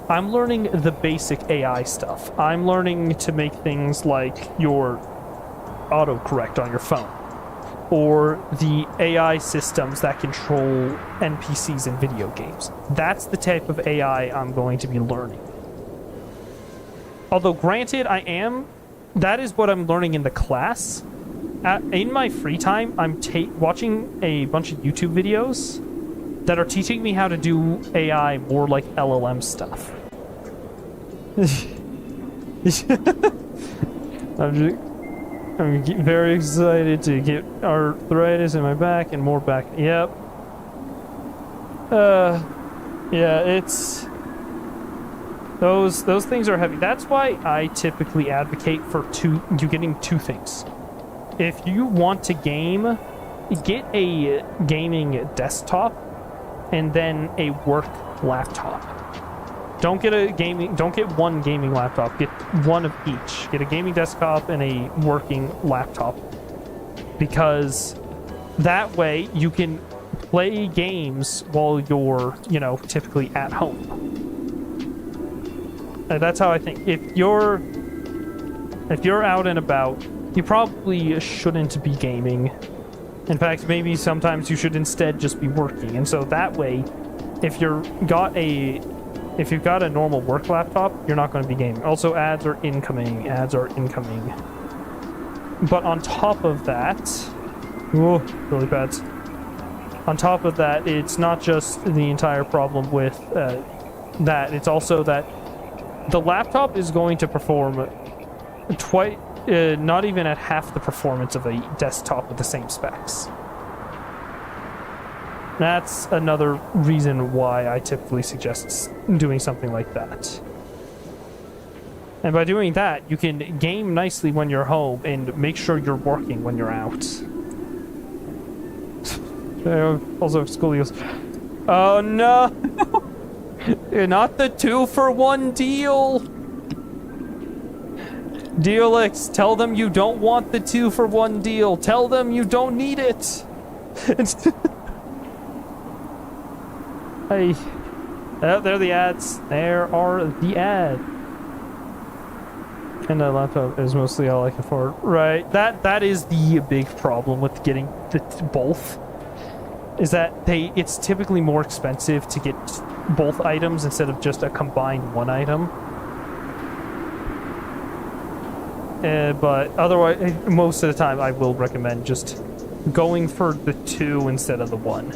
I'm learning the basic AI stuff. I'm learning to make things like your autocorrect on your phone, or the AI systems that control NPCs in video games. That's the type of AI I'm going to be learning. Although granted, that is what I'm learning in the class. In my free time, I'm watching a bunch of YouTube videos that are teaching me how to do AI more like LLM stuff. I'm very excited to get arthritis in my back and more back. Yep. Yeah, it's... Those things are heavy. That's why I typically advocate for you getting two things. If you want to game, get a gaming desktop and then a work laptop. Don't get one gaming laptop. Get one of each. Get a gaming desktop and a working laptop. Because that way you can play games while you're, typically at home. That's how I think. If you're out and about, you probably shouldn't be gaming. In fact, maybe sometimes you should instead just be working. And so that way, if you've got a normal work laptop, you're not going to be gaming. Also, ads are incoming. But on top of that, really bad. On top of that, it's not just the entire problem with that. It's also that the laptop is going to perform not even at half the performance of a desktop with the same specs. That's another reason why I typically suggest doing something like that. And by doing that, you can game nicely when you're home and make sure you're working when you're out. Also, Schoolie goes, oh no! Not the 2-for-1 deal! Dealix, tell them you don't want the 2-for-1 deal. Tell them you don't need it. Hey. Oh, there are the ads. There are the ads. And the laptop is mostly all I can afford. Right. That is the big problem with getting both. Is that it's typically more expensive to get both items instead of just a combined one item. But otherwise, most of the time, I will recommend just going for the 2 instead of the 1.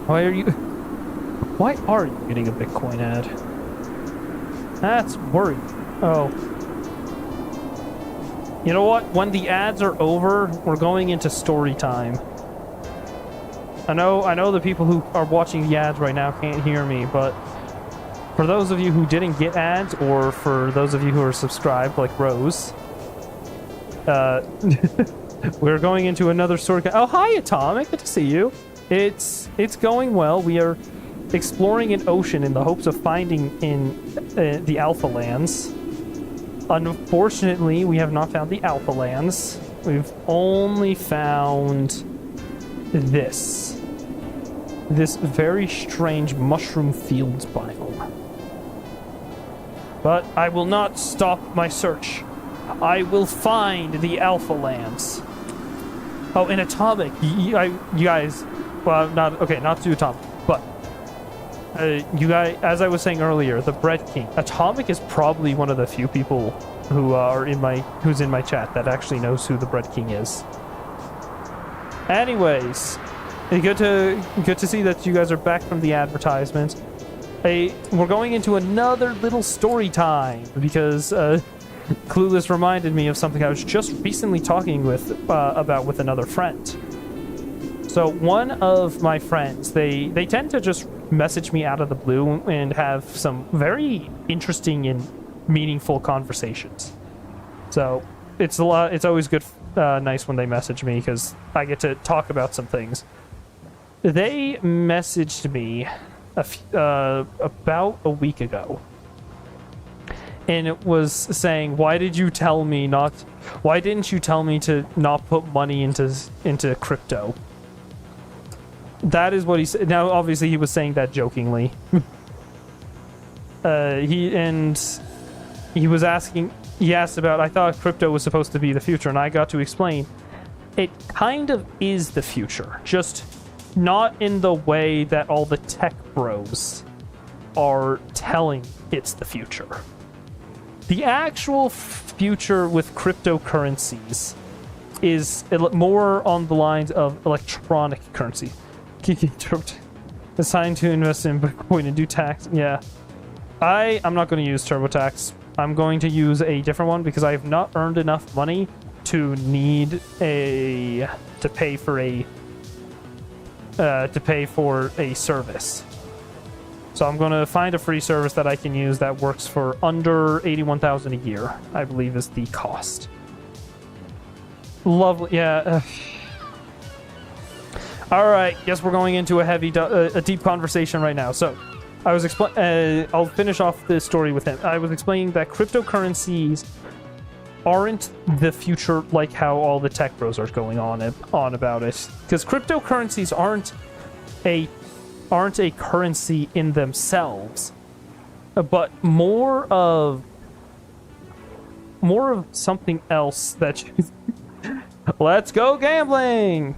Why are you getting a Bitcoin ad? That's worrying. Oh. You know what? When the ads are over, we're going into story time. I know the people who are watching the ads right now can't hear me, but for those of you who didn't get ads, or for those of you who are subscribed, like Rose, we're going into another story. Oh, hi, Atomic. Good to see you. It's going well. We are exploring an ocean in the hopes of finding in the Alpha Lands. Unfortunately, we have not found the Alpha Lands. We've only found this very strange mushroom fields biome. But I will not stop my search. I will find the Alpha Lands. Oh, and Atomic, you guys, well, not to Atomic, but you guys, as I was saying earlier, the Bread King. Atomic is probably one of the few people who's in my chat that actually knows who the Bread King is. Anyways, good to see that you guys are back from the advertisement. We're going into another little story time because Clueless reminded me of something I was just recently talking about with another friend. So one of my friends, they tend to just message me out of the blue and have some very interesting and meaningful conversations. So it's always good, nice when they message me because I get to talk about some things. They messaged me about a week ago, and it was saying, why didn't you tell me to not put money into crypto? That is what he said. Now, obviously, he was saying that jokingly. He asked about, I thought crypto was supposed to be the future, and I got to explain, it kind of is the future, just not in the way that all the tech bros are telling it's the future. The actual future with cryptocurrencies is more on the lines of electronic currency. Deciding to invest in Bitcoin and do tax. Yeah. I'm not going to use TurboTax. I'm going to use a different one because I have not earned enough money to pay for a service. So I'm going to find a free service that I can use that works for under $81,000 a year, I believe is the cost. Lovely, yeah. All right, guess we're going into a deep conversation right now. So I was I'll finish off the story with him. I was explaining that cryptocurrencies aren't the future like how all the tech bros are going on about it. Because cryptocurrencies aren't a currency in themselves, but more of something else that let's go gambling.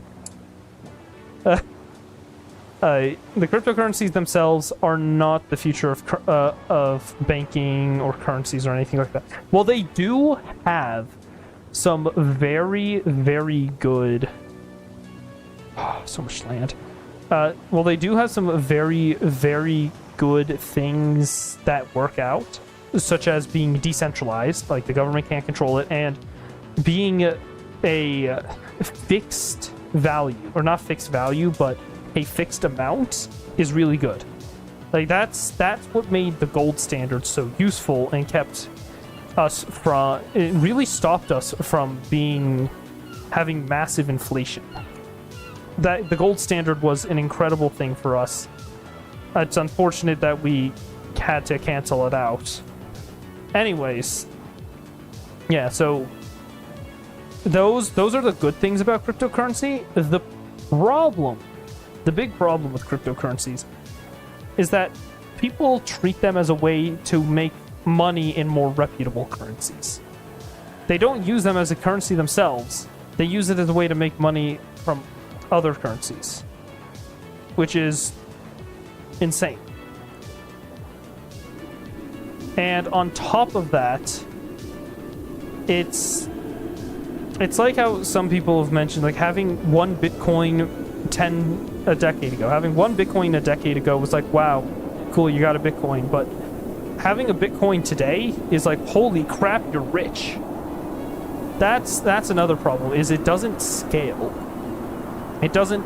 The cryptocurrencies themselves are not the future of banking or currencies or anything like that. Well, they do have some very, very good... Oh, so much land. Well, they do have some very, very good things that work out, such as being decentralized, like the government can't control it, and being a fixed value, or not fixed value, but a fixed amount is really good. Like that's what made the gold standard so useful and kept us from, it really stopped us from having massive inflation. That the gold standard was an incredible thing for us. It's unfortunate that we had to cancel it out. Anyways, yeah, so those are the good things about cryptocurrency. The big problem with cryptocurrencies is that people treat them as a way to make money in more reputable currencies. They don't use them as a currency themselves. They use it as a way to make money from other currencies, which is insane. And on top of that, it's like how some people have mentioned, like having one Bitcoin a decade ago. Having one Bitcoin a decade ago was like, wow, cool, you got a Bitcoin. But having a Bitcoin today is like, holy crap, you're rich. That's another problem, is it doesn't scale. It doesn't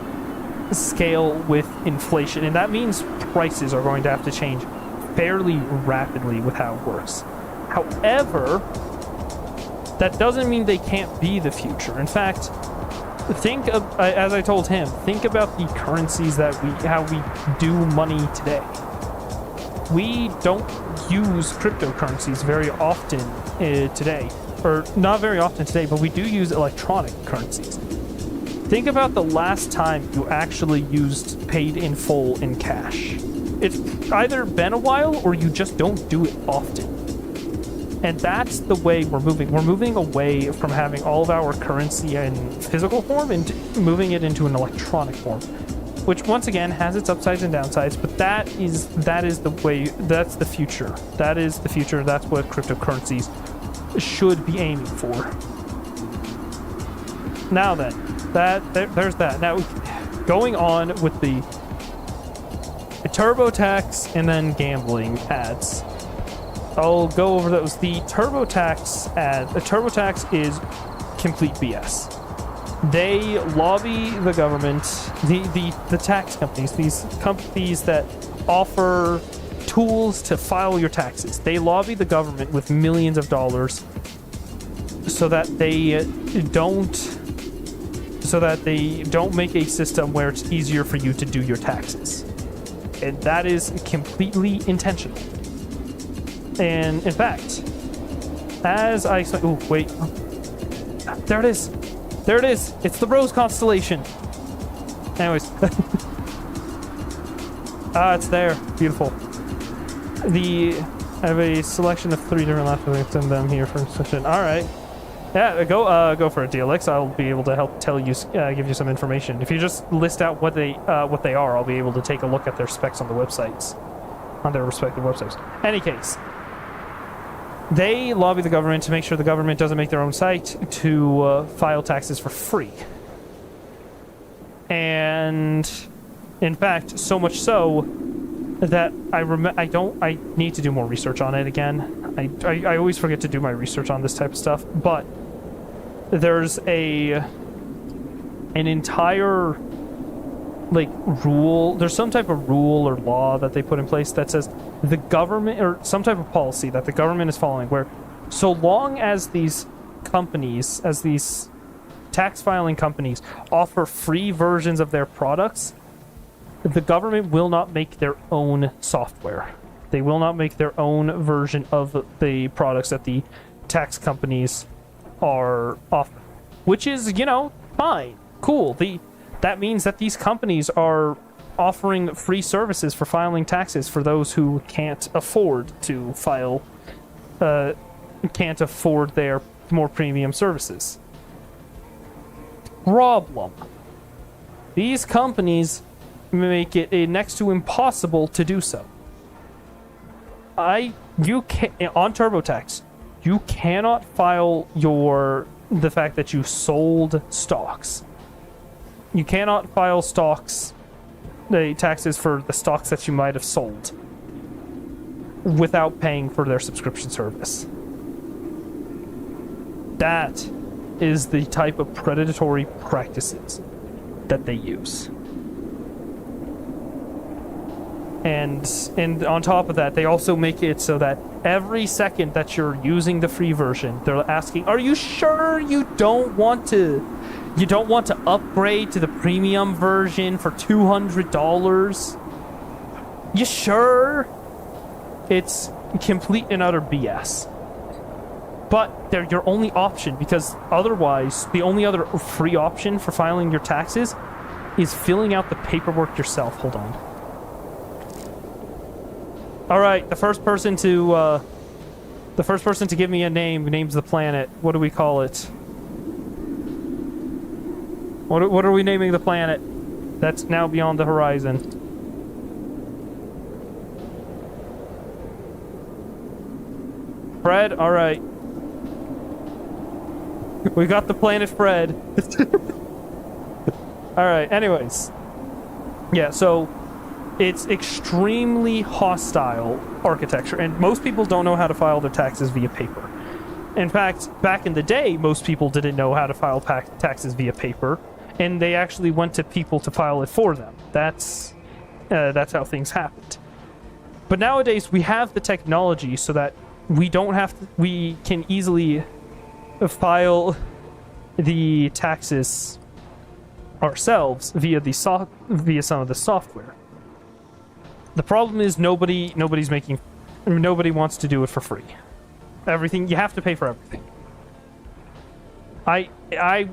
scale with inflation, and that means prices are going to have to change fairly rapidly with how it works. However, that doesn't mean they can't be the future. In fact, think of, as I told him, think about the currencies how we do money today. We don't use cryptocurrencies very often today, or not very often today, but we do use electronic currencies. Think about the last time you actually paid in full in cash. It's either been a while or you just don't do it often. And that's the way we're moving. We're moving away from having all of our currency in physical form and moving it into an electronic form, which once again has its upsides and downsides, but that is the way, that's the future. That is the future. That's what cryptocurrencies should be aiming for. Now then, there's that. Now, going on with the TurboTax and then gambling ads. I'll go over those. The TurboTax is complete BS. They lobby the government, the tax companies, these companies that offer tools to file your taxes. They lobby the government with millions of dollars so that they don't make a system where it's easier for you to do your taxes. And that is completely intentional. And in fact, as I saw, oh wait, there it is. It's the Rose constellation. Anyways, it's there. Beautiful. I have a selection of 3 different laptops and them here for session. All right. Yeah, go for it, DLX. I'll be able to help give you some information. If you just list out what they are, I'll be able to take a look at their specs on the websites, on their respective websites. Any case, they lobby the government to make sure the government doesn't make their own site to file taxes for free. And in fact, so much so that I need to do more research on it again. I always forget to do my research on this type of stuff, but there's an entire rule, there's some type of rule or law that they put in place that says the government, or some type of policy that the government is following, where so long as these companies, as these tax filing companies offer free versions of their products, the government will not make their own software. They will not make their own version of the products that the tax companies are offering, which is, fine, cool. That means that these companies are offering free services for filing taxes for those who can't afford to file, can't afford their more premium services. Problem. These companies make it next to impossible to do so. On TurboTax, you cannot file the fact that you sold stocks. You cannot file the taxes for the stocks that you might have sold without paying for their subscription service. That is the type of predatory practices that they use. And on top of that, they also make it so that every second that you're using the free version, they're asking, "Are you sure you don't want to upgrade to the premium version for $200? You sure?" It's complete and utter BS. But they're your only option, because otherwise, the only other free option for filing your taxes is filling out the paperwork yourself. Hold on. All right, the first person to give me a name names the planet. What do we call it? What are we naming the planet that's now beyond the horizon? Fred? All right. We got the planet Fred. All right, anyways. Yeah, so it's extremely hostile architecture, and most people don't know how to file their taxes via paper. In fact, back in the day, most people didn't know how to file taxes via paper, and they actually went to people to file it for them. That's how things happened. But nowadays, we have the technology so that we can easily file the taxes ourselves via some of the software. The problem is nobody wants to do it for free. Everything, you have to pay for everything. I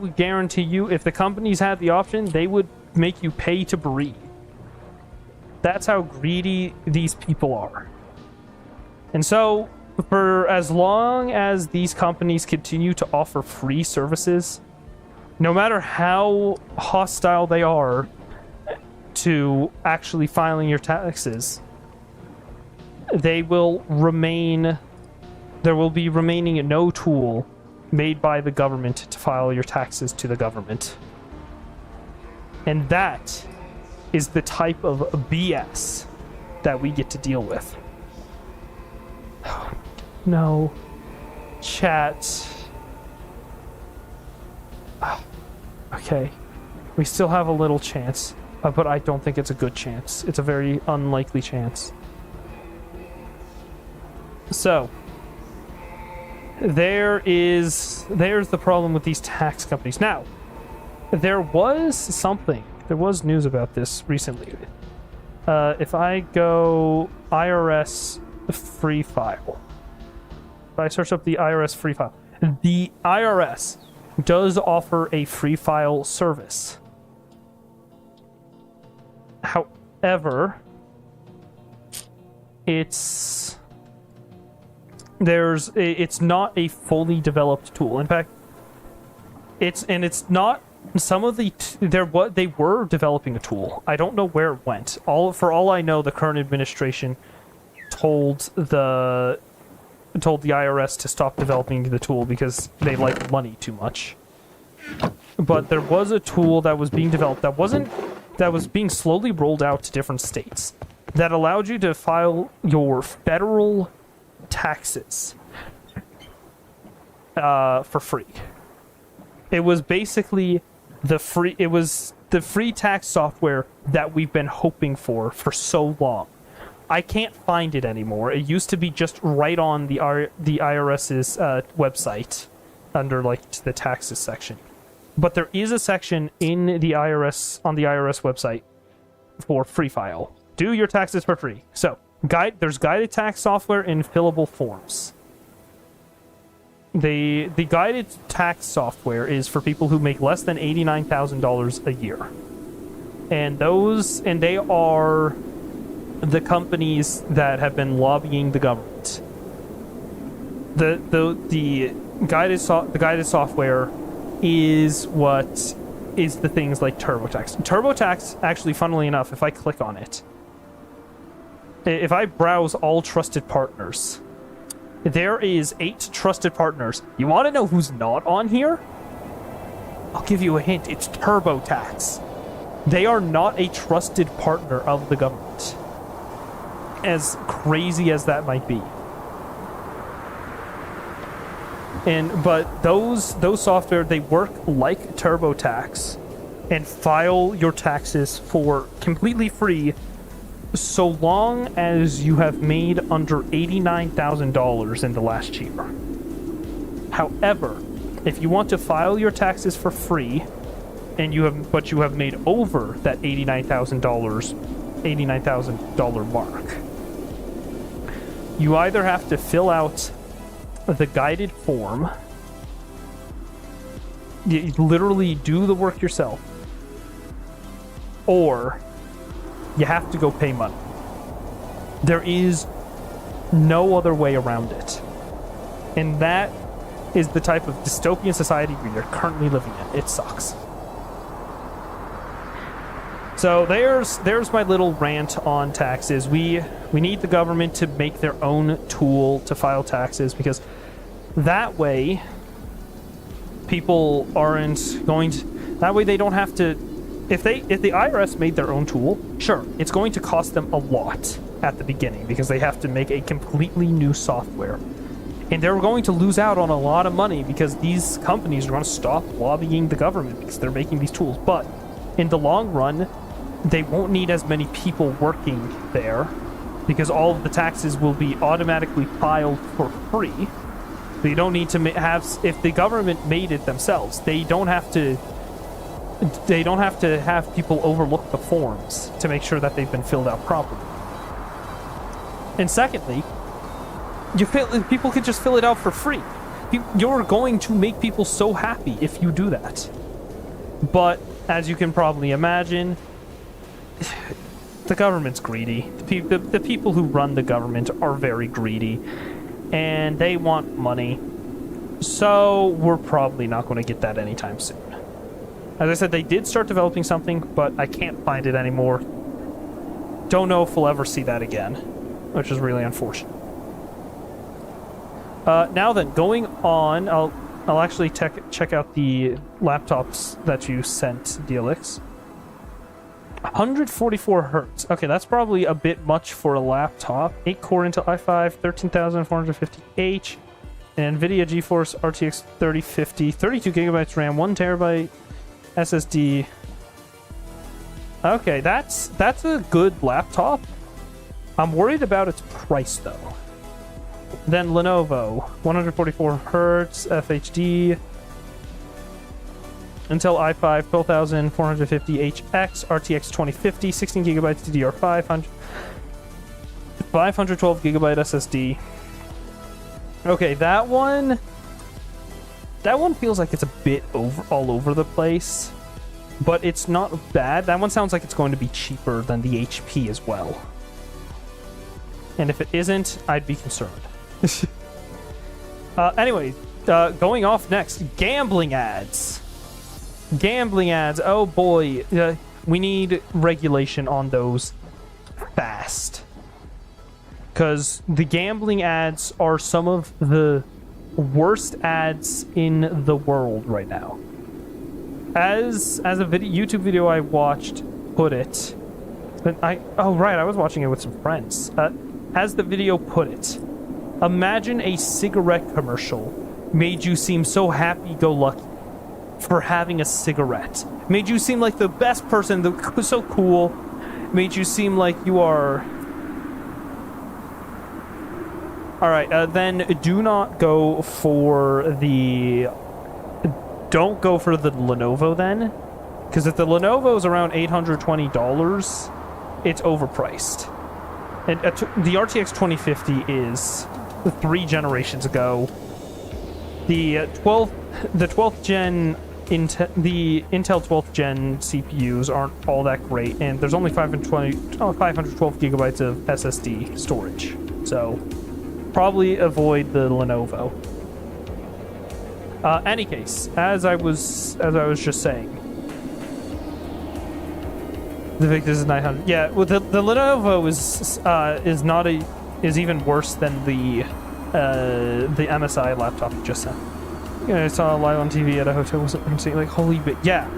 would guarantee you, if the companies had the option, they would make you pay to breathe. That's how greedy these people are. And so, for as long as these companies continue to offer free services, no matter how hostile they are to actually filing your taxes, there will be remaining no tool made by the government to file your taxes to the government. And that is the type of BS that we get to deal with. No. Chat. Okay. We still have a little chance, but I don't think it's a good chance. It's a very unlikely chance. So, there's the problem with these tax companies. Now, there was news about this recently. If I go IRS free file, if I search up the IRS free file, the IRS does offer a free file service. However, it's not a fully developed tool. In fact, it's not. Some of they were developing a tool. I don't know where it went. For all I know, the current administration told the IRS to stop developing the tool because they like money too much. But there was a tool that was being developed that was being slowly rolled out to different states that allowed you to file your federal taxes for free. It was basically the free tax software that we've been hoping for so long. I can't find it anymore. It used to be just right on the IRS's website under like the taxes section. But there is a section on the IRS website for free file. Do your taxes for free. So, there's guided tax software in fillable forms. The guided tax software is for people who make less than $89,000 a year. And they are the companies that have been lobbying the government. The guided software is what is the things like TurboTax. TurboTax, actually, funnily enough, if I click on it, if I browse all trusted partners, there is 8 trusted partners. You want to know who's not on here? I'll give you a hint. It's TurboTax. They are not a trusted partner of the government. As crazy as that might be. But those software, they work like TurboTax and file your taxes for completely free so long as you have made under $89,000 in the last year. However, if you want to file your taxes for free, and you have made over that $89,000 mark, you either have to fill out the guided form, you literally do the work yourself, or you have to go pay money. There is no other way around it. And that is the type of dystopian society we are currently living in. It sucks. So there's my little rant on taxes. We need the government to make their own tool to file taxes, because that way people aren't going to, that way they don't have to, if the IRS made their own tool, sure, it's going to cost them a lot at the beginning because they have to make a completely new software. And they're going to lose out on a lot of money because these companies are going to stop lobbying the government because they're making these tools. But in the long run, they won't need as many people working there because all of the taxes will be automatically filed for free. They don't need to have, if the government made it themselves, they don't have to have people overlook the forms to make sure that they've been filled out properly. And secondly, people can just fill it out for free. You're going to make people so happy if you do that. But as you can probably imagine, the government's greedy. The people who run the government are very greedy, and they want money. So we're probably not going to get that anytime soon. As I said, they did start developing something, but I can't find it anymore. Don't know if we'll ever see that again, which is really unfortunate. Now then, going on, I'll actually check out the laptops that you sent, Dealix. 144 hertz. Okay, that's probably a bit much for a laptop. 8-core Intel i5, 13450H, and NVIDIA GeForce RTX 3050, 32 gigabytes RAM, 1 terabyte SSD. Okay, that's a good laptop. I'm worried about its price though. Then Lenovo, 144 hertz FHD, Intel i5 12450HX, RTX 2050, 16 gigabytes DDR5, 512 gigabyte SSD. Okay, that one feels like it's a bit all over the place, but it's not bad. That one sounds like it's going to be cheaper than the HP as well. And if it isn't, I'd be concerned. Anyway, going off next, gambling ads. Gambling ads, oh boy, we need regulation on those fast. Because the gambling ads are some of the worst ads in the world right now. As a YouTube video I watched put it, I was watching it with some friends. As the video put it, imagine a cigarette commercial made you seem so happy-go-lucky for having a cigarette. Made you seem like the best person, so cool. Made you seem like you are... Alright, then do not go for the... Don't go for the Lenovo then. Because if the Lenovo is around $820, it's overpriced. And the RTX 2050 is 3 generations ago. The 12th gen the Intel 12th gen CPUs aren't all that great, and there's only 512 gigabytes of SSD storage. So probably avoid the Lenovo. Any case, as I was just saying, the Victus is 900. Yeah, well, the Lenovo is even worse than the MSI laptop you just sent. Yeah, I saw live on TV at a hotel. I'm saying, like, holy bit. Yeah,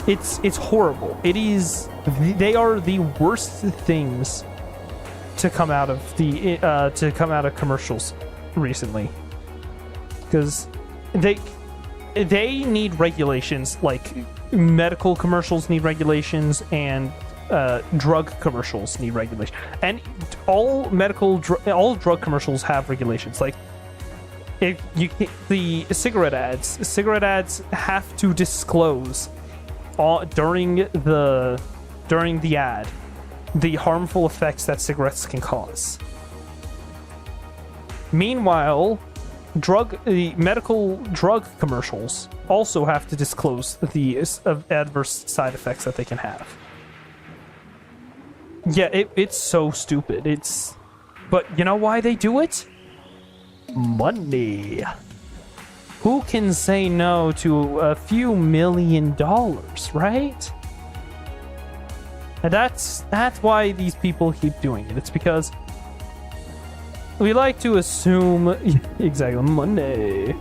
it's horrible. It is. They are the worst things to come out of commercials recently, because they need regulations. Like medical commercials need regulations, and drug commercials need regulation, and all drug commercials have regulations. Like, if you the cigarette ads have to disclose during the ad the harmful effects that cigarettes can cause. Meanwhile, the medical drug commercials also have to disclose the adverse side effects that they can have. Yeah, it's so stupid. But you know why they do it? Money. Who can say no to a few $1 million, right? And that's why these people keep doing it. It's because we like to assume exactly money.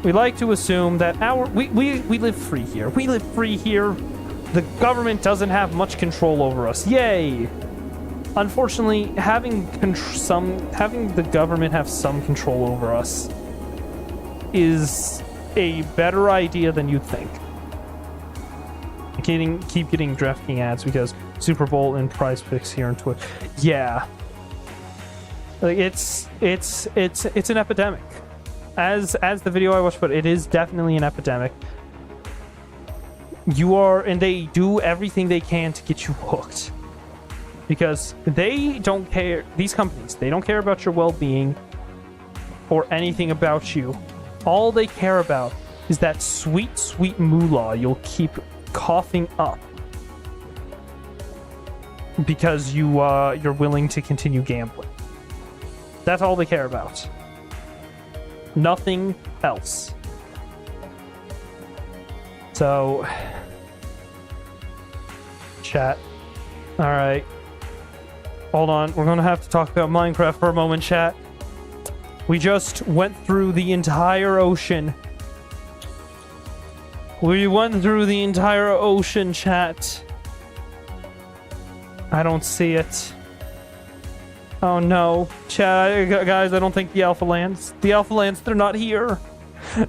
We like to assume that we live free here. We live free here. The government doesn't have much control over us. Yay! Unfortunately, having the government have some control over us is a better idea than you'd think. Keep getting DraftKings ads because Super Bowl and Prize Picks here on Twitch. Yeah, like it's an epidemic. As the video I watched, but it is definitely an epidemic. And they do everything they can to get you hooked. Because they don't care, these companies, they don't care about your well-being or anything about you. All they care about is that sweet, sweet moolah you'll keep coughing up because you're willing to continue gambling. That's all they care about. Nothing else. So, chat. All right. Hold on. We're going to have to talk about Minecraft for a moment, chat. We just went through the entire ocean. We went through the entire ocean, chat. I don't see it. Oh no. Chat, guys, I don't think the Alpha Lands, they're not here.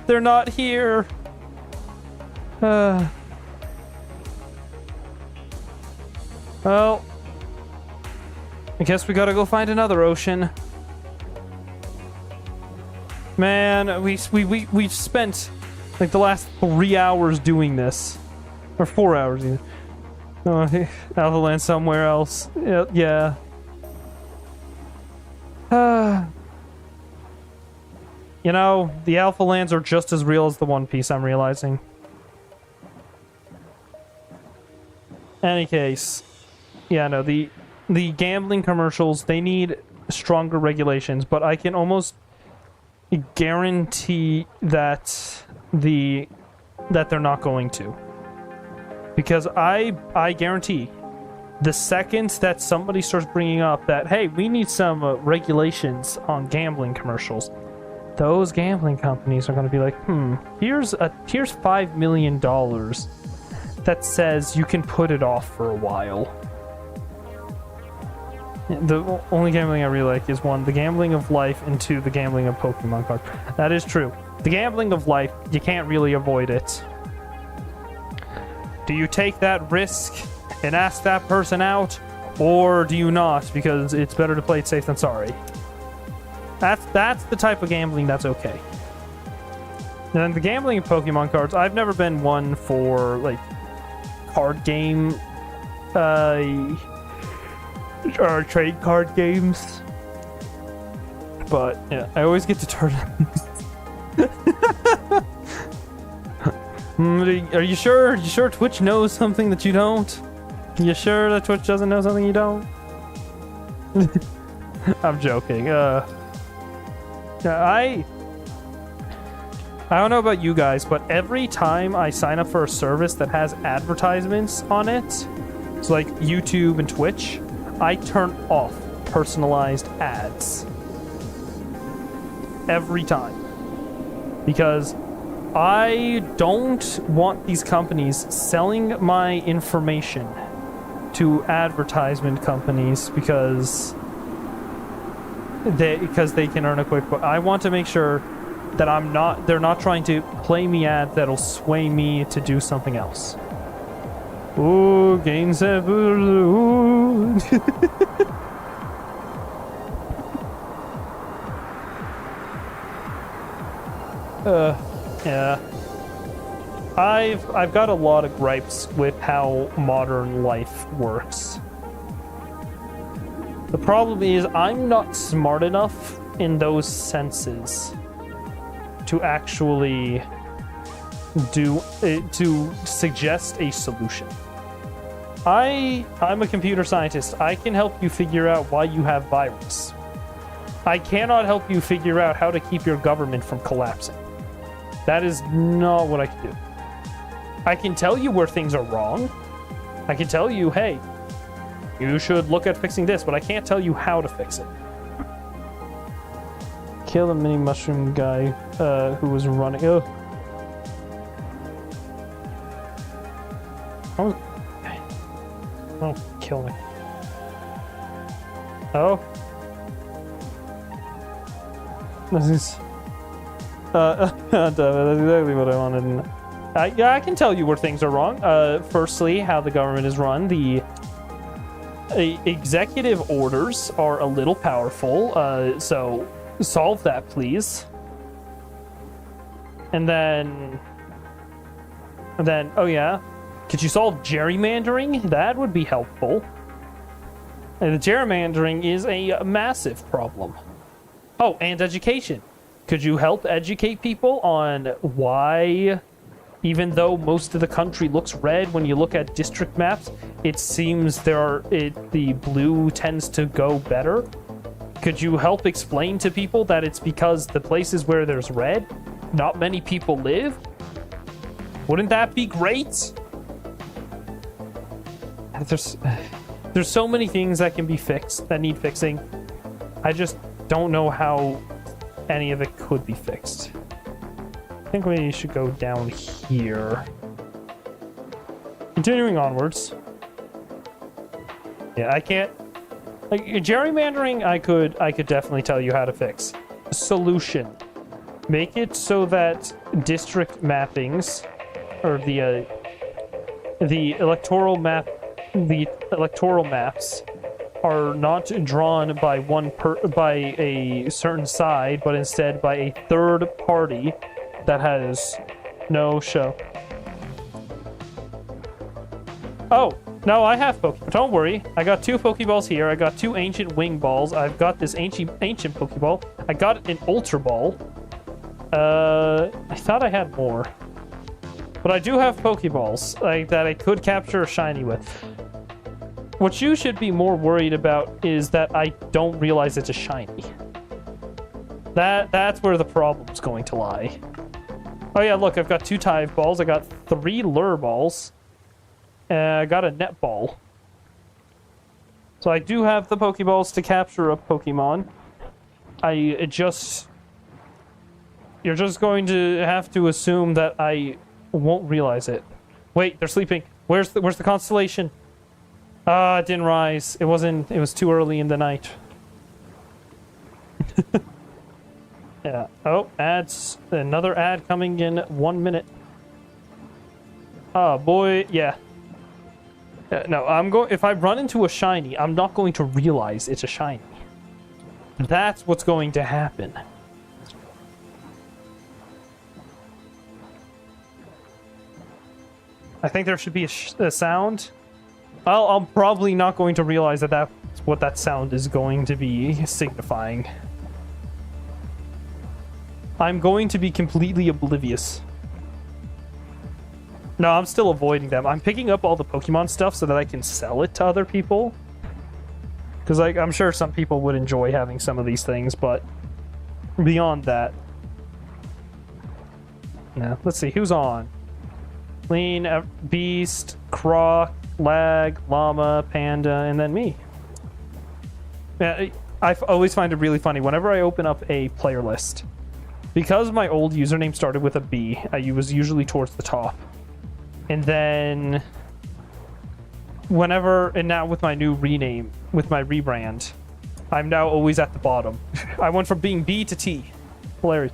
They're not here. Well, I guess we gotta go find another ocean. Man, we've spent like the last 3 hours doing this, or 4 hours even. Oh, Alpha Land somewhere else. Yeah. You know, the Alpha Lands are just as real as the One Piece, I'm realizing. Any case, yeah, no, the gambling commercials, they need stronger regulations, but I can almost guarantee that they're not going to. Because I guarantee the second that somebody starts bringing up that, hey, we need some regulations on gambling commercials, those gambling companies are going to be like, here's $5 million that says you can put it off for a while. The only gambling I really like is one, the gambling of life, and two, the gambling of Pokemon cards. That is true. The gambling of life, you can't really avoid it. Do you take that risk and ask that person out, or do you not? Because it's better to play it safe than sorry. That's the type of gambling that's okay. And then the gambling of Pokemon cards, I've never been one for like card game or trade card games. But yeah, I always get to turn. Are you sure? You sure Twitch knows something that you don't? You sure that Twitch doesn't know something you don't? I'm joking. I don't know about you guys, but every time I sign up for a service that has advertisements on it, so like YouTube and Twitch, I turn off personalized ads. Every time. Because I don't want these companies selling my information to advertisement companies because they can earn a quick buck. I want to make sure that they're not trying to play me ads that'll sway me to do something else. Ooh, gains ever. Ooh. Yeah. I've got a lot of gripes with how modern life works. The problem is I'm not smart enough in those senses to actually to suggest a solution. I'm a computer scientist. I can help you figure out why you have virus. I cannot help you figure out how to keep your government from collapsing. That is not what I can do. I can tell you where things are wrong. I can tell you, hey, you should look at fixing this, but I can't tell you how to fix it. Kill the mini mushroom guy who was running. Oh. Oh, kill me. Oh. This is... damn it, that's exactly what I wanted. Yeah, I can tell you where things are wrong. Firstly, how the government is run. The executive orders are a little powerful, so solve that, please. And then, oh yeah, could you solve gerrymandering? That would be helpful. And the gerrymandering is a massive problem. Oh, and education. Could you help educate people on why, even though most of the country looks red when you look at district maps, it seems the blue tends to go better? Could you help explain to people that it's because the places where there's red, not many people live? Wouldn't that be great? There's so many things that can be fixed, that need fixing. I just don't know how any of it could be fixed. I think we should go down here. Continuing onwards. Yeah, I can't... Like, gerrymandering, I could definitely tell you how to fix. Solution. Make it so that district mappings, or the electoral maps are not drawn by by a certain side, but instead by a third party that has no show. Oh, no, I have Pokeball. Don't worry. I got 2 Pokeballs here. I got 2 ancient wing balls. I've got this ancient Pokeball. I got an Ultra Ball. I thought I had more. But I do have Pokeballs that I could capture a shiny with. What you should be more worried about is that I don't realize it's a shiny. That's where the problem's going to lie. Oh yeah, look, I've got 2 Tive Balls. I got 3 Lure Balls. I got a Net Ball. So I do have the Pokeballs to capture a Pokemon. You're just going to have to assume that I won't realize it. Wait, they're sleeping. Where's the constellation? It didn't rise. It was too early in the night. Yeah. Oh, ads. Another ad coming in 1 minute. Oh, boy. Yeah. No, if I run into a shiny, I'm not going to realize it's a shiny. That's what's going to happen. I think there should be a sound. I'm probably not going to realize that that's what that sound is going to be signifying. I'm going to be completely oblivious. No, I'm still avoiding them. I'm picking up all the Pokemon stuff so that I can sell it to other people. Because I'm sure some people would enjoy having some of these things, but beyond that... No, let's see, who's on? Lean, Beast, Croc, Lag, Llama, Panda, and then me. Yeah, I always find it really funny whenever I open up a player list. Because my old username started with a B, I was usually towards the top. And then and now with my new rename, with my rebrand, I'm now always at the bottom. I went from being B to T. Hilarious.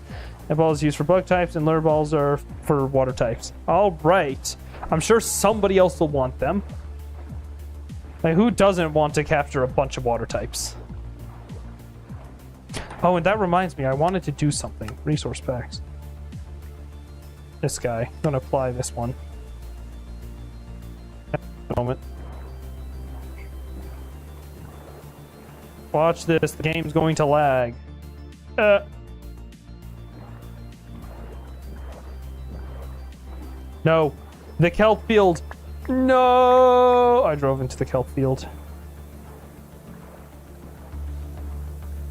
Net ball is used for bug types, and lure balls are for water types. All right. I'm sure somebody else will want them. Like, who doesn't want to capture a bunch of water types? Oh, and that reminds me, I wanted to do something. Resource packs. This guy. I'm gonna apply this one. A moment. Watch this. The game's going to lag. No. The kelp field. No! I drove into the kelp field.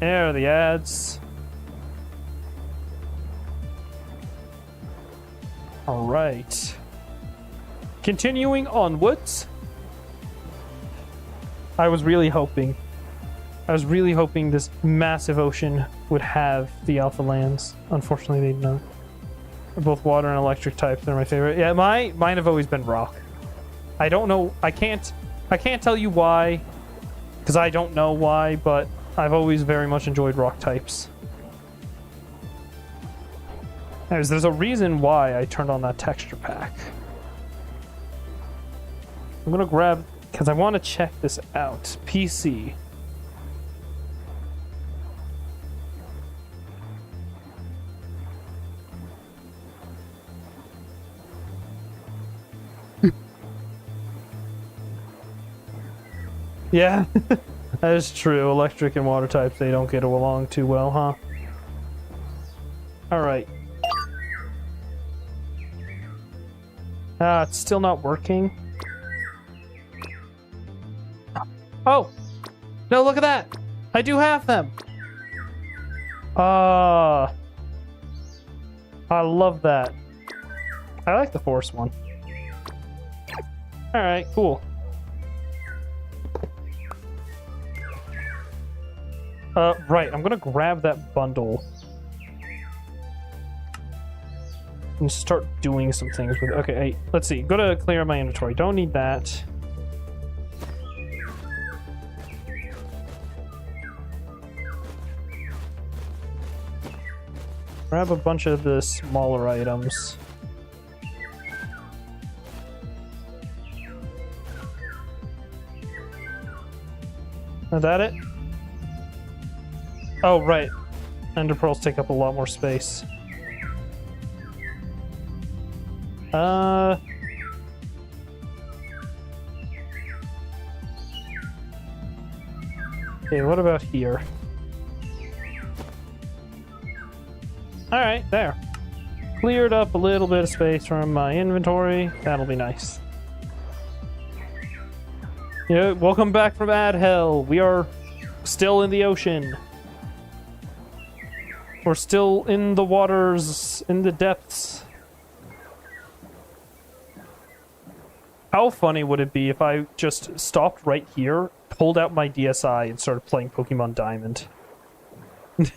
There are the ads. All right. Continuing onwards. I was really hoping this massive ocean would have the alpha lands. Unfortunately, they don't. They're both water and electric types. They're my favorite. Yeah, mine have always been rock. I don't know. I can't tell you why, because I don't know why, but I've always very much enjoyed rock types. There's a reason why I turned on that texture pack. I'm gonna grab, because I want to check this out. PC. Yeah, that is true. Electric and water types, they don't get along too well, huh? Alright. It's still not working. Oh! No, look at that! I do have them! I love that. I like the force one. Alright, cool. Right, I'm gonna grab that bundle and start doing some things with it. Okay, hey, let's see. Go to clear my inventory. Don't need that. Grab a bunch of the smaller items. Is that it? Oh, right. Ender pearls take up a lot more space. Okay, what about here? Alright, there. Cleared up a little bit of space from my inventory. That'll be nice. Yeah, welcome back from Ad Hell. We are still in the ocean. We're still in the waters, in the depths. How funny would it be if I just stopped right here, pulled out my DSi, and started playing Pokemon Diamond? You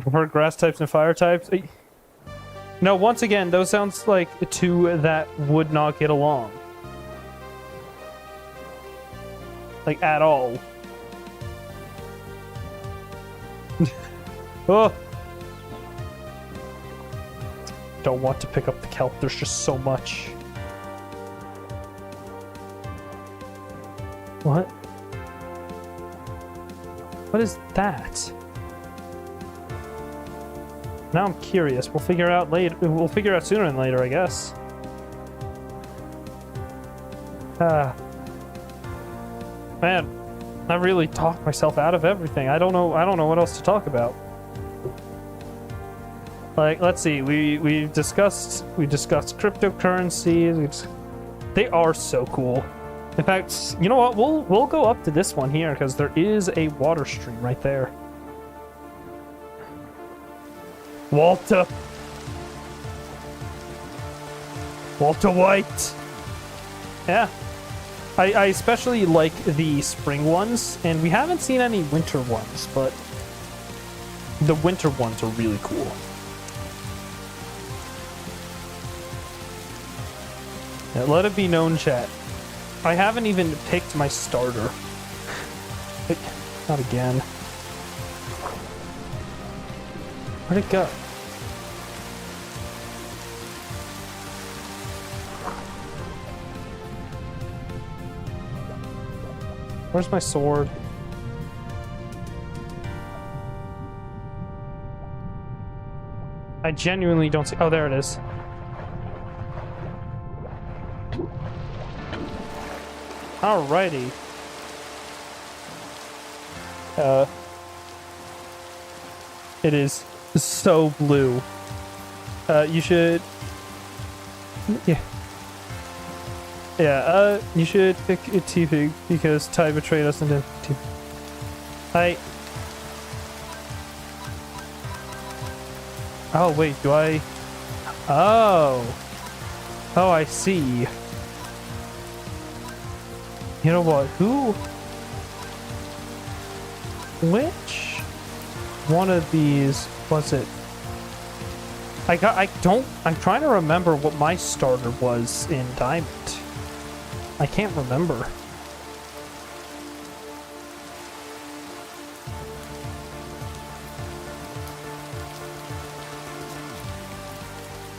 prefer grass types and fire types? No, once again, those sounds like two that would not get along. Like, at all. Oh! Don't want to pick up the kelp, there's just so much. What? What is that? Now I'm curious. We'll figure out later. We'll figure out sooner than later, I guess. Man, I really talked myself out of everything. I don't know what else to talk about. Like, let's see. We discussed cryptocurrencies. They are so cool. In fact, you know what? We'll go up to this one here because there is a water stream right there. Walter White. Yeah. I especially like the spring ones, and we haven't seen any winter ones, but the winter ones are really cool. Yeah, let it be known, chat. I haven't even picked my starter. Not again. Where'd it go? Where's my sword? I genuinely don't see. Oh, there it is. Alrighty. It is so blue. You should. Yeah. Yeah, you should pick a T-Pig because Ty betrayed us and then T-Pig. Oh, wait, do I? Oh. Oh, I see. You know what? Who? Which one of these was it? I'm trying to remember what my starter was in Diamond. I can't remember.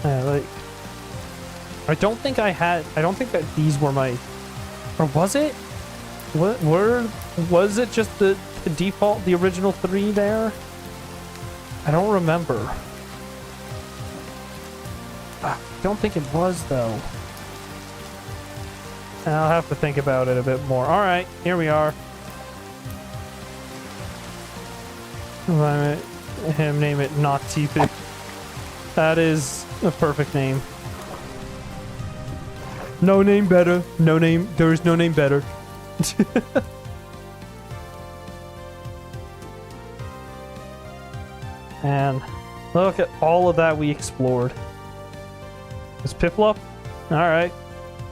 Like, I don't think that these were my, or was it? Was it just the default, the original 3 there? I don't remember. I don't think it was, though. I'll have to think about it a bit more. Alright, here we are. Name it not T-Pig. That is a perfect name. No name better. No name. There is no name better. And look at all of that we explored. Is Piplup? Alright.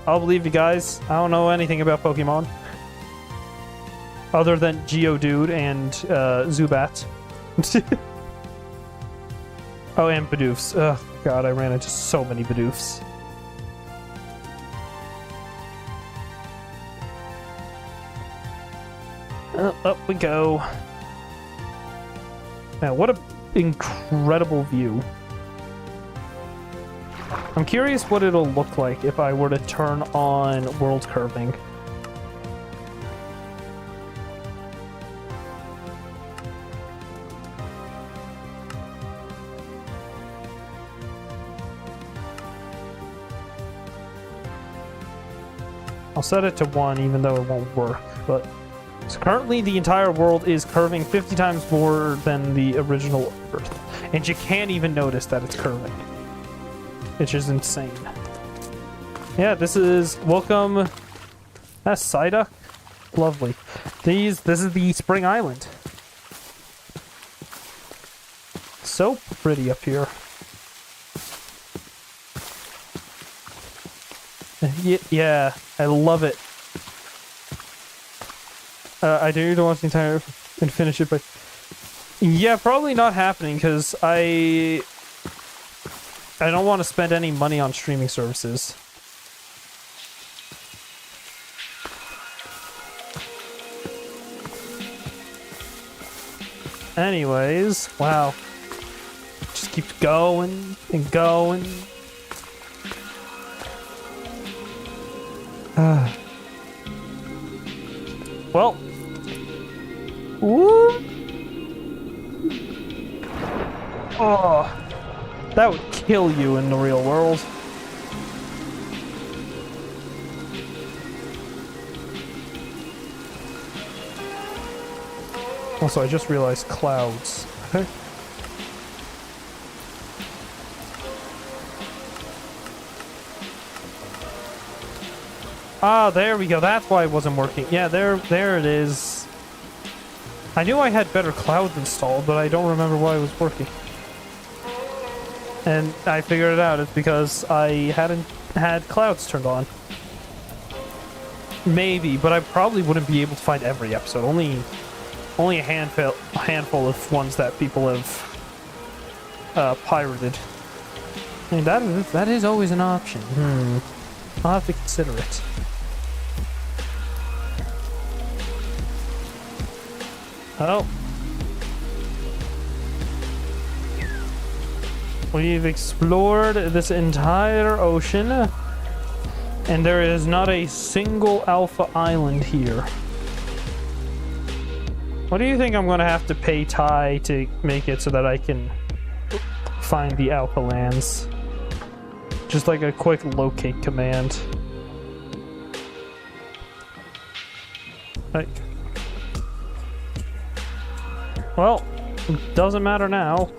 I'll believe you guys. I don't know anything about Pokemon. Other than Geodude and Zubat. Oh, and Bidoofs. Oh, God, I ran into so many Bidoofs. Up we go. Man, what an incredible view. I'm curious what it'll look like if I were to turn on world curving. I'll set it to 1 even though it won't work, but so currently the entire world is curving 50 times more than the original Earth. And you can't even notice that it's curving. Which is insane. Yeah, this is welcome. That's Psyduck. Lovely. This is the Spring Island. So pretty up here. Yeah, I love it. I dare you to watch the entire and finish it, but yeah, probably not happening because I don't want to spend any money on streaming services. Anyways, wow. Just keeps going and going. Well. Woo! Oh. That would kill you in the real world. Also, I just realized clouds. Okay. Ah, there we go. That's why it wasn't working. Yeah, there it is. I knew I had better clouds installed, but I don't remember why it was working. And I figured it out. It's because I hadn't had clouds turned on. Maybe, but I probably wouldn't be able to find every episode. Only a handful of ones that people have pirated. I mean, that is always an option. I'll have to consider it. Oh. We've explored this entire ocean, and there is not a single alpha island here. What do you think I'm gonna have to pay Ty to make it so that I can find the Alpha lands? Just like a quick locate command. Like, well, it doesn't matter now.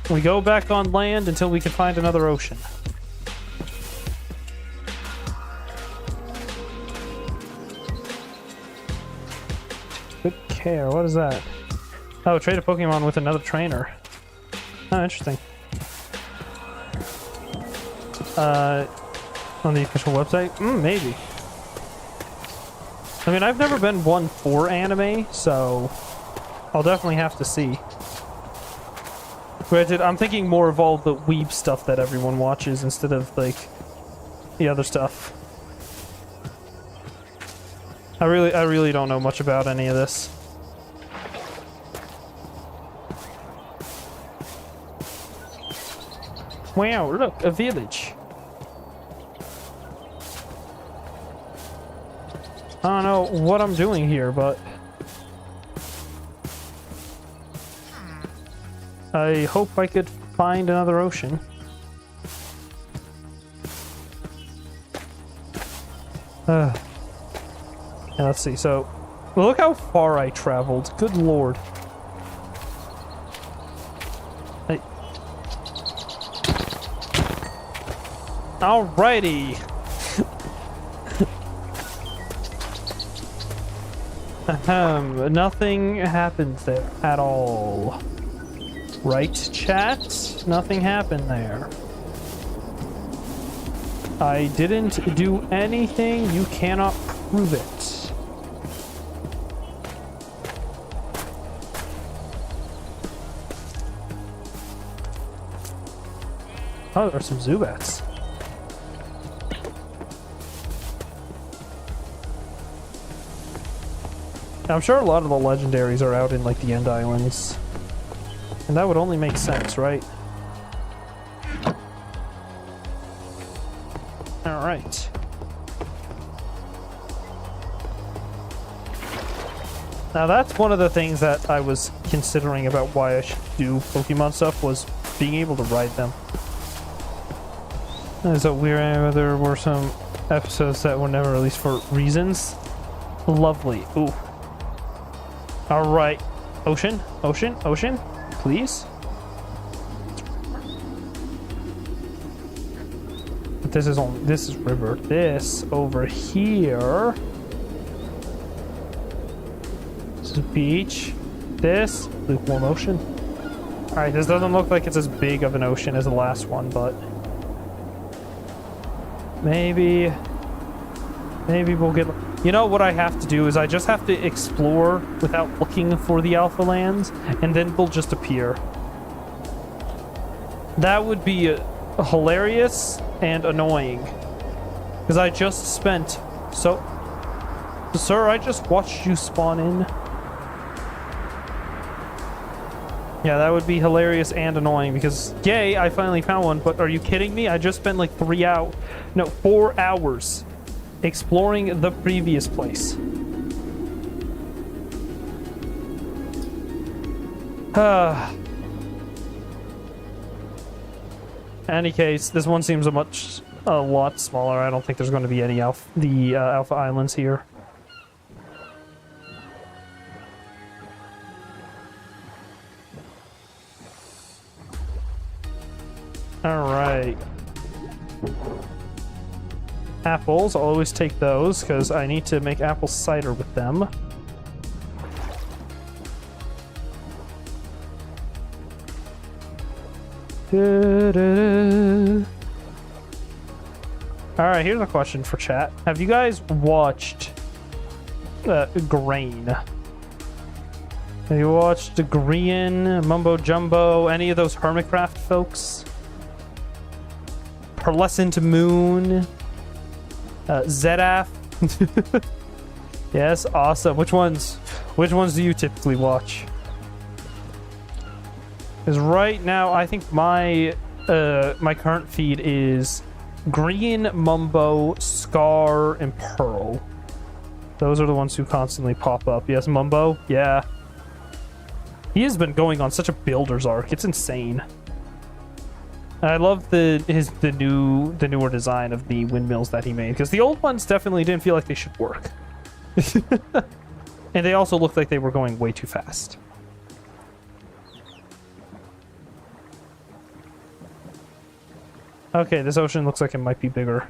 We go back on land until we can find another ocean. Good care. What is that? Oh, trade a Pokemon with another trainer. Oh, interesting. On the official website? Maybe. I mean, I've never been one for anime, so I'll definitely have to see. Granted, I'm thinking more of all the weeb stuff that everyone watches instead of, like, the other stuff. I really don't know much about any of this. Wow, look, a village. I don't know what I'm doing here, but I hope I could find another ocean. Yeah, let's see. So, look how far I traveled. Good lord. Hey. Alrighty. Nothing happens there at all. Right, chat? Nothing happened there. I didn't do anything. You cannot prove it. Oh, there are some Zubats. I'm sure a lot of the legendaries are out in, like, the End Islands. And that would only make sense, right? Alright. Now that's one of the things that I was considering about why I should do Pokemon stuff, was being able to ride them. So there were some episodes that were never released for reasons. Lovely. Ooh. Alright. Ocean? Ocean? Ocean? Please? But this is river. This over here. This is beach. This lukewarm ocean. Alright, this doesn't look like it's as big of an ocean as the last one, but maybe we'll get... You know what I have to do is I just have to explore without looking for the Alpha lands, and then they'll just appear. That would be hilarious and annoying. Because I just spent so... Sir, I just watched you spawn in. Yeah, that would be hilarious and annoying because, yay, I finally found one, but are you kidding me? I just spent like 4 hours exploring the previous place. Any case, this one seems a lot smaller. I don't think there's going to be any Alpha Islands here. All right. Apples, I'll always take those because I need to make apple cider with them. Alright, here's a question for chat. Have you guys watched Grain? Have you watched Grian, Mumbo Jumbo, any of those Hermitcraft folks? Pearlescent Moon, Zedaf. Yes, awesome. Which ones do you typically watch? Because right now, I think my current feed is Green, Mumbo, Scar, and Pearl. Those are the ones who constantly pop up. Yes, Mumbo? Yeah. He has been going on such a builder's arc. It's insane. I love the newer design of the windmills that he made, because the old ones definitely didn't feel like they should work. And they also looked like they were going way too fast. Okay, this ocean looks like it might be bigger.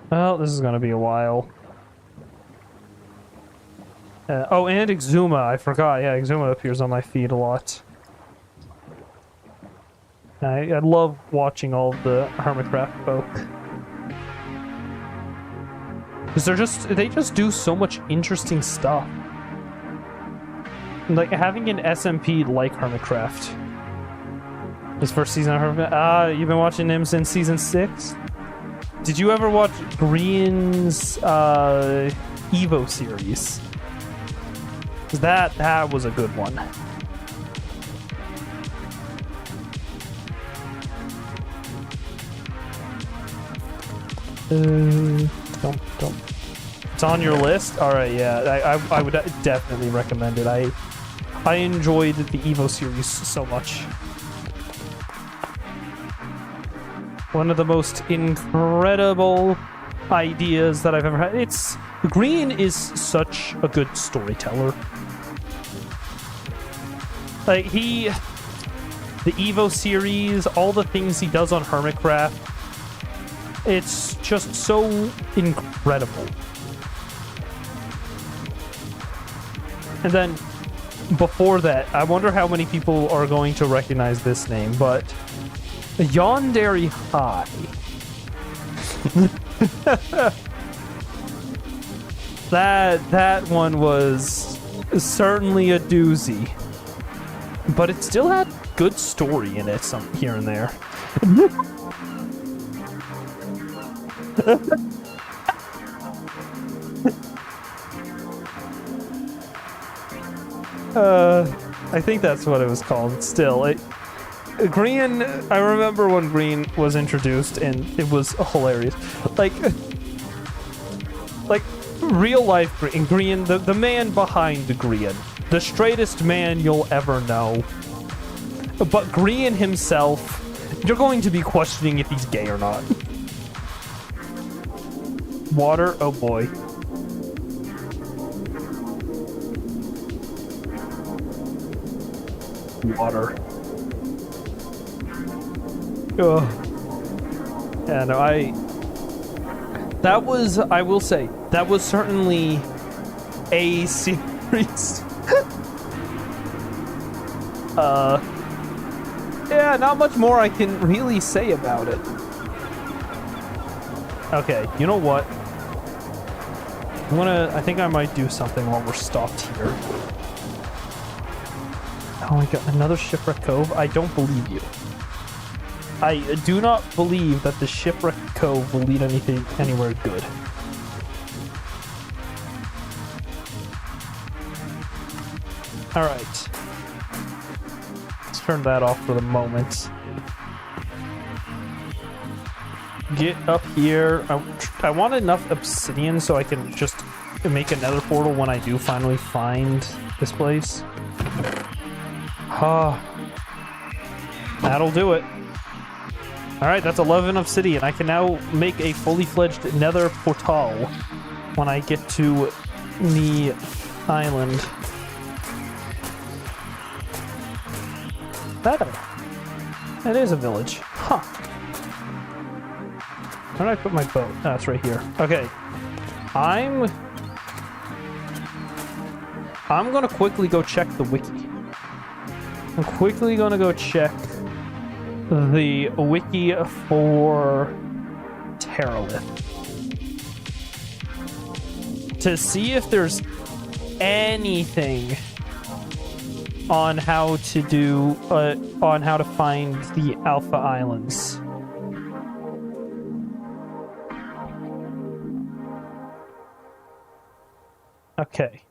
Well, this is gonna be a while. Oh, and Exuma, I forgot. Yeah, Exuma appears on my feed a lot. I love watching all of the Hermitcraft folk. Because they just do so much interesting stuff. Like, having an SMP like Hermitcraft. His first season of Hermitcraft. You've been watching him since season 6? Did you ever watch Green's Evo series? That was a good one. Don't. It's on your list? Alright, yeah. I would definitely recommend it. I enjoyed the Evo series so much. One of the most incredible ideas that I've ever had. Green is such a good storyteller. Like, the Evo series, all the things he does on Hermitcraft, it's just so incredible. And then, before that, I wonder how many people are going to recognize this name, but Yandere High. That one was certainly a doozy, but it still had good story in it, some here and there. I think that's what it was called. Still, Green. I remember when Green was introduced, and it was hilarious. Like real life Green, the man behind the Green, the straightest man you'll ever know. But Green himself, you're going to be questioning if he's gay or not. Water, oh boy. Water. Ugh. Yeah, no, I will say, that was certainly a series. Yeah, not much more I can really say about it. Okay, you know what? I think I might do something while we're stopped here. Oh my god, another Shipwreck Cove? I don't believe you. I do not believe that the Shipwreck Cove will lead anywhere good. Alright. Let's turn that off for the moment. Get up here. I want enough obsidian so I can just make a nether portal when I do finally find this place. That'll do it. Alright, that's 11 obsidian. I can now make a fully fledged nether portal when I get to the island. That is a village. Huh. Where did I put my boat? Oh, it's right here. Okay. I'm gonna quickly go check the wiki. I'm quickly gonna go check the wiki for Terralith to see if there's anything on how to do on how to find the Alpha Islands. Okay.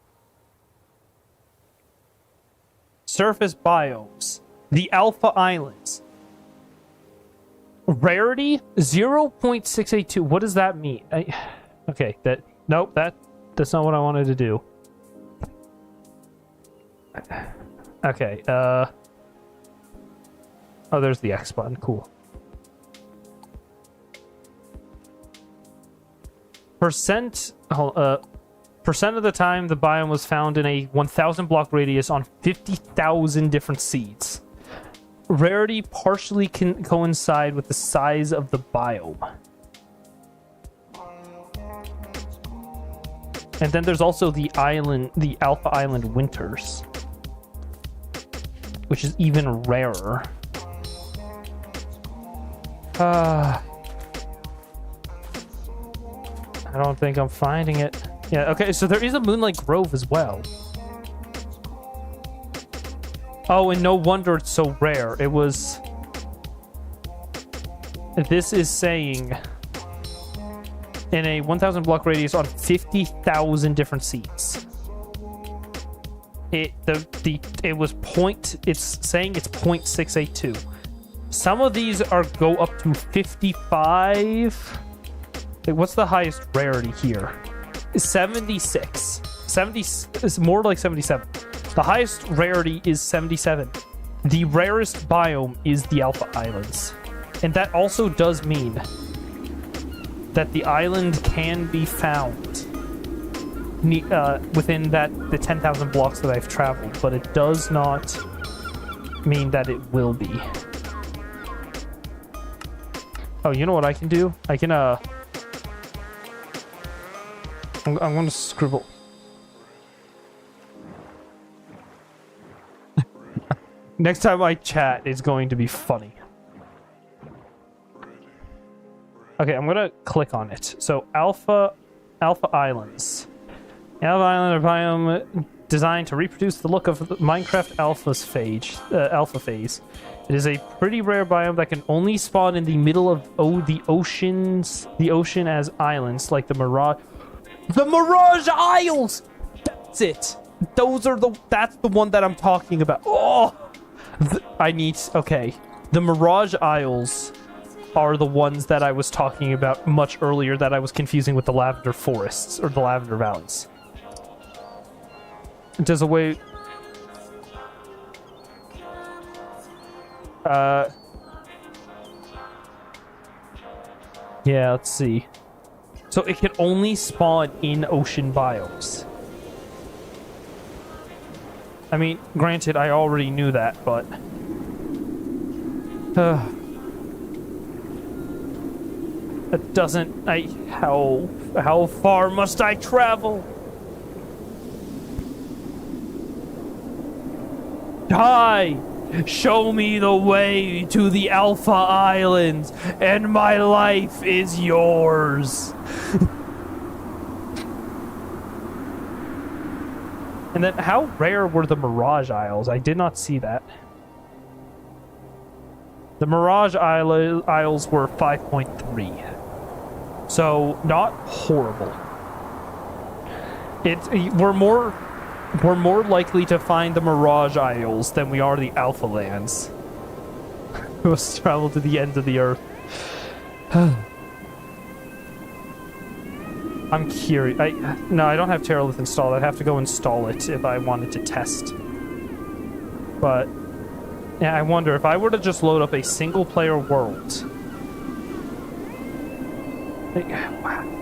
Surface biomes. The Alpha Islands. Rarity 0.682. What does that mean? Okay, nope, that's not what I wanted to do. Okay, oh, there's the X button. Cool. Percent of the time the biome was found in a 1,000 block radius on 50,000 different seeds. Rarity partially can coincide with the size of the biome. And then there's also the Alpha Island winters, which is even rarer. I don't think I'm finding it. Yeah, okay, so there is a Moonlight Grove as well. Oh, and no wonder it's so rare. It was... This is saying... in a 1,000 block radius on 50,000 different seats. It was it's saying it's 0.682. Some of these go up to 55. Wait, what's the highest rarity here? 76. 70 is more like 77. The highest rarity is 77. The rarest biome is the Alpha Islands. And that also does mean that the island can be found within the 10,000 blocks that I've traveled, but it does not mean that it will be. Oh, you know what I can do? I can, I'm gonna scribble. Next time I chat, it's going to be funny. Okay, I'm gonna click on it. So Alpha Islands. Alpha Island are biome designed to reproduce the look of Minecraft Alpha phase. It is a pretty rare biome that can only spawn in the middle of the ocean as islands, like the Mirage. The Mirage Isles. That's it. That's the one that I'm talking about. Oh, okay. The Mirage Isles are the ones that I was talking about much earlier that I was confusing with the Lavender Forests or the Lavender Valleys. There's a way... Yeah, let's see. So it can only spawn in ocean biomes. I mean, granted, I already knew that, but... It doesn't... How far must I travel? Hi! Show me the way to the Alpha Islands, and my life is yours. And then, how rare were the Mirage Isles? I did not see that. The Mirage Isles were 5.3. So, not horrible. We're more likely to find the Mirage Isles than we are the Alpha Lands. We must travel to the end of the earth. I'm curious. No, I don't have Terralith installed. I'd have to go install it if I wanted to test. But yeah, I wonder if I were to just load up a single-player world.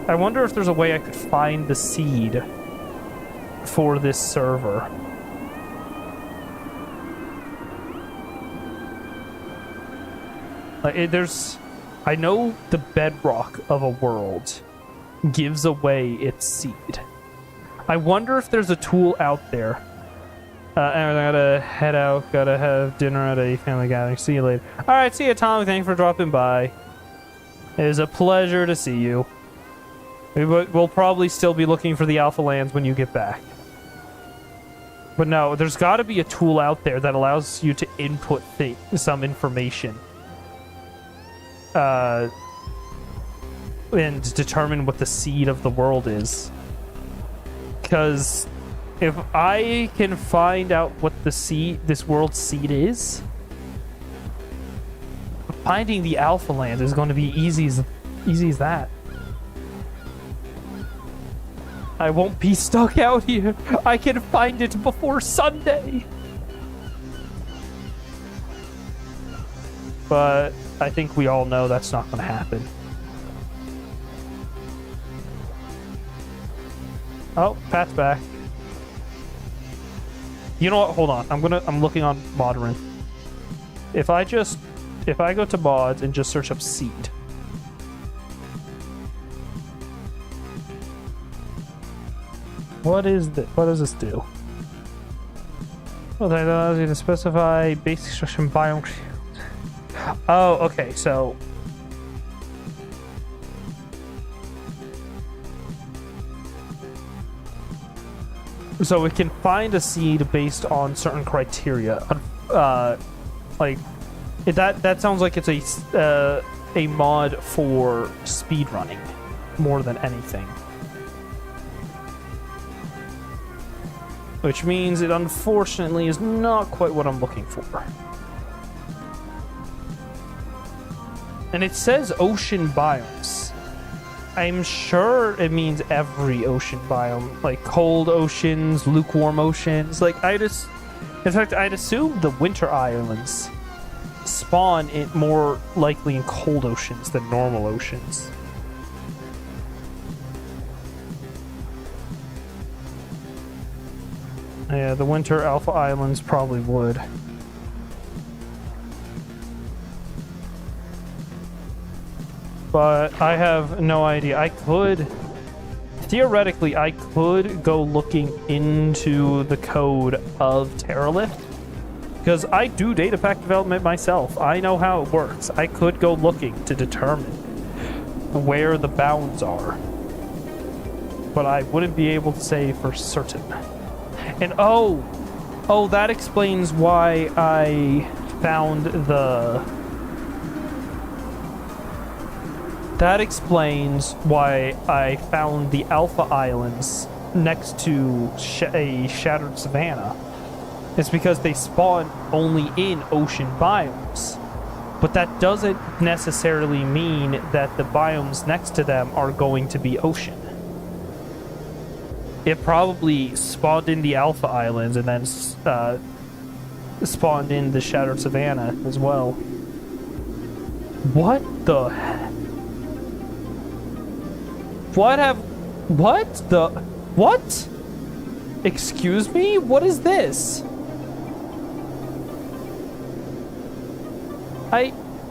I wonder if there's a way I could find the seed for this server. I know the bedrock of a world gives away its seed. I wonder if there's a tool out there. I gotta head out, gotta have dinner at a family gathering. See you later. Alright, see you, Tom. Thanks for dropping by. It is a pleasure to see you. We'll probably still be looking for the Alpha Lands when you get back. But no, there's got to be a tool out there that allows you to input some information. And determine what the seed of the world is. Because if I can find out what this world's seed is, finding the Alpha Land is going to be easy as that. I won't be stuck out here. I can find it before Sunday. But I think we all know that's not going to happen. Oh, Pat's back. You know what? Hold on. I'm looking on Modern. If I go to mods and just search up seed. What is this? What does this do? Well, that allows you to specify basic structure and biome. Oh, okay, so we can find a seed based on certain criteria. Like that sounds like it's a mod for speedrunning more than anything. Which means it unfortunately is not quite what I'm looking for. And it says ocean biomes. I'm sure it means every ocean biome, like cold oceans, lukewarm oceans. Like in fact, I'd assume the winter islands spawn more likely in cold oceans than normal oceans. Yeah, the winter alpha islands probably would. But I have no idea. Theoretically, I could go looking into the code of Terralift, because I do data pack development myself. I know how it works. I could go looking to determine where the bounds are, but I wouldn't be able to say for certain. And oh, that explains why I found the Alpha Islands next to a Shattered Savannah. It's because they spawn only in ocean biomes. But that doesn't necessarily mean that the biomes next to them are going to be ocean. It probably spawned in the Alpha Islands and then spawned in the Shattered Savannah as well. What the heck? What? Excuse me? What is this?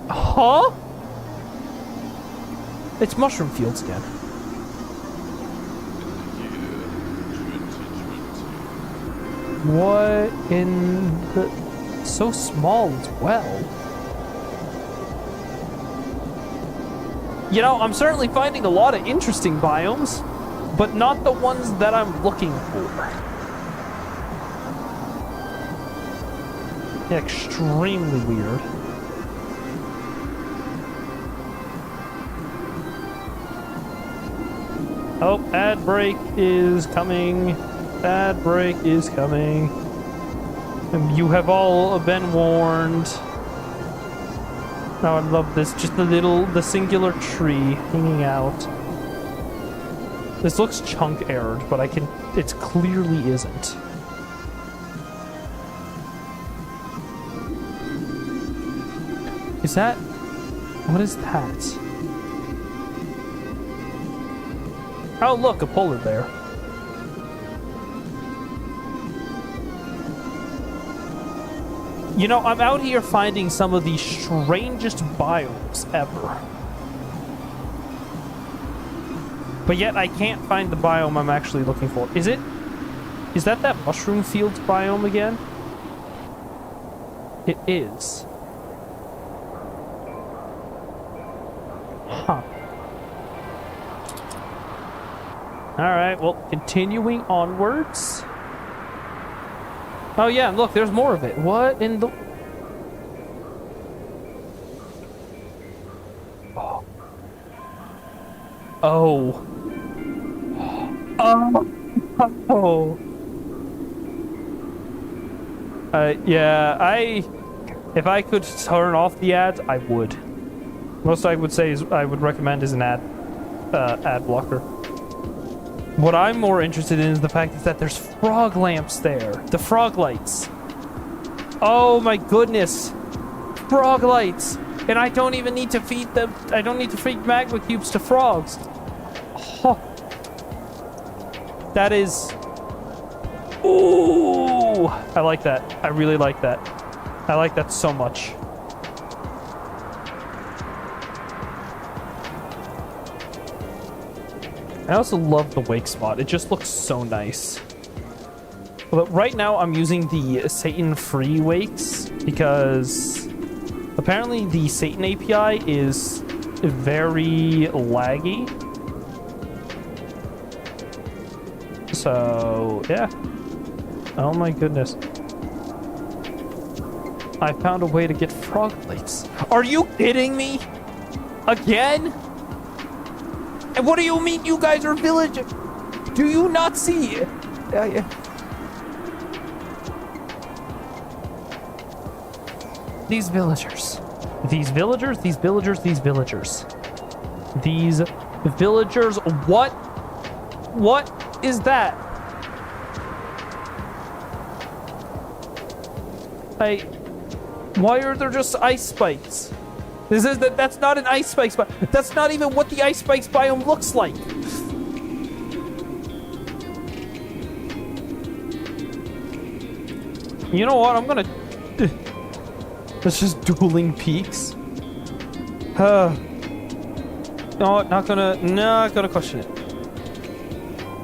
Huh? It's mushroom fields again. What in the... So small as well. You know, I'm certainly finding a lot of interesting biomes, but not the ones that I'm looking for. Extremely weird. Oh, ad break is coming. Ad break is coming. You have all been warned. Oh, I love this. Just the singular tree hanging out. This looks chunk errored, but it clearly isn't. Is that, what is that? Oh look, a polar bear. You know, I'm out here finding some of the strangest biomes ever. But yet I can't find the biome I'm actually looking for. Is that mushroom fields biome again? It is. Huh. Alright, well, continuing onwards. Oh yeah, look, there's more of it. What in the... Oh. Oh. Yeah, If I could turn off the ads, I would. Most I would say is I would recommend is an ad blocker. What I'm more interested in is the fact that there's frog lamps there. The frog lights. Oh my goodness. Frog lights. And I don't even need to feed them. I don't need to feed magma cubes to frogs. Oh. That is... Ooh. I like that. I really like that. I like that so much. I also love the wake spot. It just looks so nice. But right now I'm using the Satan free wakes because apparently the Satan API is very laggy. So, yeah. Oh my goodness. I found a way to get frog lights. Are you kidding me? Again? And what do you mean you guys are villagers? Do you not see? These villagers. These villagers, these villagers, these villagers. These villagers. What is that? Why are there just ice spikes? That's not an ice spike spot. That's not even what the ice spikes biome looks like. You know what? I'm gonna... That's just dueling peaks. No, not gonna question it.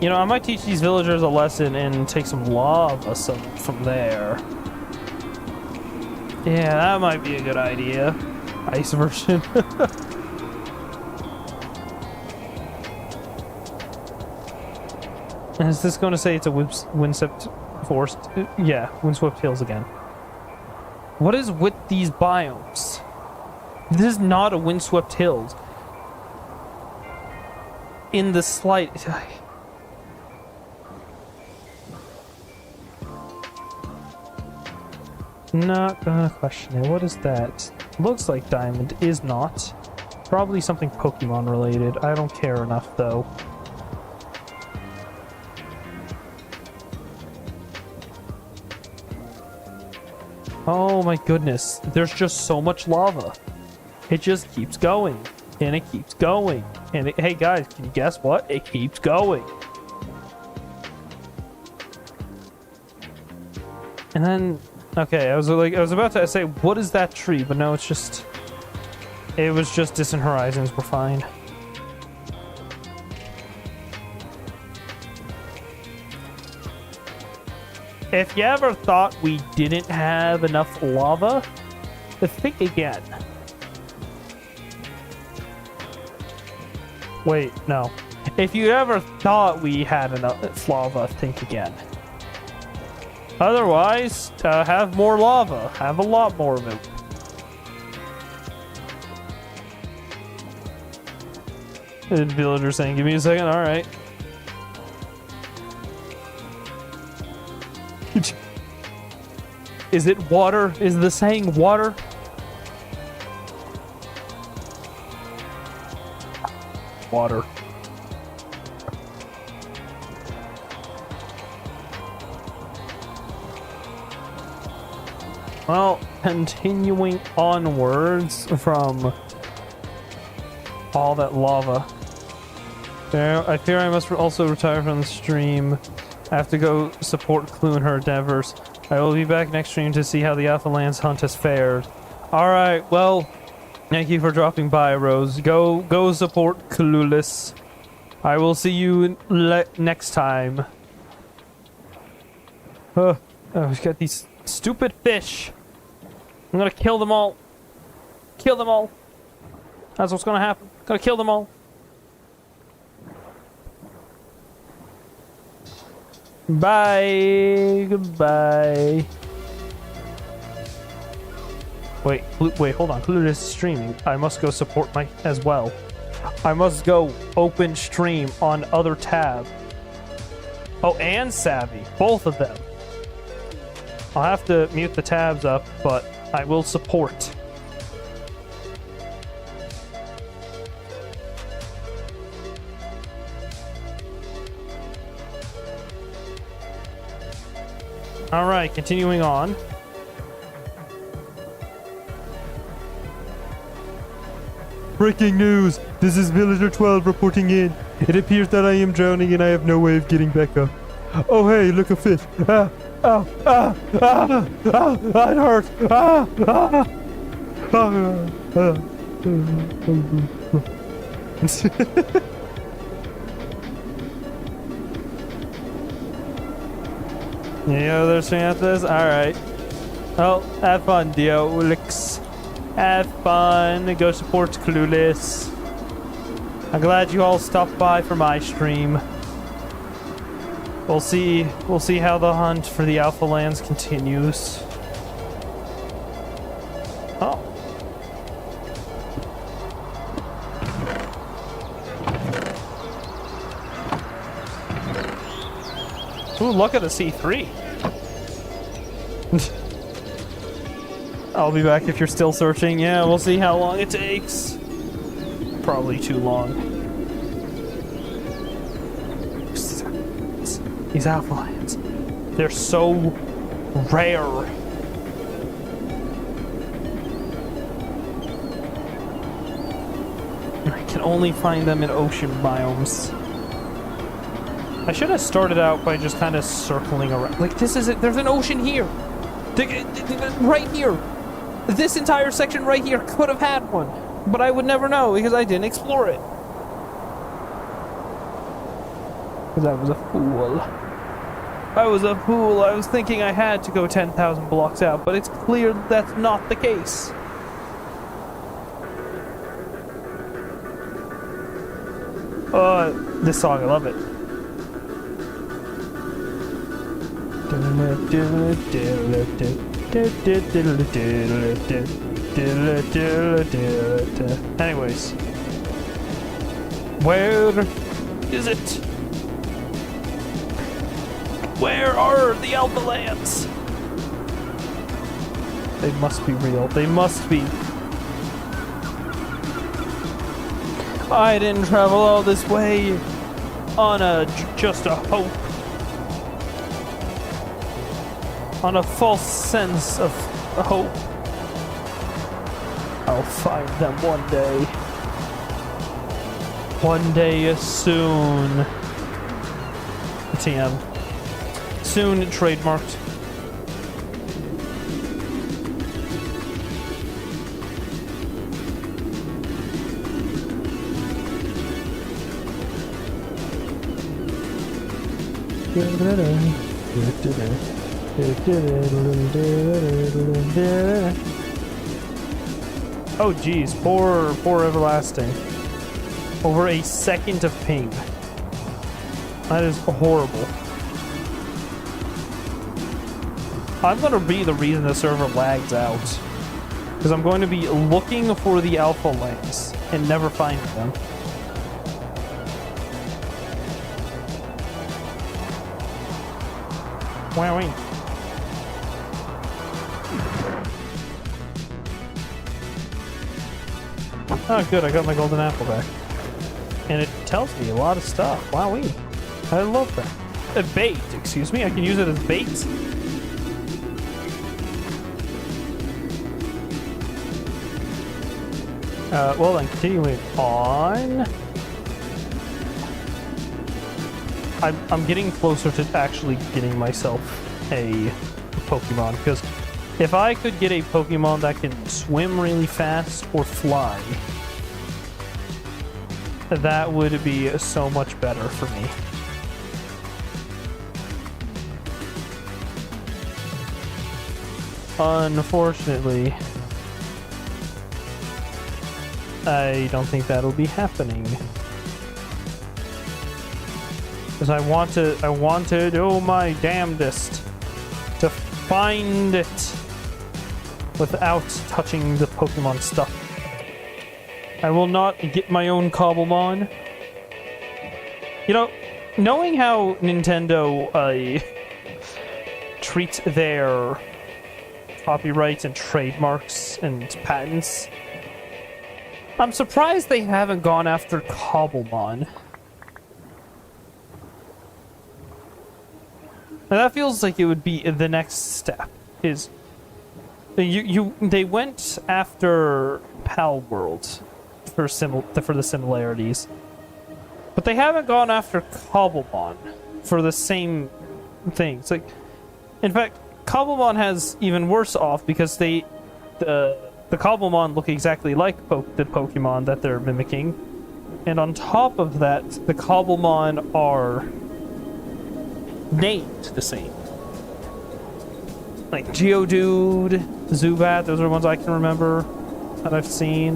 You know, I might teach these villagers a lesson and take some lava from there. Yeah, that might be a good idea. Ice version. And is this going to say it's a windswept forest? Yeah, windswept hills again. What is with these biomes? This is not a windswept hills. In the slight... Not gonna question it. What is that? Looks like diamond. Is not. Probably something Pokemon related. I don't care enough though. Oh my goodness. There's just so much lava. It just keeps going. And it keeps going. And hey guys, can you guess what? It keeps going. And then... Okay, I was about to say, what is that tree? But no, it was just Distant Horizons. We're fine. If you ever thought we didn't have enough lava, think again. Wait, no. If you ever thought we had enough lava, think again. Otherwise, have more lava. Have a lot more of it. The villager saying, give me a second. All right. Is it water? Is the saying water? Water. Well, continuing onwards from all that lava. I fear I must also retire from the stream. I have to go support Clue in her endeavors. I will be back next stream to see how the Alpha Lands hunt has fared. Alright, well, thank you for dropping by, Rose. Go support Clueless. I will see you next time. We've got these stupid fish. I'm gonna kill them all. Kill them all. That's what's gonna happen. Gonna kill them all. Bye. Goodbye. Wait, hold on. Clueless is streaming. I must go support as well. I must go open stream on other tab. Oh, and Savvy. Both of them. I'll have to mute the tabs up, but I will support. Alright, continuing on.
Breaking news! This is Villager 12 reporting in. It appears that I am drowning and I have no way of getting back up. Oh hey, look, a fish. Ah! Ah! Ah! Ah! Ah! It hurts! Ah! Ah! Ah!
Yeah, they're swinging at this? Alright. Well, have fun, Diolix. Have fun. Go support Clueless. I'm glad you all stopped by for my stream. We'll see how the hunt for the Alpha Lands continues. Oh. Ooh, look at the C3. I'll be back if you're still searching. Yeah, we'll see how long it takes. Probably too long. These Alpha Lands, they're so rare. I can only find them in ocean biomes. I should have started out by just kind of circling around. Like, this is it. There's an ocean here. Right here. This entire section right here could have had one. But I would never know because I didn't explore it. Because I was a fool. I was a fool. I was thinking I had to go 10,000 blocks out, but it's clear that's not the case. This song, I love it. Anyways, where is it? Where are the Alpha Lands? They must be real. They must be. I didn't travel all this way on just a hope. On a false sense of hope. I'll find them one day. One day soon. TM. Soon trademarked. Oh geez, poor Everlasting. Over a second of ping. That is horrible. I'm gonna be the reason the server lags out. Because I'm going to be looking for the Alpha Lands and never finding them. Wowing. Oh good, I got my golden apple back. And it tells me a lot of stuff. Wowee. I love that. A bait, excuse me, I can use it as bait. Well then, continuing on. I'm getting closer to actually getting myself a Pokemon, because if I could get a Pokemon that can swim really fast or fly, that would be so much better for me. Unfortunately, I don't think that'll be happening. Because I want to do my damnedest to find it without touching the Pokemon stuff. I will not get my own Cobblemon. You know, knowing how Nintendo treats their copyrights and trademarks and patents. I'm surprised they haven't gone after Cobblemon. And that feels like it would be the next step. Is they went after Palworld for the similarities, but they haven't gone after Cobblemon for the same things. Like, in fact, Cobblemon has even worse off because the Cobblemon look exactly like the Pokemon that they're mimicking, and on top of that, the Cobblemon are named the same. Like Geodude, Zubat, those are the ones I can remember that I've seen.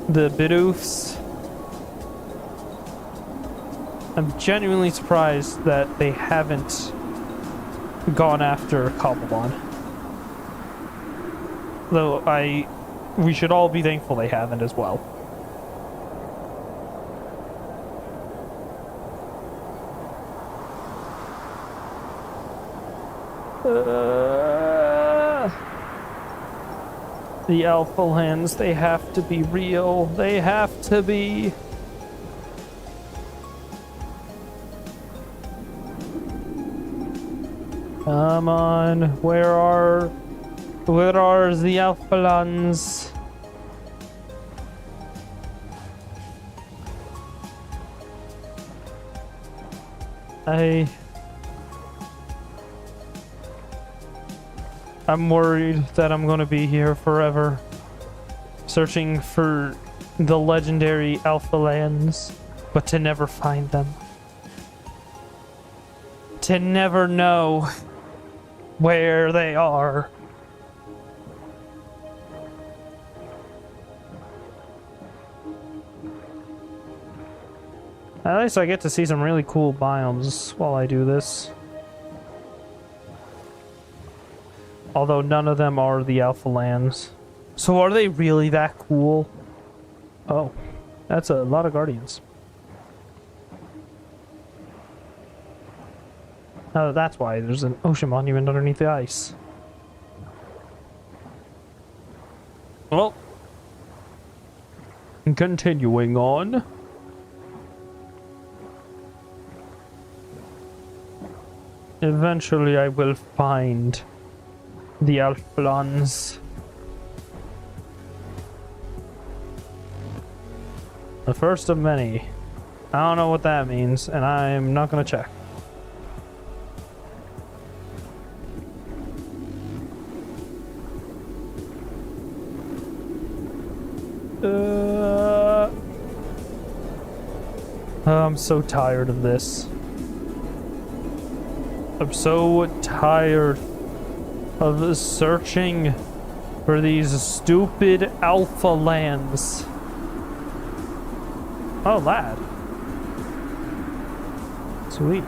The Bidoofs. I'm genuinely surprised that they haven't gone after Cobblemon. Though we should all be thankful they haven't as well. The Alpha Lands, they have to be real. They have to be. Come on, where are the Alpha Lands? I'm worried that I'm gonna be here forever, searching for the legendary Alpha Lands, but to never find them. To never know where they are. At least I get to see some really cool biomes while I do this. Although none of them are the Alpha Lands. So are they really that cool? Oh, that's a lot of Guardians. Oh, that's why there's an ocean monument underneath the ice. Well, continuing on. Eventually I will find the Alpha Lands. The first of many. I don't know what that means, and I'm not gonna check. I'm so tired of this. I'm so tired of searching for these stupid Alpha Lands. Oh, lad. Sweet.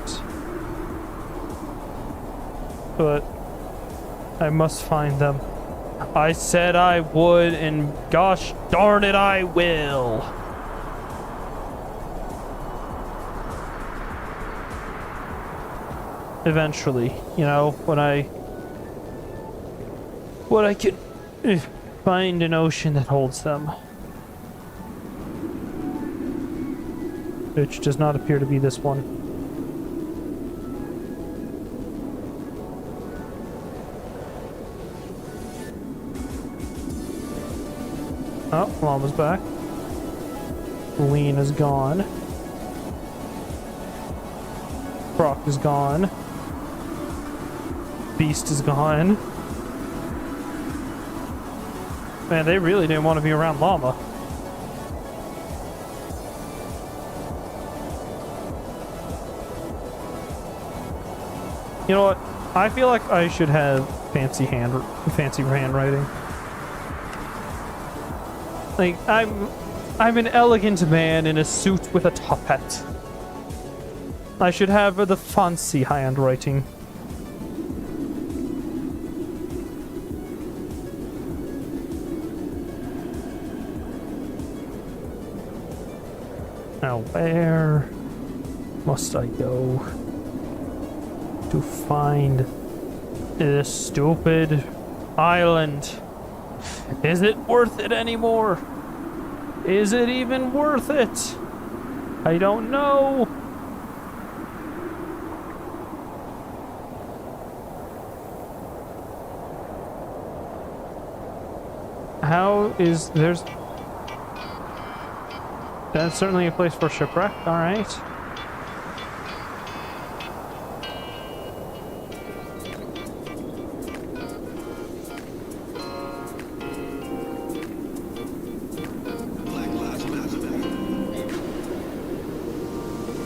But I must find them. I said I would, and gosh darn it, I will. Eventually, you know, when I can find an ocean that holds them. Which does not appear to be this one. Oh, Llama's back. Lean is gone. Croc is gone. Beast is gone. Man, they really didn't want to be around Llama. You know what? I feel like I should have fancy handwriting. Like, I'm an elegant man in a suit with a top hat. I should have the fancy handwriting. Now, where must I go to find this stupid Island. Is it worth it anymore? Is it even worth it? I don't know. How is there's that's certainly a place for shipwreck, alright.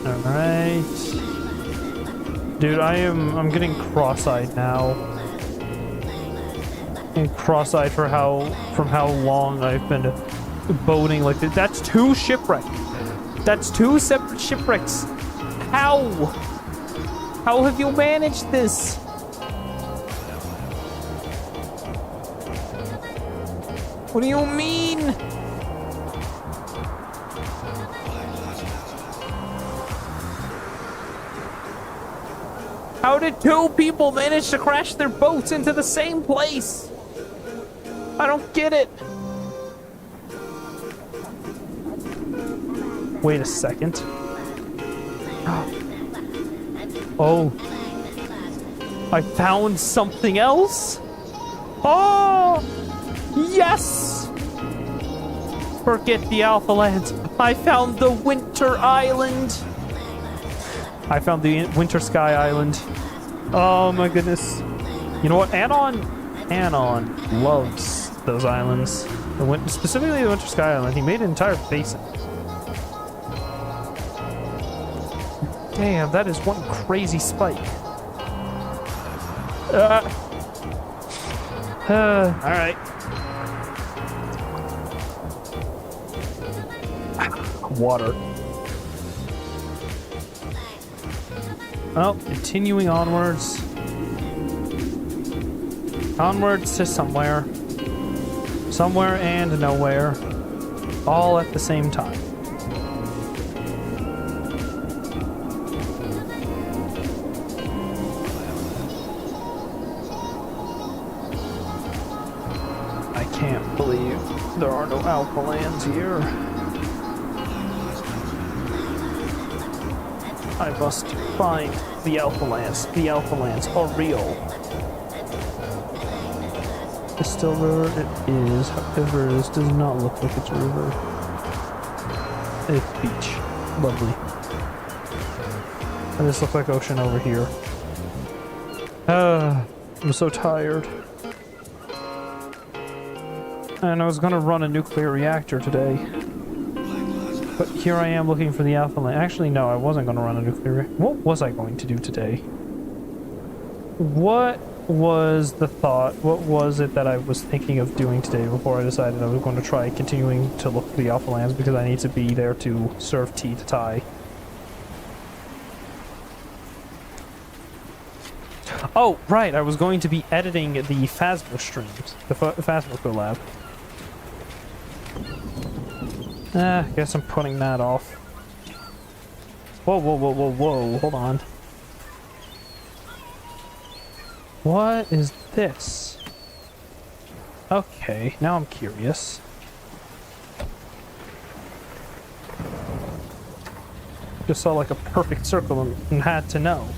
Alright. Dude, I'm getting cross-eyed now. And cross-eyed from how long I've been boating like this. That's 2 shipwrecks. That's 2 separate shipwrecks. How? How have you managed this? What do you mean? How did 2 people manage to crash their boats into the same place? I don't get it. Wait a second. Oh. I found something else? Oh! Yes! Forget the Alpha Lands. I found the Winter Island. I found the Winter Sky Island. Oh my goodness. You know what? Anon loves those islands. Specifically the Winter Sky Island. He made an entire basin. Damn, that is one crazy spike. Alright. Water. Oh, continuing onwards. Onwards to somewhere. Somewhere and nowhere. All at the same time. I can't believe there are no Alpha Lands here. I must find the Alpha Lands. The Alpha Lands are real. The Still River, it is. However, this does not look like it's a river. It's beach. Lovely. And this looks like ocean over here. I'm so tired. And I was gonna run a nuclear reactor today. But here I am looking for the Alpha Land. Actually, no, I wasn't going to run a nuclear reactor. What was I going to do today? What was the thought? What was it that I was thinking of doing today before I decided I was going to try continuing to look for the Alpha Lands because I need to be there to serve tea to Ty? Oh, right, I was going to be editing the Phasmo streams. The Phasmo collab. Guess I'm putting that off. Whoa, whoa, whoa, whoa, whoa, hold on. What is this? Okay, now I'm curious. Just saw like a perfect circle and had to know.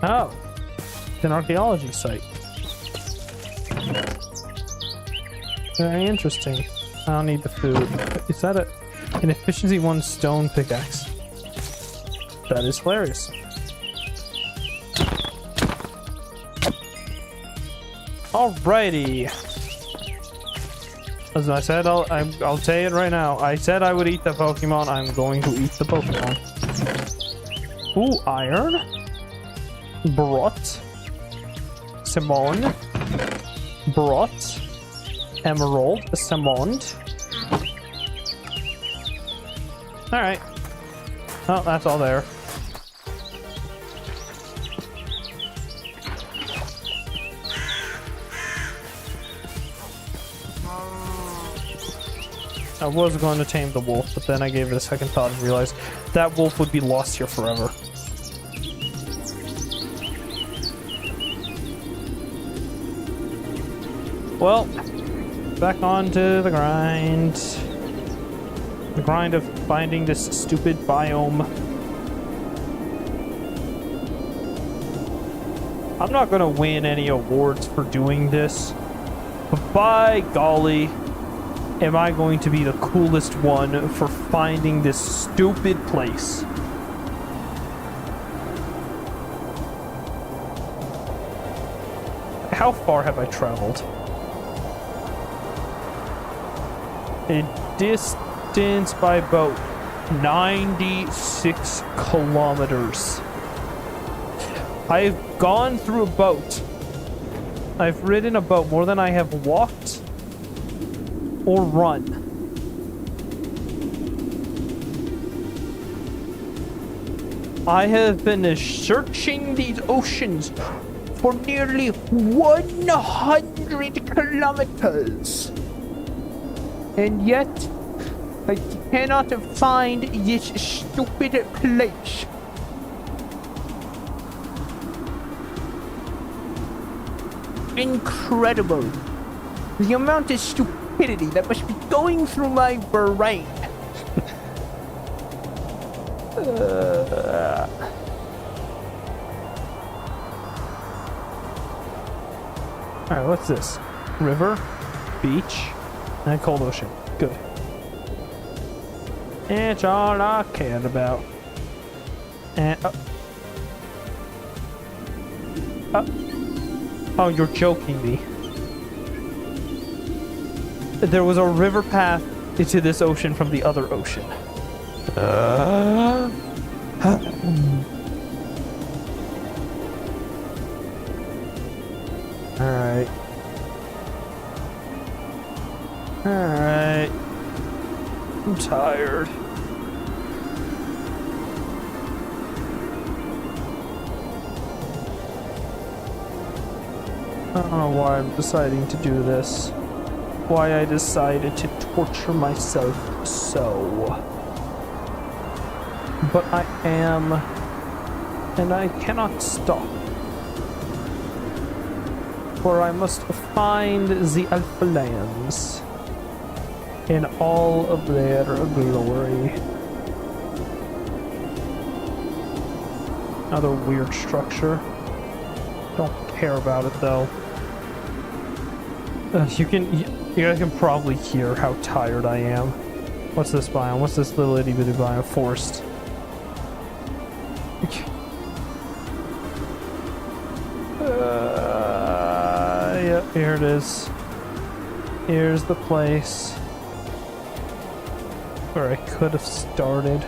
Oh, it's an archaeology site. Very interesting. I don't need the food. Is that an efficiency 1 stone pickaxe? That is hilarious. Alrighty. As I said, I'll say it right now. I said I would eat the Pokemon. I'm going to eat the Pokemon. Ooh, iron. Brot, Simone, Brot, Emerald, Simond. Alright. Oh, that's all there. I was going to tame the wolf, but then I gave it a second thought and realized that wolf would be lost here forever. Well, back on to the grind. The grind of finding this stupid biome. I'm not gonna win any awards for doing this, but by golly, am I going to be the coolest one for finding this stupid place. How far have I traveled? In distance by boat, 96 kilometers. I've gone through a boat. I've ridden a boat more than I have walked or run. I have been searching these oceans for nearly 100 kilometers. And yet, I cannot find this stupid place. Incredible. The amount of stupidity that must be going through my brain. Alright, what's this? River, beach, and cold ocean. Good. It's all I cared about. And oh, you're joking me. There was a river path into this ocean from the other ocean. Alright. Alright. I'm tired. I don't know why I'm deciding to do this. Why I decided to torture myself so. But I am, and I cannot stop. For I must find the Alpha Lands in all of their glory. Another weird structure. Don't care about it though. You guys can probably hear how tired I am. What's this biome? What's this little itty bitty biome? Forest. Yep, here it is. Here's the place where I could have started,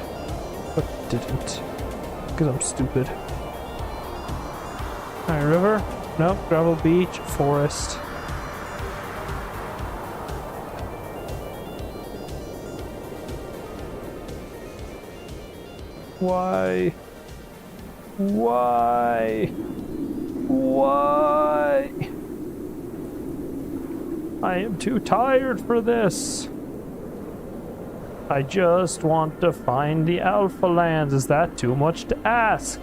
but didn't, because I'm stupid. Alright, river? Nope, gravel beach, forest. Why? Why? Why? I am too tired for this. I just want to find the Alpha Lands. Is that too much to ask?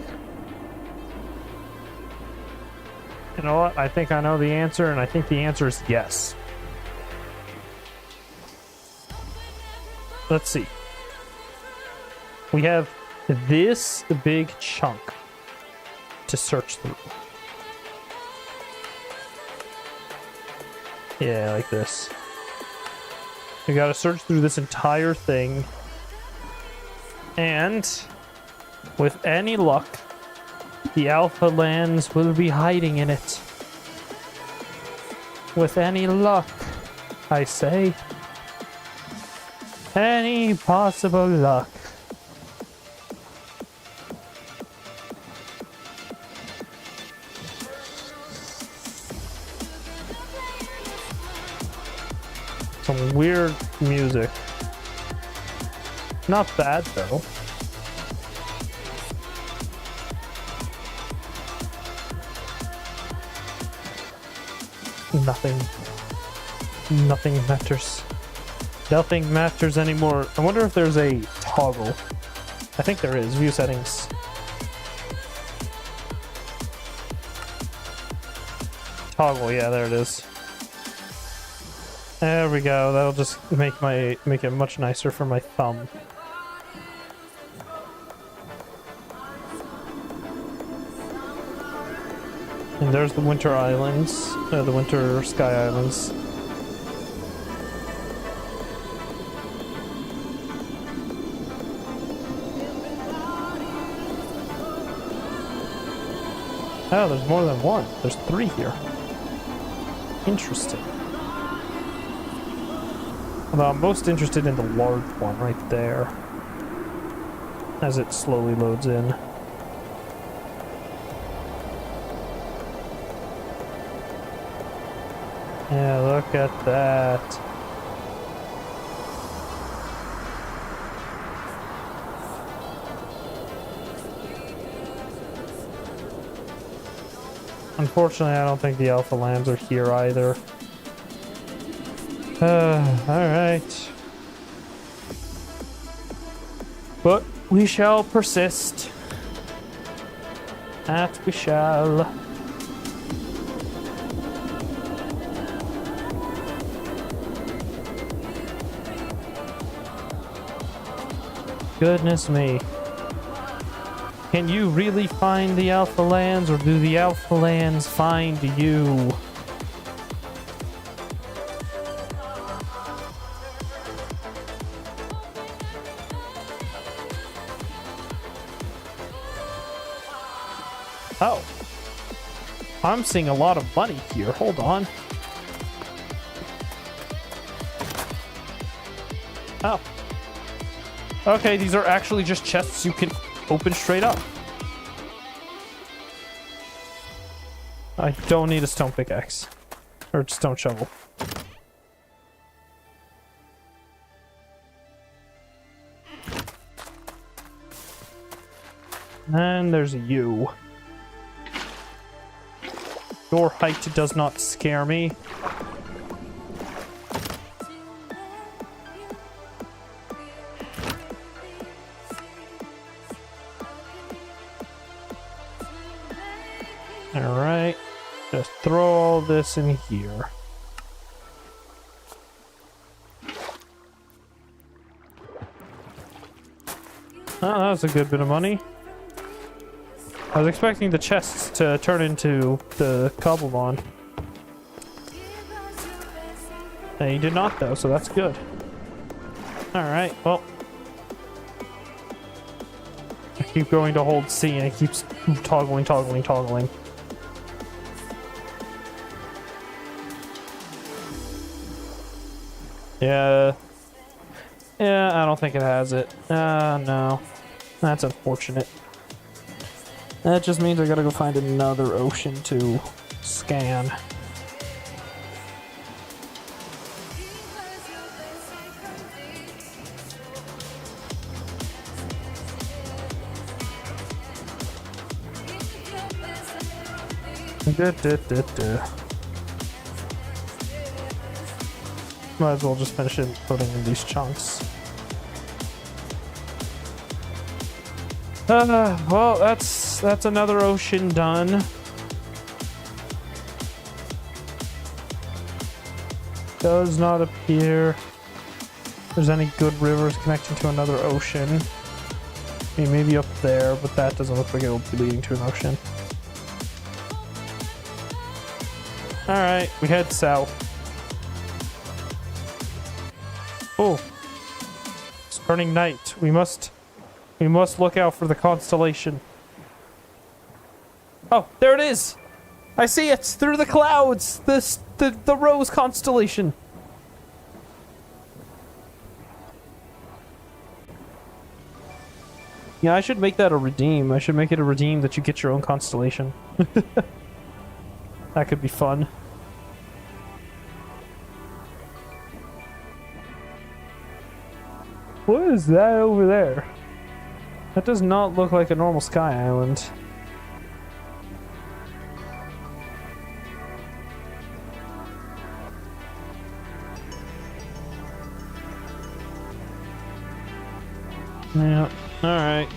You know what? I think I know the answer, and I think the answer is yes. Let's see. We have this big chunk to search through. Yeah, like this. We gotta search through this entire thing. And with any luck, the Alpha Lands will be hiding in it. With any luck, I say. Any possible luck. Some weird music. Not bad though. nothing. Nothing matters. Nothing matters anymore. I wonder if there's a toggle. I think there is. View settings. Toggle, yeah, there it is. There we go. That'll just make it much nicer for my thumb. And there's the Winter Islands, the Winter Sky Islands. Oh, there's more than one. There's 3 here. Interesting. Although I'm most interested in the large one right there, as it slowly loads in. Yeah, look at that. Unfortunately, I don't think the alpha lambs are here either. Alright. But we shall persist. That we shall. Goodness me. Can you really find the alpha lands, or do the alpha lands find you? Oh. I'm seeing a lot of money here. Hold on. Oh. Okay, these are actually just chests you can open straight up. I don't need a stone pickaxe. Or stone shovel. And there's you. Your height does not scare me. Alright. Just throw all this in here. Oh, that was a good bit of money. I was expecting the chests to turn into the Cobblemon. They did not though, so that's good. Alright, well. I keep going to hold C and it keeps toggling. Yeah. Yeah, I don't think it has it. No. That's unfortunate. That just means I gotta go find another ocean to scan. Might as well just finish it putting in these chunks. Well, that's another ocean done. Does not appear there's any good rivers connecting to another ocean. I mean, maybe up there, but that doesn't look like it'll be leading to an ocean. Alright, we head south. Oh. It's turning night. We must look out for the constellation. Oh, there it is! I see it! Through the clouds! The Rose constellation! Yeah, I should make that a redeem. I should make it a redeem that you get your own constellation. That could be fun. What is that over there? That does not look like a normal sky island. Yeah. Alright.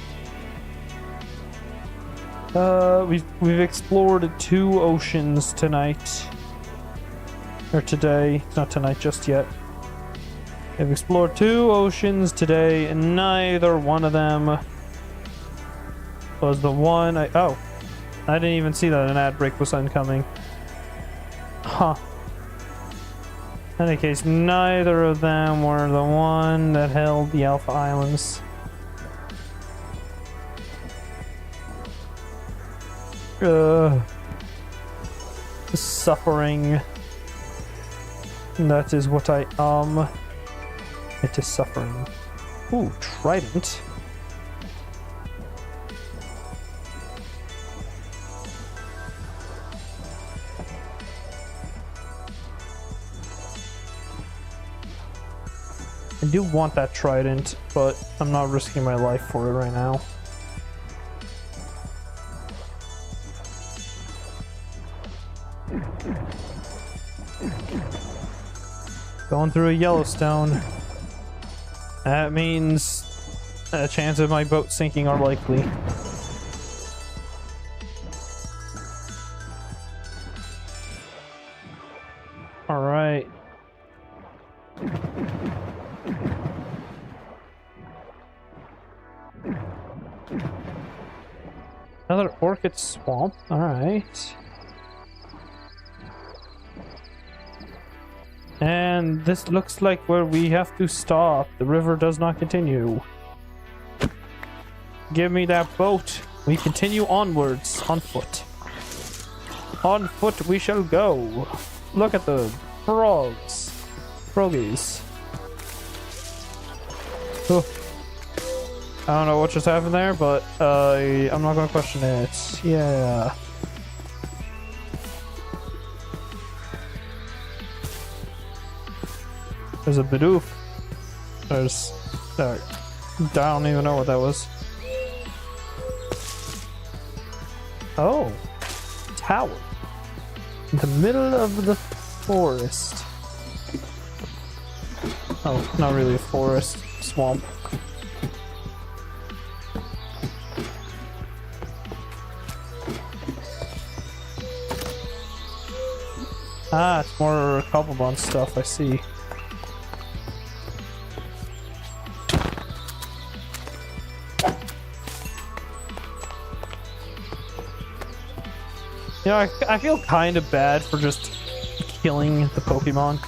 We've explored 2 oceans tonight. Or today. It's not tonight just yet. We've explored 2 oceans today, and neither one of them was the one I didn't even see that an ad break was incoming. Huh. In any case, neither of them were the one that held the Alpha Islands. Suffering. That is what I It is suffering. Ooh, trident. I do want that trident, but I'm not risking my life for it right now. Going through a Yellowstone. That means a chance of my boat sinking are likely. Alright. Another orchid swamp. Alright. And this looks like where we have to stop. The river does not continue. Give me that boat. We continue onwards, on foot. On foot we shall go. Look at the frogs. Froggies. Oh. I don't know what just happened there, but I'm not gonna question it. Yeah. There's a Bidoof. There's... I don't even know what that was. Oh. Tower. In the middle of the forest. Oh, not really a forest. Swamp. Ah, it's more Cobblepon stuff, I see. You know, I feel kind of bad for just killing the Pokemon.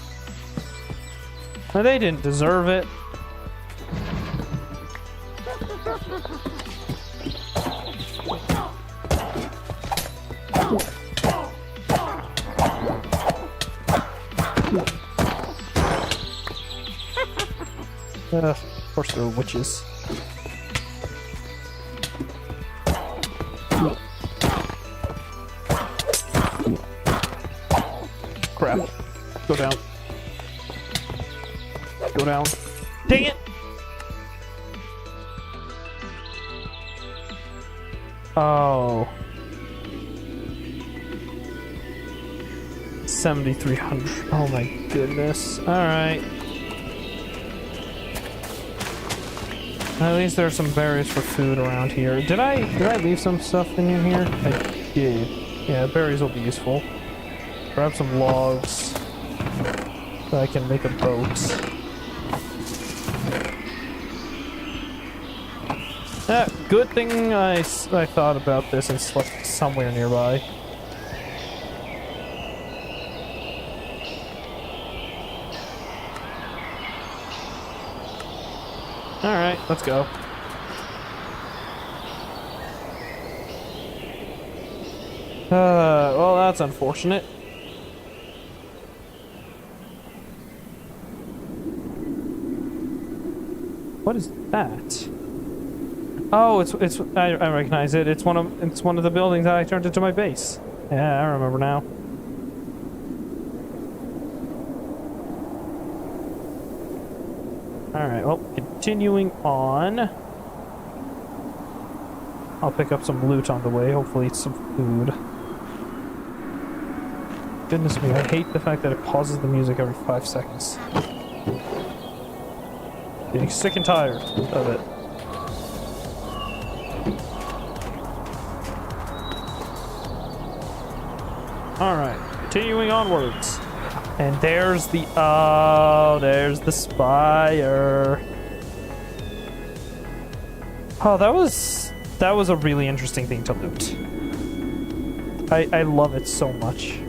They didn't deserve it. Of course they're witches. Crap. Go down. Go down. Dang it! Oh. 7,300. Oh my goodness. Alright. At least there's some berries for food around here. Did I leave some stuff in here? I did. Yeah, berries will be useful. Grab some logs so I can make a boat. Good thing I thought about this and slept somewhere nearby. Alright, let's go. Well, that's unfortunate. What is that? Oh, it's I recognize it. It's one of the buildings that I turned into my base. Yeah, I remember now. Alright, well, continuing on. I'll pick up some loot on the way, hopefully it's some food. Goodness me, I hate the fact that it pauses the music every 5 seconds. Getting sick and tired of it. Alright, continuing onwards. And there's the spire. Oh, that was a really interesting thing to loot. I love it so much.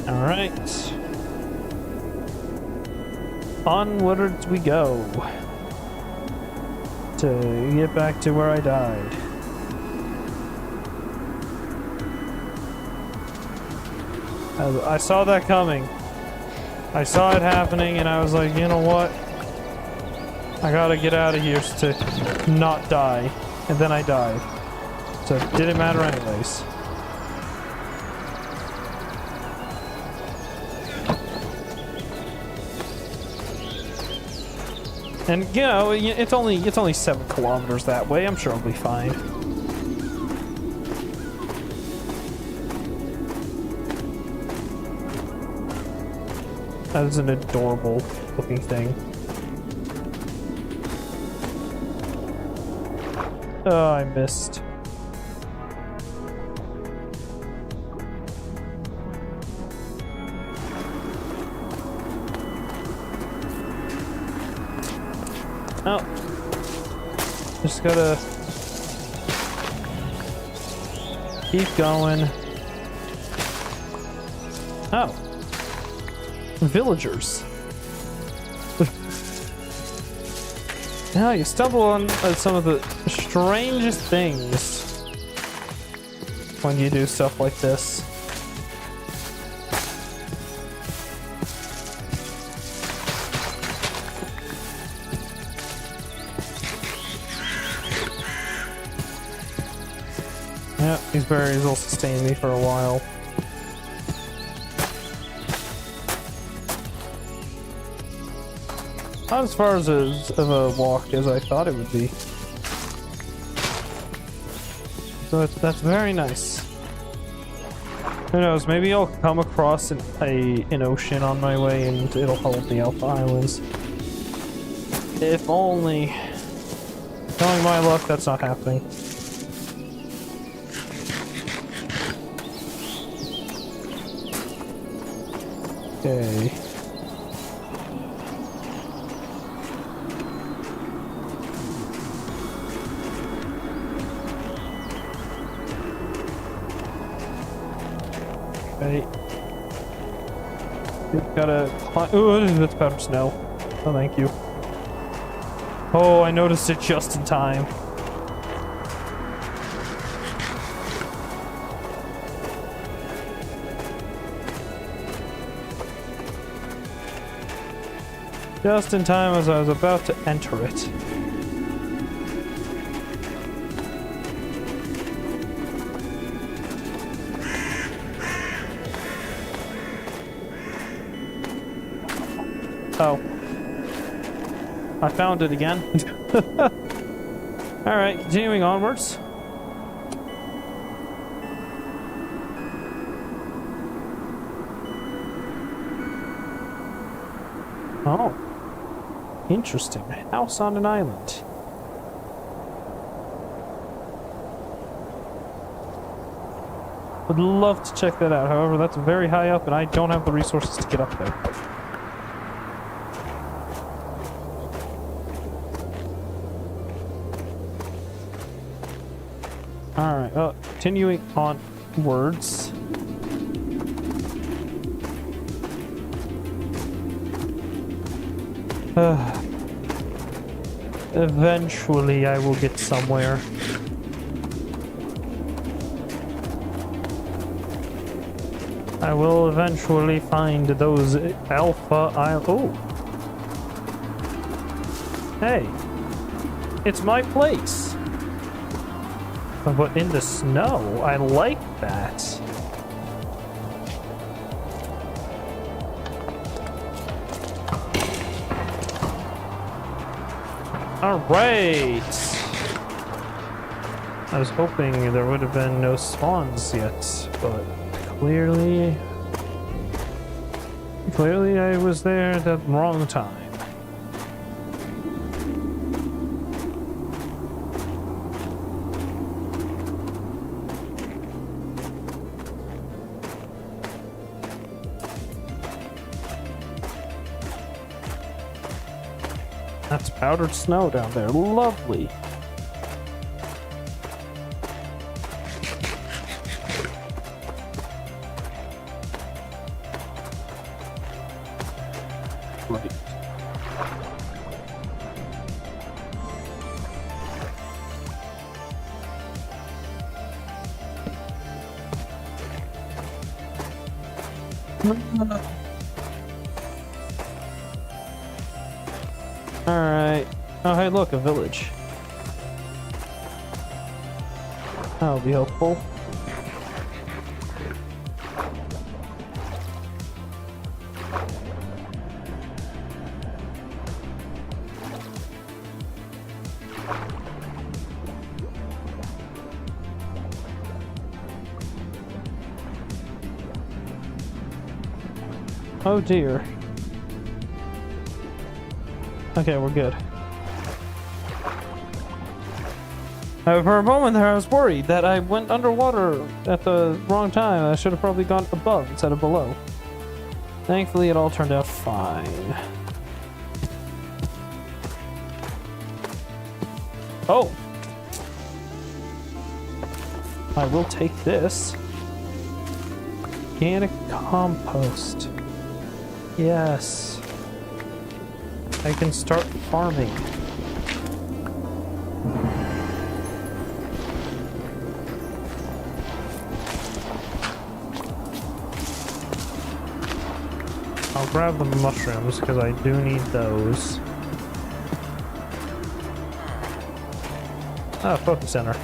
Alright. Onwards we go. To get back to where I died. I saw that coming. I saw it happening and I was like, you know what? I gotta get out of here to not die. And then I died. So it didn't matter anyways. And you know, it's only 7 kilometers that way. I'm sure I'll be fine. That is an adorable looking thing. Oh, I missed. Oh. Just gotta keep going. Oh. Villagers. Now you stumble on some of the strangest things when you do stuff like this. Yeah, these berries will sustain me for a while. Not as far as of a walk as I thought it would be. So that's very nice. Who knows, maybe I'll come across an ocean on my way and it'll hold me out the islands. If only. Knowing my luck, that's not happening. Okay. Okay. We've gotta climb. Ooh, that's powdered snow. Oh, thank you. Oh, I noticed it just in time. Just in time as I was about to enter it. Oh. I found it again. Alright, continuing onwards. Oh. Interesting. House on an island. Would love to check that out. However, that's very high up and I don't have the resources to get up there. Alright, well, continuing onwards. Eventually I will get somewhere. I will eventually find those alpha islands. Oh! Hey! It's my place! But in the snow, I like that. Alright! I was hoping there would have been no spawns yet, but clearly I was there at the wrong time. That's powdered snow down there. Lovely. Right. Alright. Oh, hey, look, a village. That'll be helpful. Oh dear. Okay, we're good. For a moment there, I was worried that I went underwater at the wrong time. I should have probably gone above instead of below. Thankfully, it all turned out fine. Oh! I will take this. Organic compost. Yes. I can start farming. I'll grab the mushrooms because I do need those. Ah, focus center.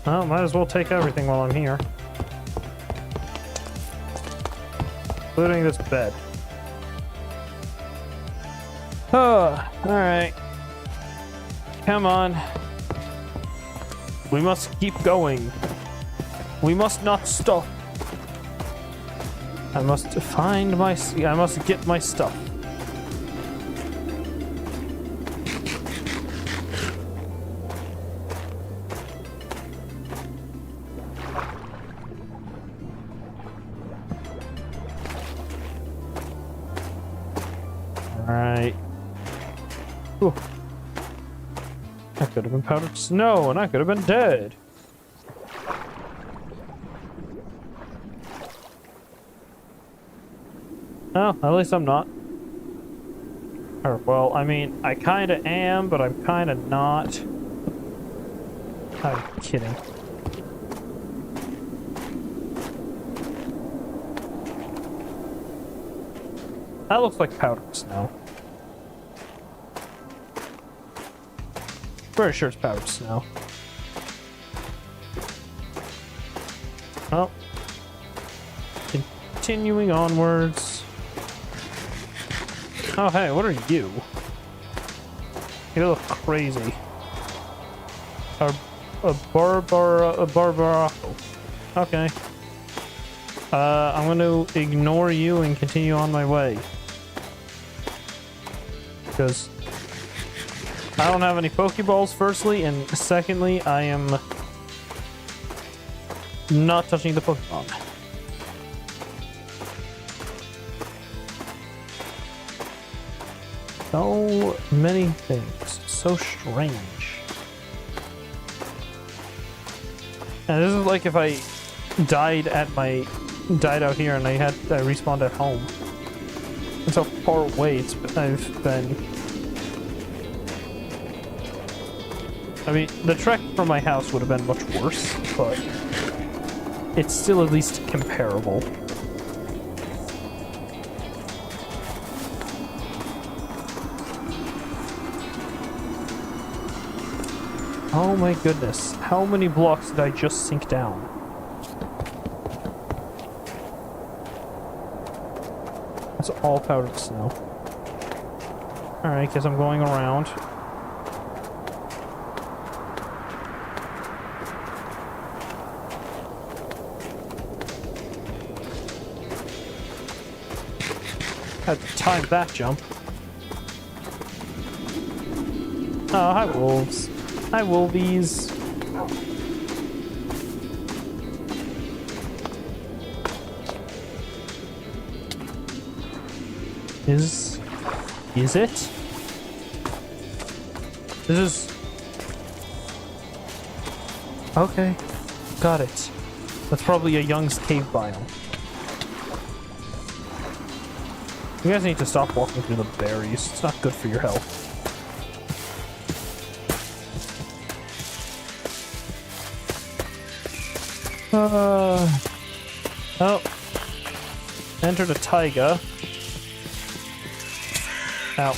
Well, might as well take everything while I'm here. Including this bed. Oh, alright. Come on. We must keep going. We must not stop. I must find my... I must get my stuff. Alright. Ooh. I could have been powdered snow, and I could have been dead. Oh, at least I'm not. Or, well, I mean, I kinda am, but I'm kinda not. I'm kidding. That looks like powdered snow. Very sure it's powdered snow. Oh. Continuing onwards. Oh, hey, what are you? You look crazy. A barbaraco. Okay. I'm going to ignore you and continue on my way. Because I don't have any Pokeballs, firstly, and secondly, I am not touching the Pokemon. So many things. So strange. And this is like if I died out here and I respawned at home. That's how far away I've been. I mean, the trek from my house would have been much worse, but it's still at least comparable. Oh my goodness, how many blocks did I just sink down? That's all powdered snow. Alright, guess I'm going around. Had to time that jump. Oh, hi wolves. Hi wolvies. Is it? This is... Okay, got it. That's probably a Young's Cave biome. You guys need to stop walking through the berries. It's not good for your health. Oh. Entered a taiga. Ow.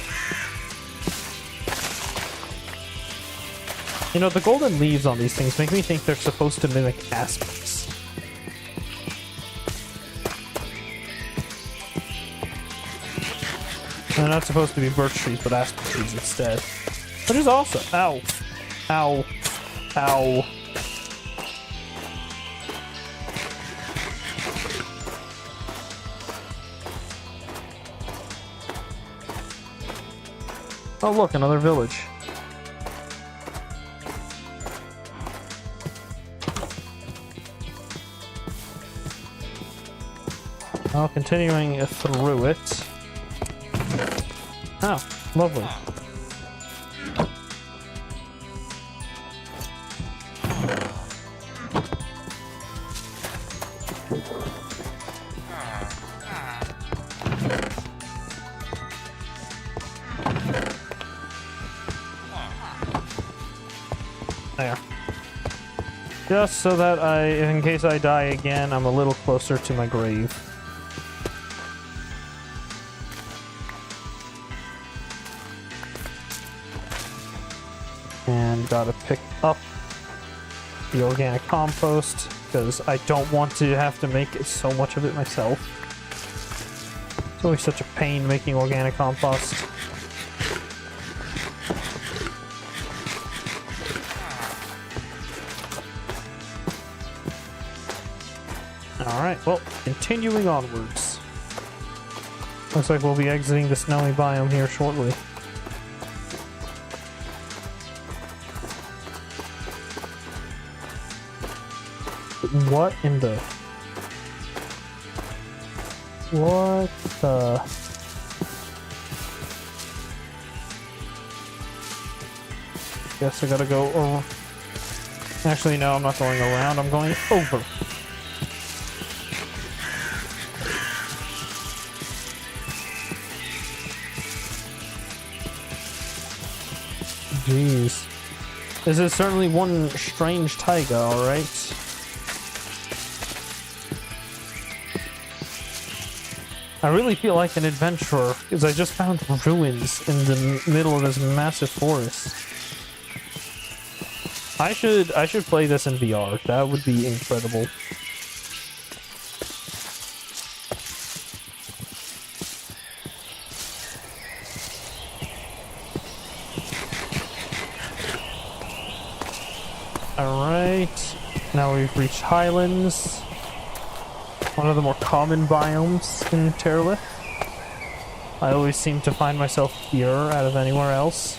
You know, the golden leaves on these things make me think they're supposed to mimic aspens. They're not supposed to be birch trees, but aspen trees instead. Which is awesome. Ow. Ow. Ow. Oh look, another village. Well, continuing through it. Oh, lovely. There. Just so that in case I die again, I'm a little closer to my grave. And gotta pick up the organic compost, because I don't want to have to make so much of it myself. It's always such a pain making organic compost. Alright, well, continuing onwards. Looks like we'll be exiting the snowy biome here shortly. What in the... What the... Guess I gotta go over... Actually, no, I'm not going around, I'm going over. Jeez. This is certainly one strange taiga, alright? I really feel like an adventurer, because I just found ruins in the middle of this massive forest. I should play this in VR. That would be incredible. Alright, now we've reached Highlands. One of the more common biomes in Terralith. I always seem to find myself here out of anywhere else.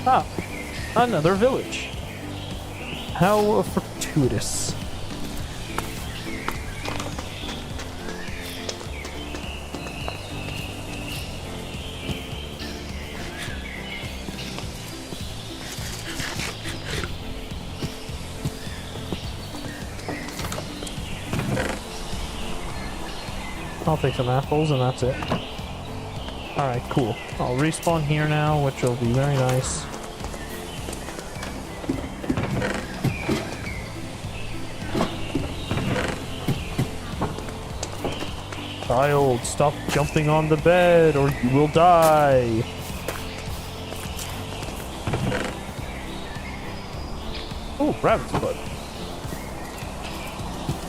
Ah, another village. How fortuitous. I'll take some apples and that's it. Alright, cool. I'll respawn here now, which will be very nice. Child, stop jumping on the bed or you will die. Oh, rabbit's blood.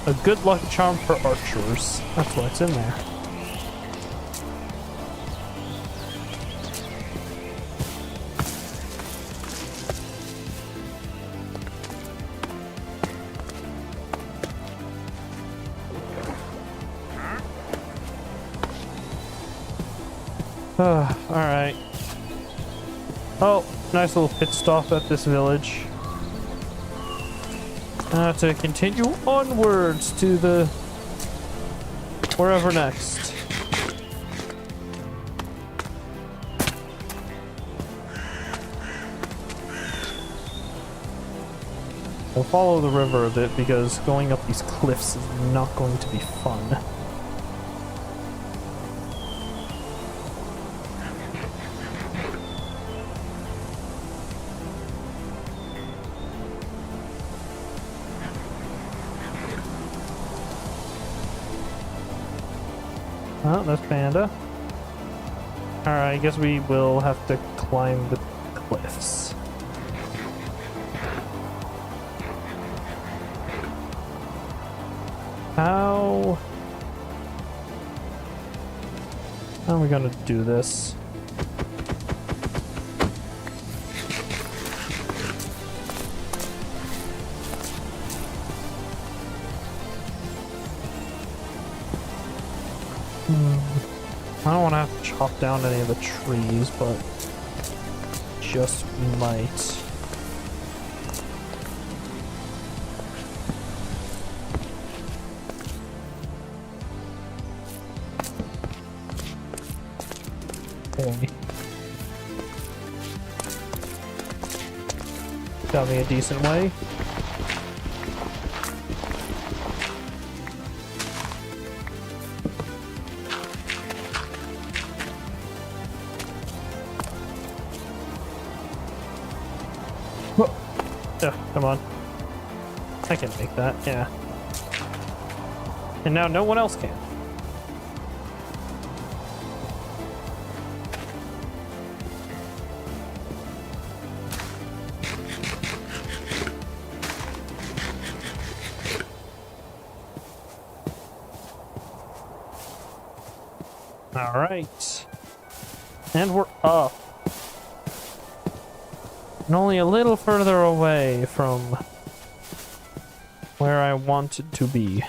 A good luck charm for archers. That's what's in there. Alright. Oh, nice little pit stop at this village. To continue onwards to the... wherever next. We'll follow the river a bit because going up these cliffs is not going to be fun. Oh, that's Panda. Alright, I guess we will have to climb the cliffs. How are we gonna do this? I don't want to have to chop down any of the trees, but just might. Okay. Got me a decent way. Yeah, come on. I can make that, yeah. And now no one else can. Alright. And we're up. And only a little further away from where I wanted to be.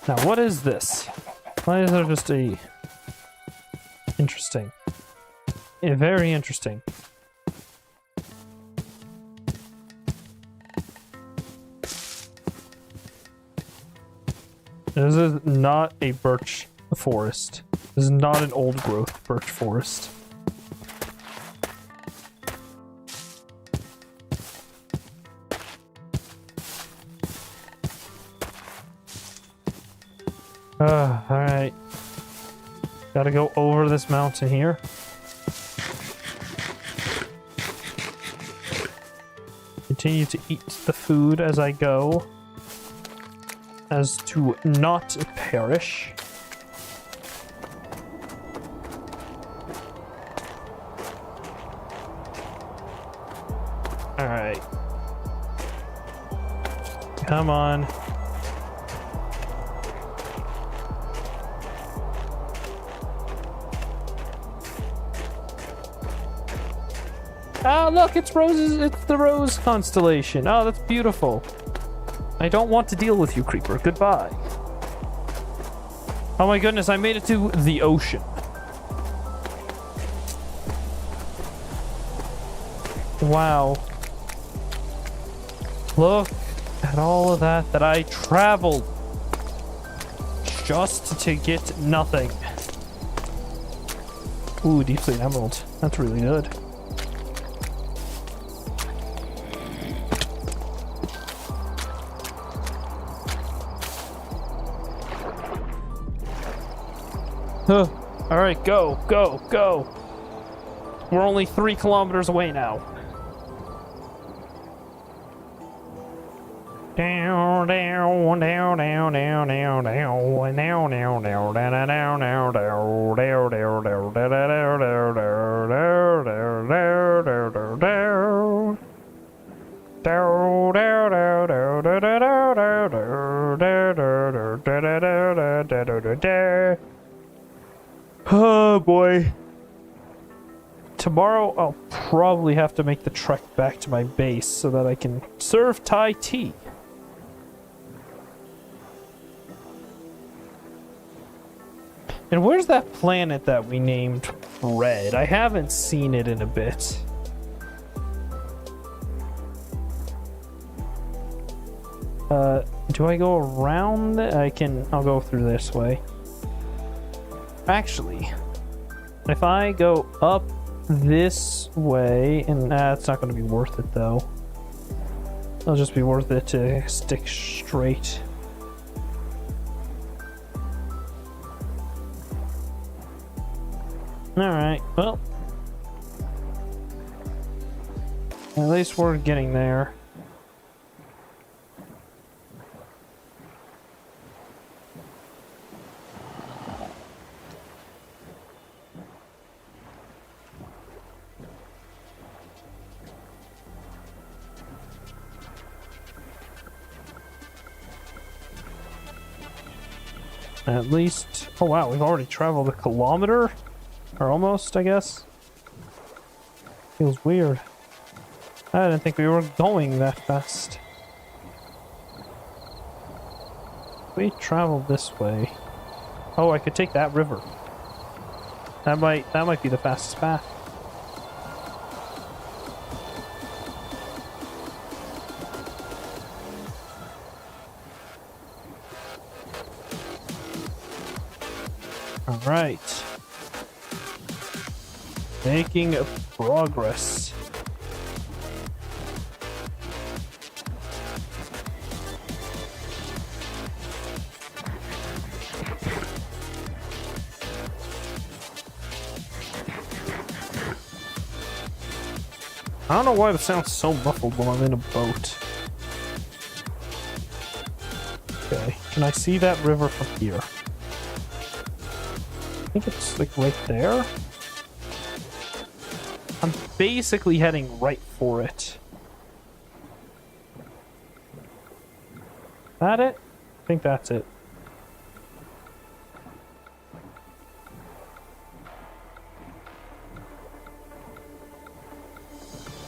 Now, what is this? Why is there just a... Interesting. Yeah, very interesting. This is not a birch forest. This is not an old growth birch forest. Alright. Gotta go over this mountain here. Continue to eat the food as I go, as to not perish. Alright. Come on. Oh, look, it's roses. It's the rose constellation. Oh, that's beautiful. I don't want to deal with you, creeper. Goodbye. Oh my goodness, I made it to the ocean. Wow. Look at all of that I traveled just to get nothing. Ooh, deep sea emerald. That's really good. Alright, go, go, go. We're only 3 kilometers away now. Down, down, down, down, down, down, down, down, down, down, down, down, down, down, down, down. Oh boy. Tomorrow I'll probably have to make the trek back to my base so that I can serve Thai tea. And where's that planet that we named Red? I haven't seen it in a bit. Do I go around? I'll go through this way. Actually, if I go up this way, and it's not going to be worth it though. It'll just be worth it to stick straight. Alright, well. At least we're getting there. At least... Oh wow, we've already traveled a kilometer? Or almost, I guess. Feels weird. I didn't think we were going that fast. We traveled this way. Oh, I could take that river. That might be the fastest path. All right. Making progress. I don't know why it sounds so muffled when I'm in a boat. Okay, can I see that river from here? I think it's like right there. I'm basically heading right for it. That it? I think that's it.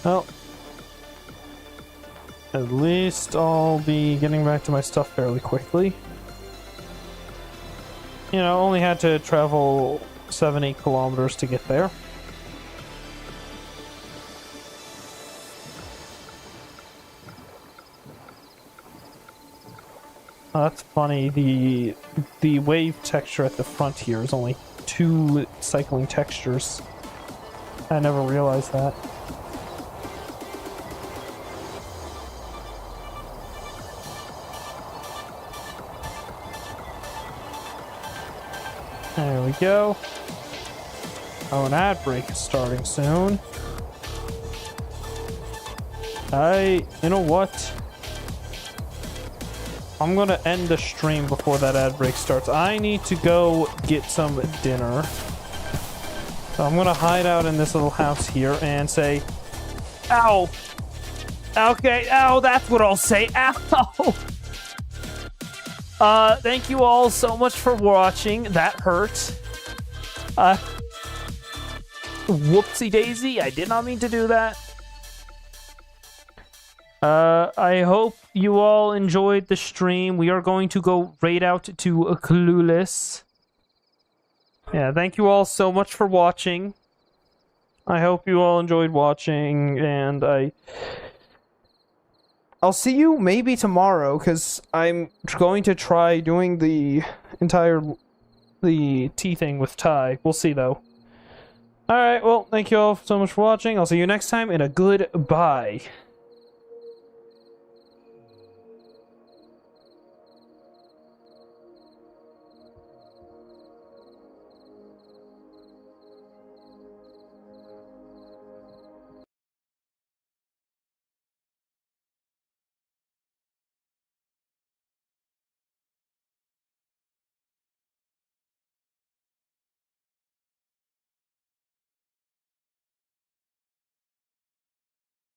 Well, at least I'll be getting back to my stuff fairly quickly. You know, only had to travel 7-8 kilometers to get there. Oh, that's funny. The wave texture at the front here is only 2 cycling textures. I never realized that. There we go. Oh, an ad break is starting soon. You know what? I'm gonna end the stream before that ad break starts. I need to go get some dinner. So I'm gonna hide out in this little house here and say, ow! Okay, ow, that's what I'll say, ow! Thank you all so much for watching. That hurt. Whoopsie daisy, I did not mean to do that. I hope you all enjoyed the stream. We are going to go raid out to Clueless. Yeah, thank you all so much for watching. I hope you all enjoyed watching, and I'll see you maybe tomorrow, because I'm going to try doing the tea thing with Ty. We'll see, though. Alright, well, thank you all so much for watching. I'll see you next time, and a goodbye.